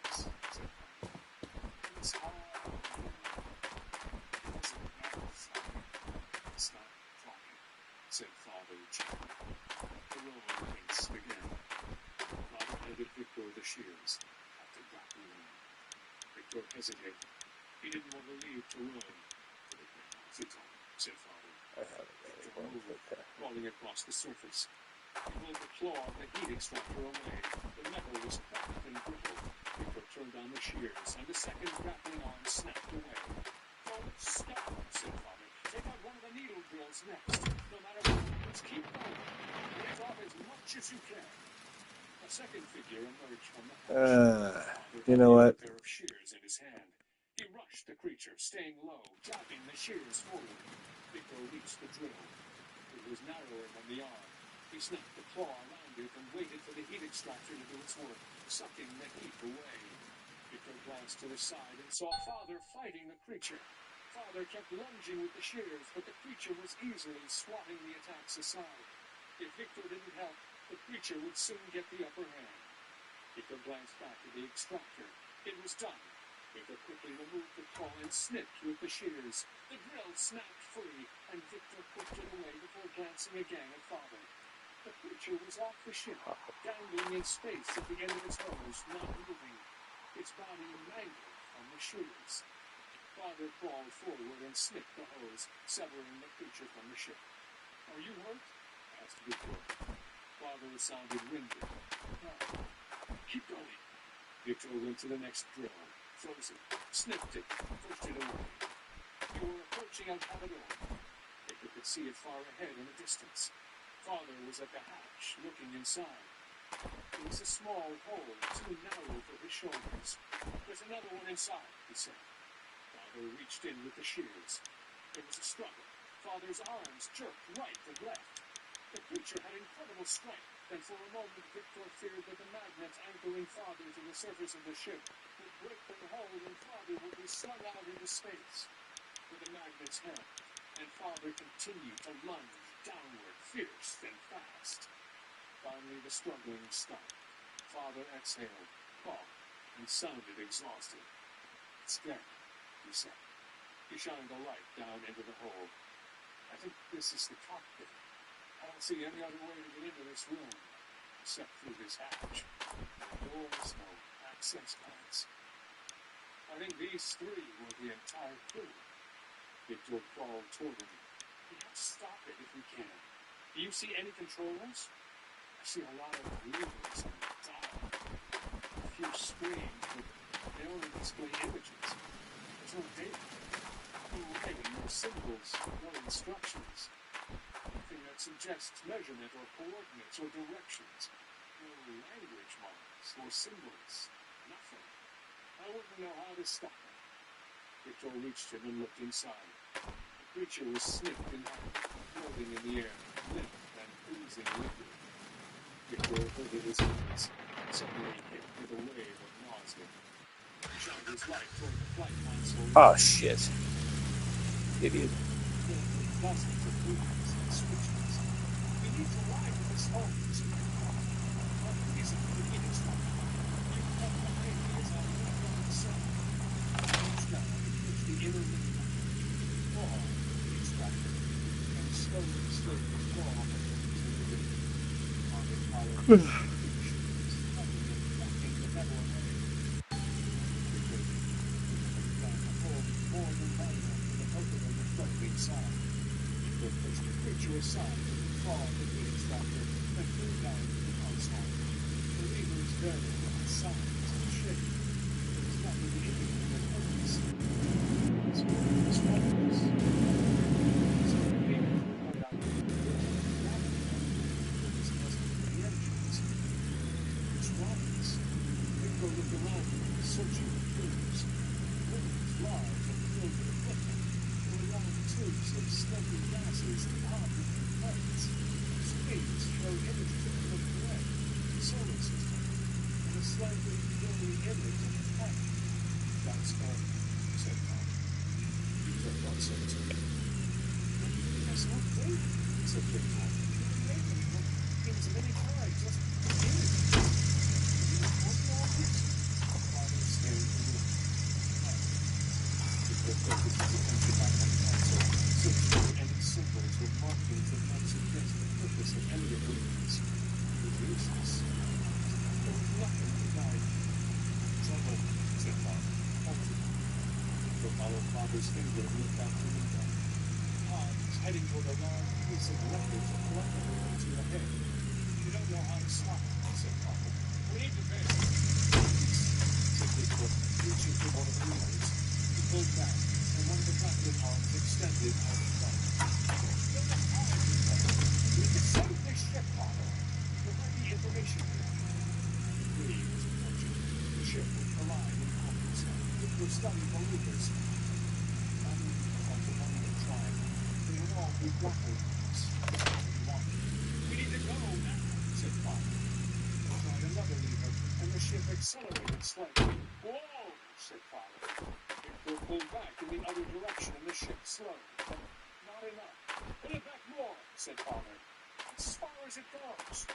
"Yes," said Father. "It's hard. Stop talking," said Father gently. Tyrone winced again. Father handed Victor the shears. "Have to grapple him." Victor hesitated. He didn't want to leave Tyrone. "Sit down," said Father. I have it. Victor moved, crawling across the surface. He pulled the claw of the heat extractor away. The metal was cracked and brittle. Victor turned on the shears, and the second grappling arm snapped away. "Don't stop," said Father. "Take out one of the needle drills next. No matter what, just keep going. Break off as much as you can." A second figure emerged from the hatch. You know what? A pair of shears in his hand. He rushed the creature, staying low, jabbing the shears forward. Victor reached the drill. It was narrower than the arm. He snapped the claw around it and waited for the heat extractor to do its work, sucking the heat away. Victor glanced to the side and saw Father fighting the creature. Father kept lunging with the shears, but the creature was easily swatting the attacks aside. If Victor didn't help, the creature would soon get the upper hand. Victor glanced back at the extractor. It was done. Victor quickly removed the claw and snipped with the shears. The drill snapped free, and Victor pushed it away before glancing again at Father. The creature was off the ship, dangling in space at the end of its hose, not moving. Its body mangled from the shears. Father crawled forward and snipped the hose, severing the creature from the ship. "Are you hurt?" asked Victor. Father sounded winded. "No. Keep going." Victor went to the next drill, froze it, snipped it, pushed it away. They were approaching El Cavador. Victor could see it far ahead in the distance. Father was at the hatch, looking inside. It was a small hole, too narrow for his shoulders. "There's another one inside," he said. Father reached in with the shears. There was a struggle. Father's arms jerked right and left. The creature had incredible strength, and for a moment Victor feared that the magnet anchoring Father to the surface of the ship would break the hold and Father would be slung out into space. With the magnet's help, and Father continued to lunge downward, fierce and fast. Finally, the struggling stopped. Father exhaled, coughed, and sounded exhausted. "It's dead," he said. He shined a light down into the hole. "I think this is the cockpit. I don't see any other way to get into this room, except through this hatch. No doors, no access points. I think these three were the entire crew." Victor crawled toward him. "We have to stop it if we can. Do you see any controls?" "I see a lot of levers and dials. A few screens, but they only display images. There's no data." No writing, no symbols, no instructions. Nothing that suggests measurement or coordinates or directions. No language marks or symbols. Nothing. I wouldn't know how to stop it. Victor reached him and looked inside. The creature was sniffed in half, floating in the air, limp and oozing liquid. Victor averted his eyes, suddenly hit with a wave of nausea. He shined his light toward the flight console. Oh, shit. Idiot. Filled with dozens of buttons and switches. We need to ride to this home, said Victor. What is it you need us from? You come behind me as I look on the sun. I reached down and pushed the inner ring. Claw, he extracted, and slowly slid the claw of the into the ring. On it followed the shoes, cutting and cracking the metal away. Victor began to hold more than hard enough for the opener to float inside. Victor pushed the creature aside with the claw of the extractor and flew down to the console. The levers varied in size and shape. There was nothing to indicate their purpose. It was swallows. So the levers were cut out of the wood and gravity. There was nothing for the engines. Swallows. Victor looked around him, searching for clues. Rooms large and filled with equipment. There were long tubes of smoky gases and hard-looking plates. Screens showed images of the red, the solar system, and a slightly blurry image of the planet. That's fine, said Bob. You turned on so too. That's not great, said Victor. Things of any kind, just image. You don't want all this? Father stared at the room. Victor focused his attention back on the console, searching for any symbols or markings that might suggest the purpose of any of the rings. It was useless. There was nothing to guide him. Trouble, said Bob, halted. Victor followed Father's finger and looked out the window. Bob was heading toward a large piece of wreckage and collectible into the head. You don't know how to stop it, said Father. We need to pay. Said Victor, reaching for one of the wheels. He pulled back, and one of the battling arms extended out of front. You're not hard, Victor. We can save this ship, Father. There might be information here. The debris was approaching. The ship would collide in orbits. Victor studied the levers. I knew he felt the one at a time. They would all be grappling hooks. He wanted. We need to go now, said Father. He tried another lever, and the ship accelerated slightly. Whoa, said Father. Victor pulled back in the other direction, and the ship slowed. But not enough. Pull it back more, said Father. As far as it goes.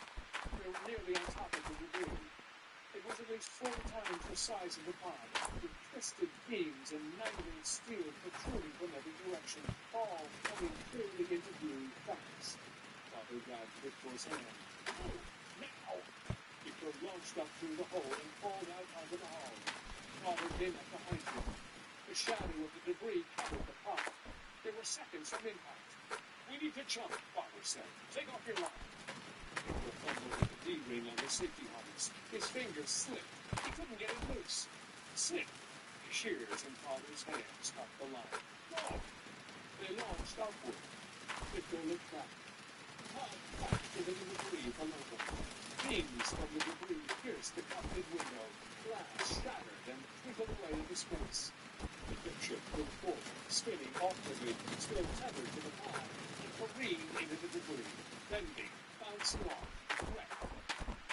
They were nearly on top of the debris. It was at least 4 times the size of the pod, with twisted beams and mangled steel protruding from every direction, all coming clearly into view fast. Father grabbed Victor's hand. Oh, now! Victor launched up through the hole and crawled out onto the hull. Father came up behind him. The shadow of the debris covered the pod. There were seconds from impact. We need to jump, Father said. Take off your line. Victor fumbled with the D-ring on the safety harness. His fingers slipped. He couldn't get it loose. Slip. Shears in Father's hands cut the line. No! They launched upward. Victor looked back. Pod backed into the debris below them. Beams from the debris pierced the cockpit window. Glass shattered and twinkled away into space. The ship moved forward, spinning awkwardly, still tethered to the pod, and careened into the debris, bending, bouncing off, wrecked.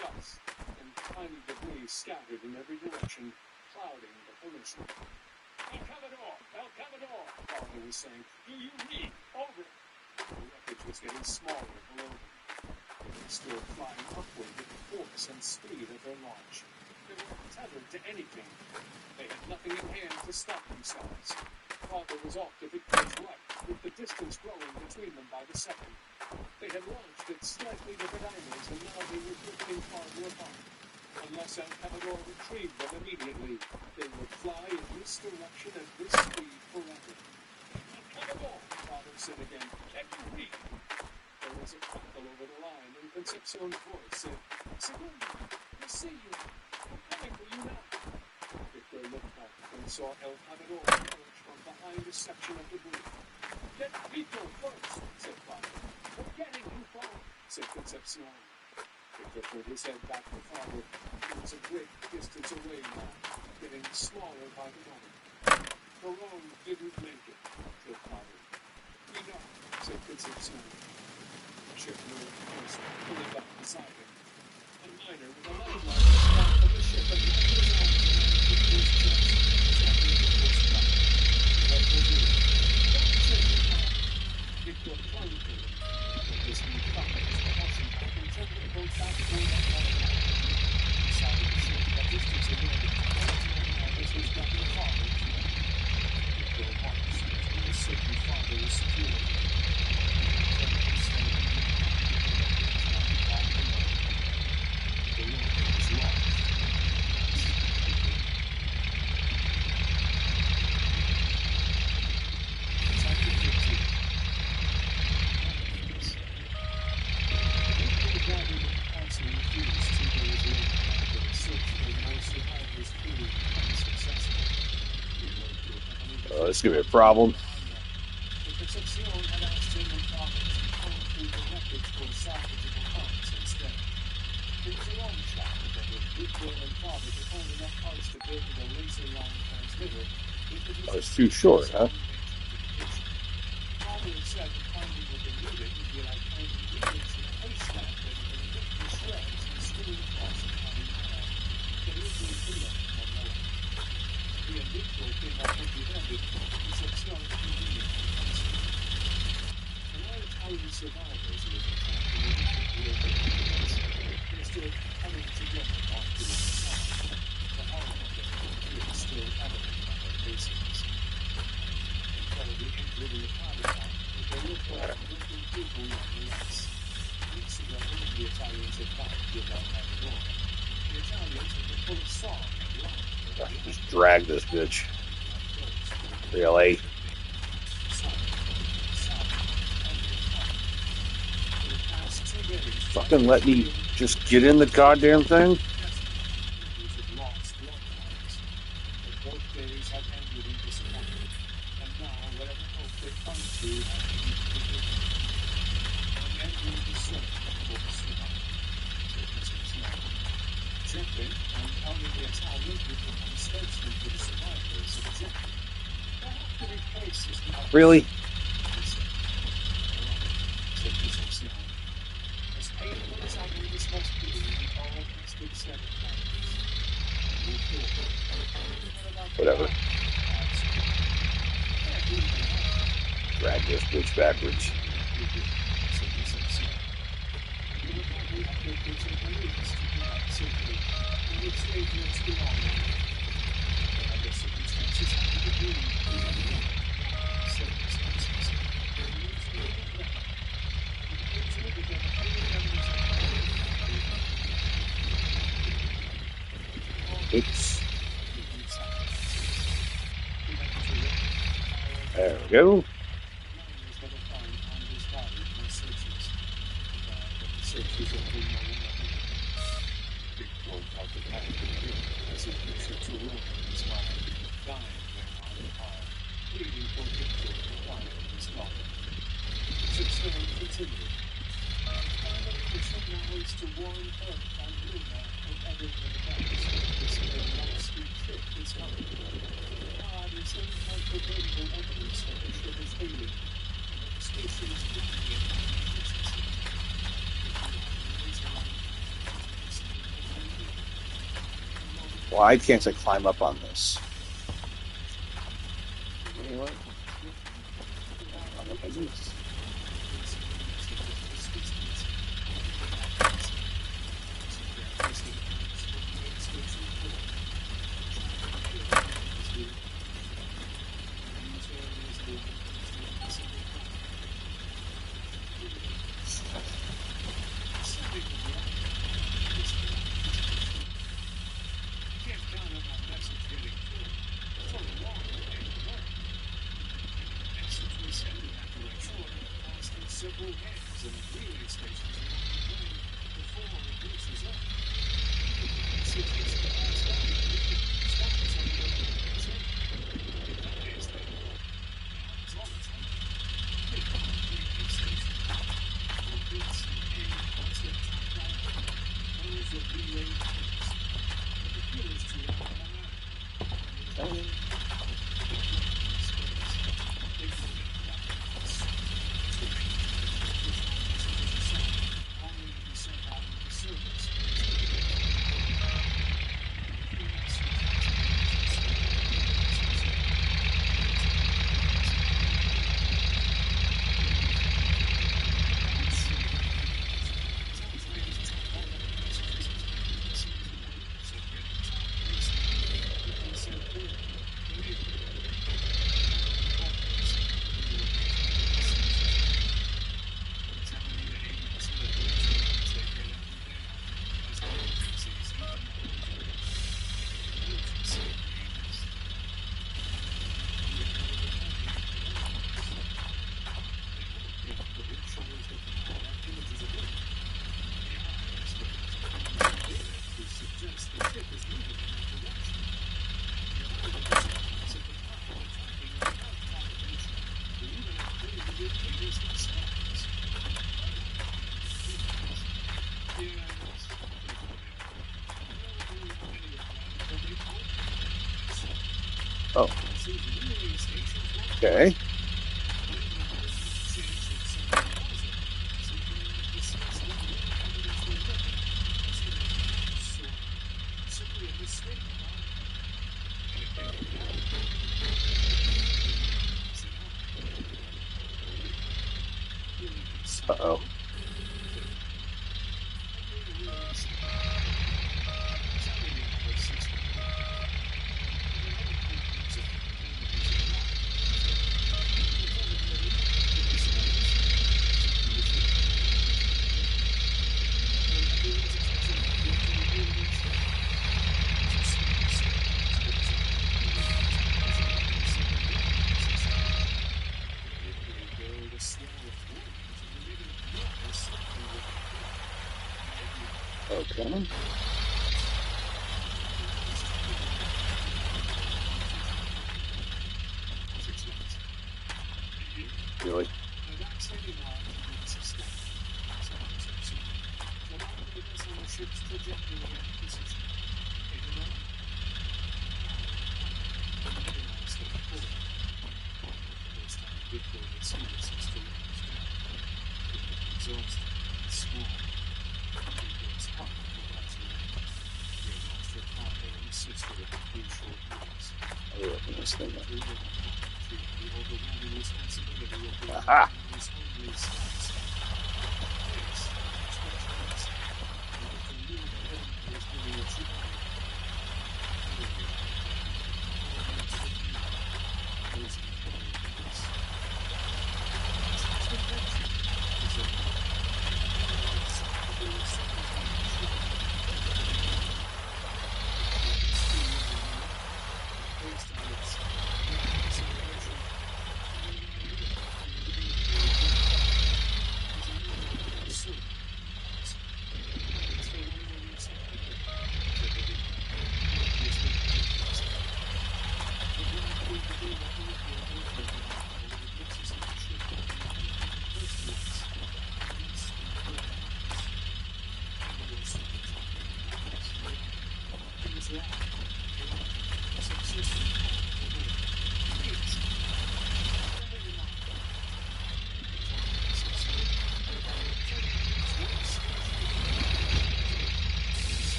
Dust and tiny debris scattered in every direction, clouding the collision. El Cavador! El Cavador! Father was saying. Do you read? Over! The wreckage was getting smaller below them. They were still flying upward with the force and speed of their launch. They weren't tethered to anything. They had nothing in hand to stop themselves. Father was off to Victor's right, with the distance growing between them by the second. They had launched at slightly different angles, and now they were drifting farther apart. Unless El Cavador retrieved them immediately, they would fly in this direction at this speed forever. El Cavador, Father said again. Can you read? There was a crackle over the line, and Concepcion's voice said, Segundo, we see you. We're coming for you now. Victor looked back. and saw El Matador emerge from behind a section of the booth. "Get Vito first," said Father. "We're getting you both," said Concepcion. Victor put his head back to Father. He was a great distance away now, getting smaller by the moment. Perone didn't make it, said Father. "We know," said Concepcion. Ship moved closer, pulling up beside him. A miner with a lifeline sprang from the ship and wrapped his arms around Victor's chest, snapping Victor's back. "What will do?" "Don't take it now." Victor clung to him, but his knee caught his propulsion back and turned the boat back toward that water. Inside of the ship, a distance away, Alvarez was grabbing Father's neck. Victor watched until the certain Father was secure. This is going to be a problem. Concepcion had asked him and Father to comb through the wreckage for salvageable parts instead. It was a long shot, but with Victor and Father to find enough parts to build a laser-line transmitter, it would It's too short, huh? Father had said that finding what they needed would be like finding needles in a haystack that had been ripped to shreds and strewn across a county mile. They usually do that from one. He and Victor came up empty-handed. Concepcion convenient for counseling. And all Italian survivors who had attacked in the Olympic War they stood huddled together off to one side. The horror of their fear still evident on their faces. Incredibly injured in the powder plant, but they looked like living people nonetheless. Weeks ago, the Italians had fought to give out Matador. The Italians had been full of song and laughter. Just drag this bitch. Really? Fucking let me just get in the goddamn thing? Really? Whatever. Drag this bitch backwards. Oops. There we go. Why can't I climb up on this? Anyway. Oh. Okay. Uh-oh. Okay. Really? I'll open this thing up. Aha!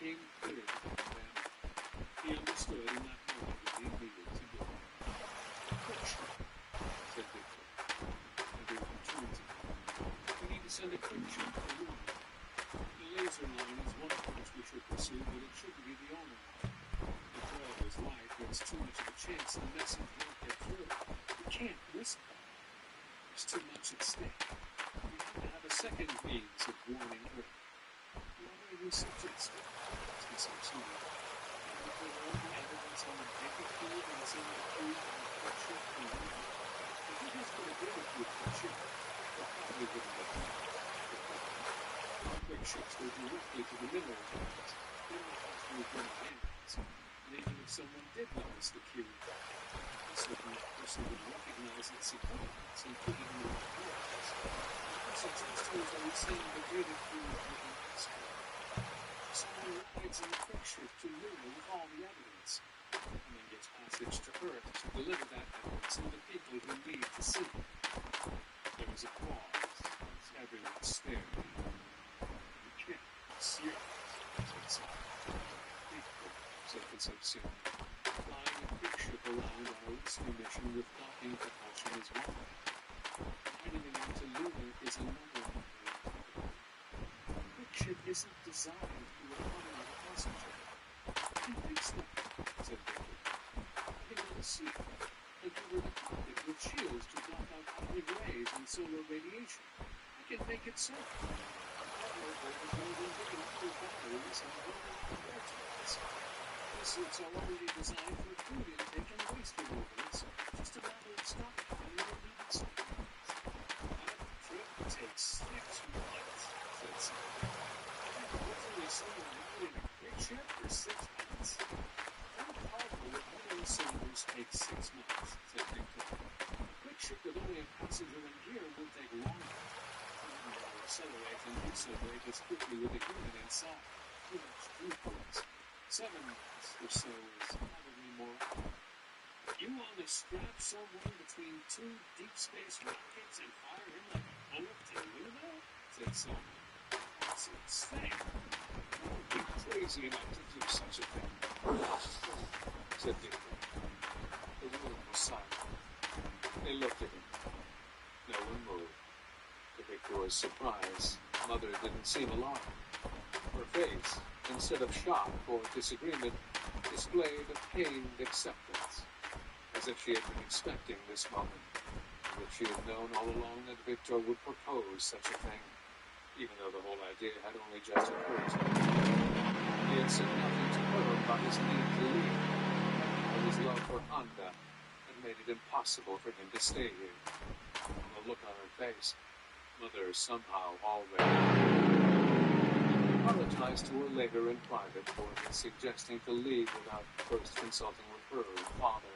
became clear to him then. He understood in that moment what he needed to do. Quick shot, said Victor. Everyone turned to him. We need to send a quick shot to Luna. The laser line is one course we should pursue, but it shouldn't be the only one. If Doyle is right, there's too much of a chance the message won't get through. We can't risk that. There's too much at stake. We have to have a second means of warning Earth. What are you suggesting? Said Sony. If there were any evidence on the battlefield and some of the crew on the quick ship and if it has been agreed with the ship, it probably wouldn't have happened. Quick ships go directly to the mineral targets. They're not actually from hands. And even if someone did notice the cube, this looking person would recognize its significance and put it in the right place. The person just who is only seeing the data through looking expert. Someone rides in the quick ship to Luna with all the evidence, and then gets passage to Earth to deliver that evidence to the people who need to see it. There was a pause as everyone stared. You can't be serious, said Concepcion. Flying a quick ship around our rescue mission with docking propulsion is one thing. Riding it into Luna is another way. A quick ship isn't designed to accommodate a passenger. I can fix that, said Victor. I can go to sea and cover the cockpit with shields to block out cosmic rays and solar radiation. I can make it so. The suits are already designed for food intake and waste removal. It's just a matter of stopping and needed supplements. That trip takes 6 months, said Sam. Literally someone riding a quick ship for 6 months? One cargo with mineral cylinders takes 6 months, said Victor. A quick ship with only a passenger and gear will take longer. Accelerate and decelerate as quickly with the human inside. Too much glucose. 7 months or so is probably more. You want to strap someone between 2 deep space rockets and fire him like a bullet to Luna? Said Selma. That's insane. I would be crazy enough to do such a thing. Said Victor. The room was silent. They looked at him. No one moved. To Victor's surprise, Mother didn't seem alarmed. Her face, instead of shock or disagreement, displayed a pained acceptance, as if she had been expecting this moment, and that she had known all along that Victor would propose such a thing, even though the whole idea had only just occurred to him. He had said nothing to her about his need to leave, but his love for Honda had made it impossible for him to stay here. And the look on her face, Mother somehow already apologized to her later in private for his suggesting to leave without first consulting with her father.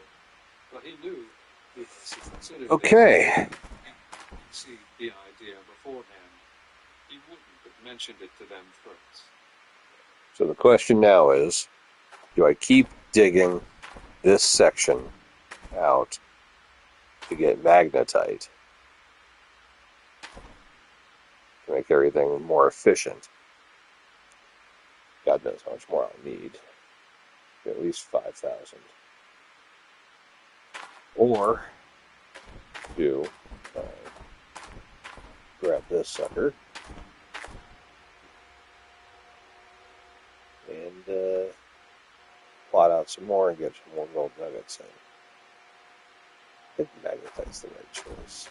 But he knew, because he considered Okay. see the idea beforehand, he wouldn't have mentioned it to them first. So the question now is, do I keep digging this section out to get magnetite to make everything more efficient? God knows how much more I'll need. At least 5,000. Or do grab this sucker and plot out some more and get some more gold nuggets in. I think magnetite's the right choice.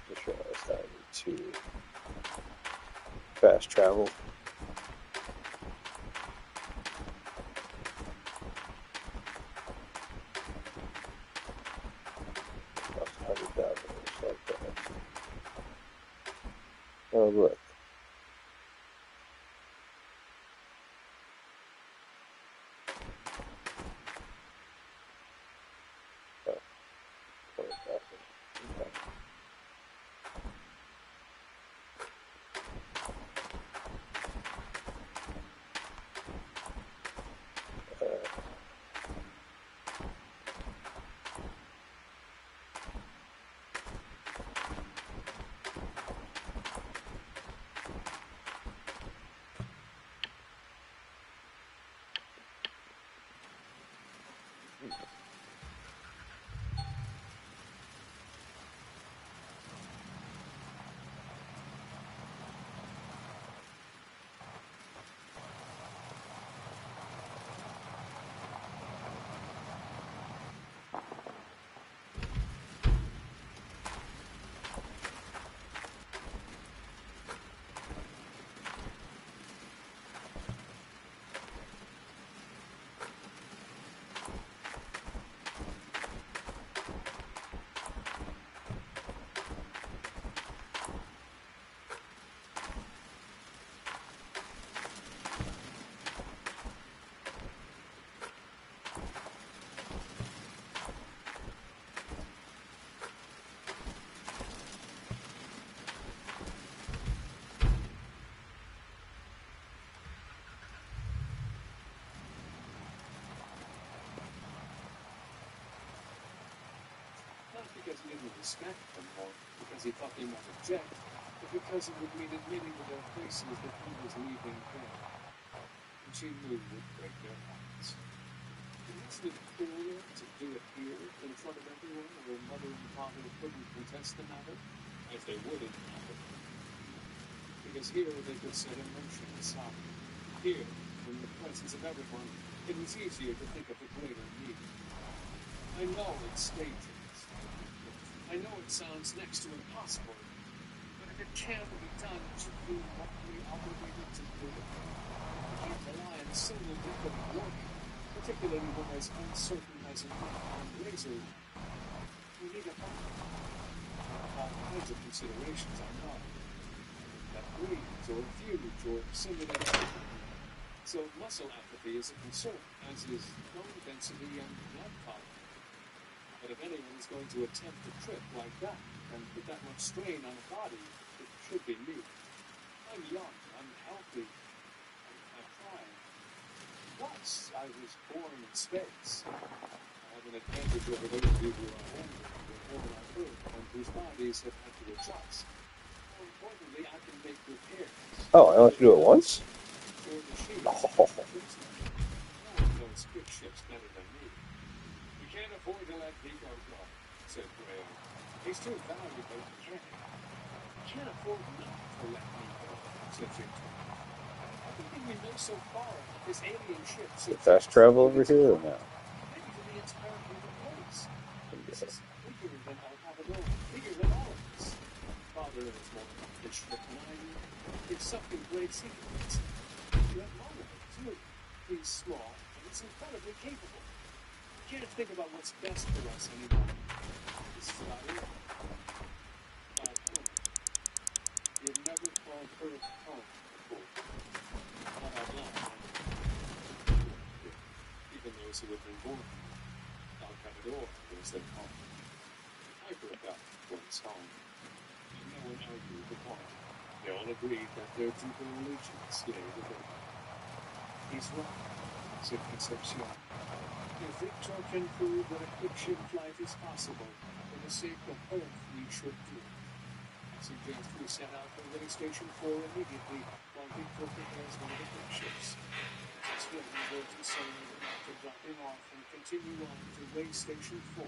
Just realized I need to fast travel. Lost 100,000 or so like that. Oh, look. Oh, 20,000. Okay. because he didn't respect them or because he thought they might object, but because it would mean admitting to their faces that he was leaving them, which he knew would break their hearts. And isn't it cooler to do it here in front of everyone where mother and father couldn't contest the matter, as they would in another? Because here they could set emotion aside. Here, in the presence of everyone, it was easier to think of the greater need. I know it's dangerous. I know it sounds next to impossible. But if it can be done, should you not be obligated to do it? You can't rely on a single method of working, particularly one as uncertain as a razor. You need a body. All kinds of considerations, I know. That bleeds or feuds or simulated. So muscle atrophy is a concern, as is bone density and blood volume. But if anyone is going to attempt a trip like that and put that much strain on a body, it should be me. I'm young, I'm healthy, I'm trying. Plus, I was born in space. I have an advantage over those of you who are older, who were born on Earth, and whose bodies have had to adjust. More importantly, I can make repairs. Oh, I want you to do it once? Or machines. Oh. No one knows quick ships better than me. We can't afford to let Vico go, said Graham. He's too valuable a mechanic. We can't afford not to let me go, said Victor. Everything we know so far about this alien ship Fast travel over here or no? maybe to the entire human race. This is bigger than El Salvador, bigger than all of us. Father is more accomplished than I am. It's something great secrets. You have Monica, too. He's small, but he's incredibly capable. We can't think about what's best for us anymore. This is about it. About home. You've never called Earth home before. Not out loud. Even those who have been born El Salvador was their home. I forgot what's home. And no one argued the point. They all agreed that their deeper allegiance lay within them. He's right, said Concepcion. If Victor can prove that a quick ship flight is possible, for the sake of Earth, we should do it. I suggest we set out for Way Station 4 immediately while Victor prepares one of the quick ships. It's very good to say to drop him off and continue on to Way Station 4.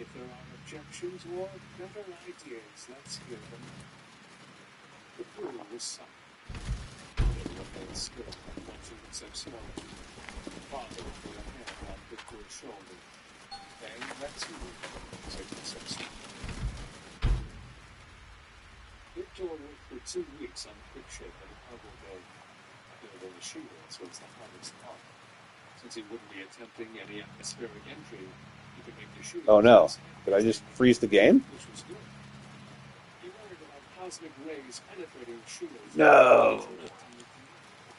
If there are objections or better ideas, let's hear them. The crew was silent. They still watching Concepcion. Father put a hand on Victor's shoulder. And let's move, said Concepcion. Victor worked for 2 weeks on a quick ship in a cargo bay. Building the shields was the hardest part. Since he wouldn't be attempting any atmospheric entry, he could make the shields. Oh no. Did I just freeze the game? Which was good. He worried about cosmic rays penetrating the shields. No.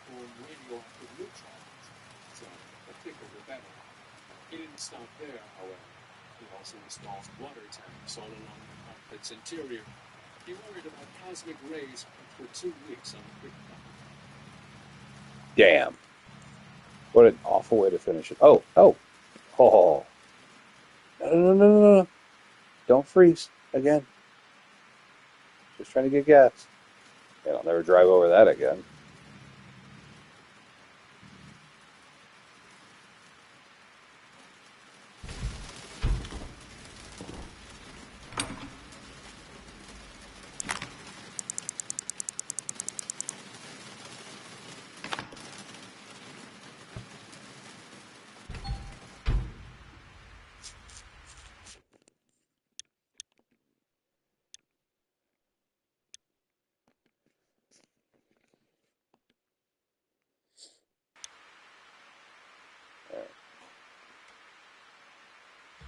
Or radioactive neutrons. So, the thicker the better. He didn't stop there, however. He also installed water tanks all along the cockpit's interior. He worried about cosmic rays for 2 weeks on a quick flight. Damn. What an awful way to finish it. Oh. No. No. Don't freeze again. Just trying to get gas. And I'll never drive over that again.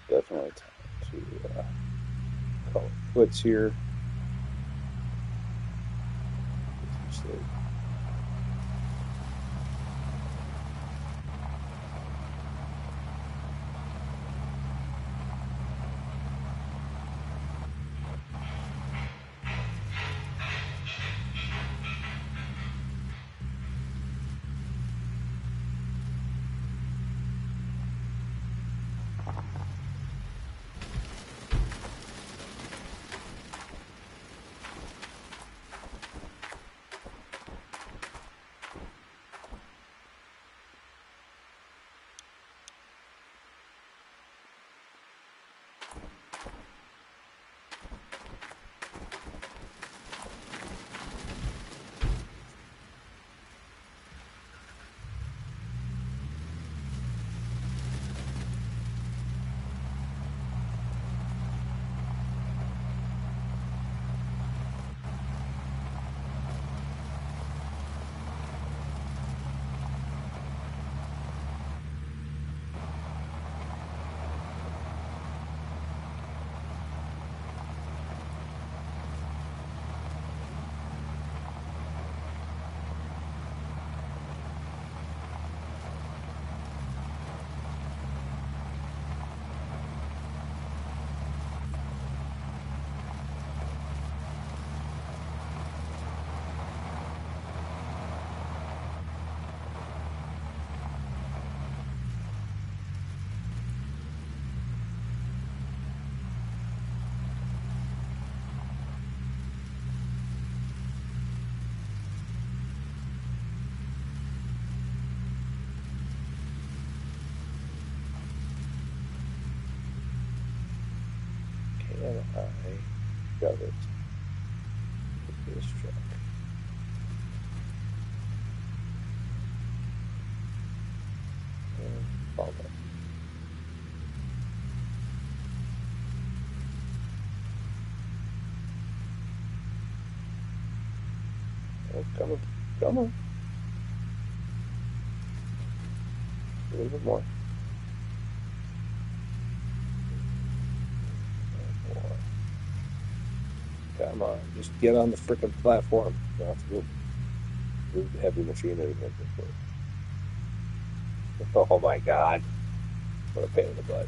Definitely time to call it quits here. I got it. This truck. Follow. Oh, come on. Come on. A little bit more. Come on. Just get on the frickin' platform. You don't have to move the heavy machinery. Oh my god. What a pain in the butt.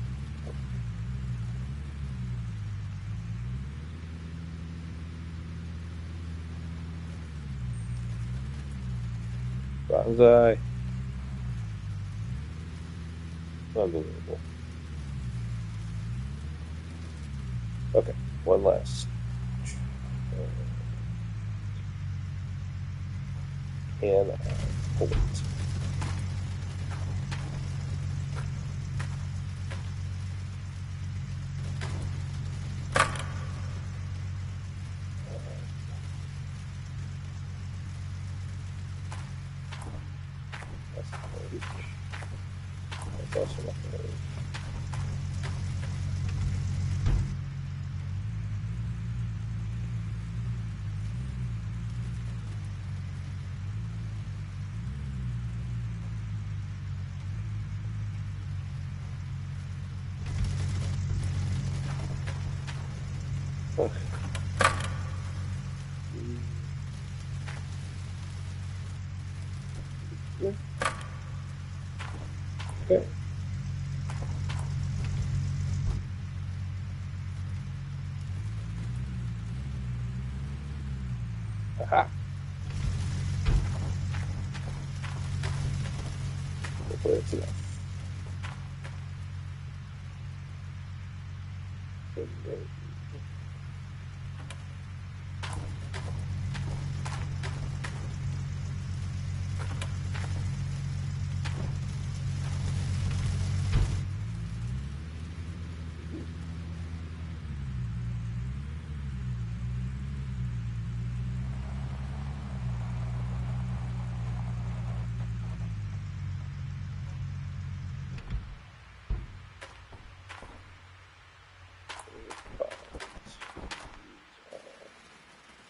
Bonsai. Unbelievable. Okay, one last. Can I pull it? That's also not going to reach. Okay. Okay. Aha. Hopefully that's enough.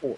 Four.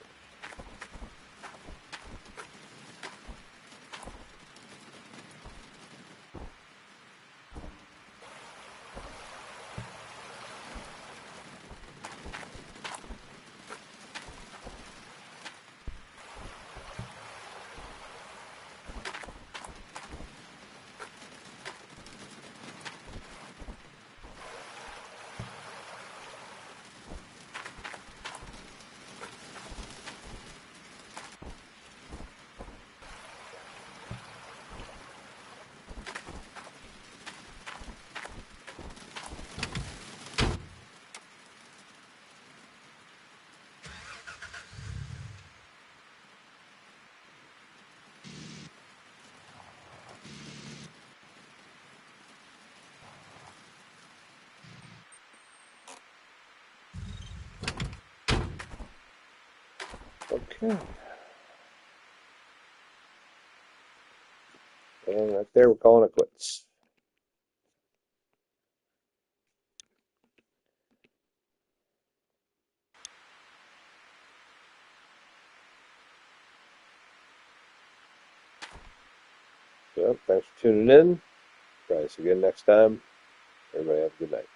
Okay. And right there, we're calling it quits. So, thanks for tuning in. Try this again next time. Everybody have a good night.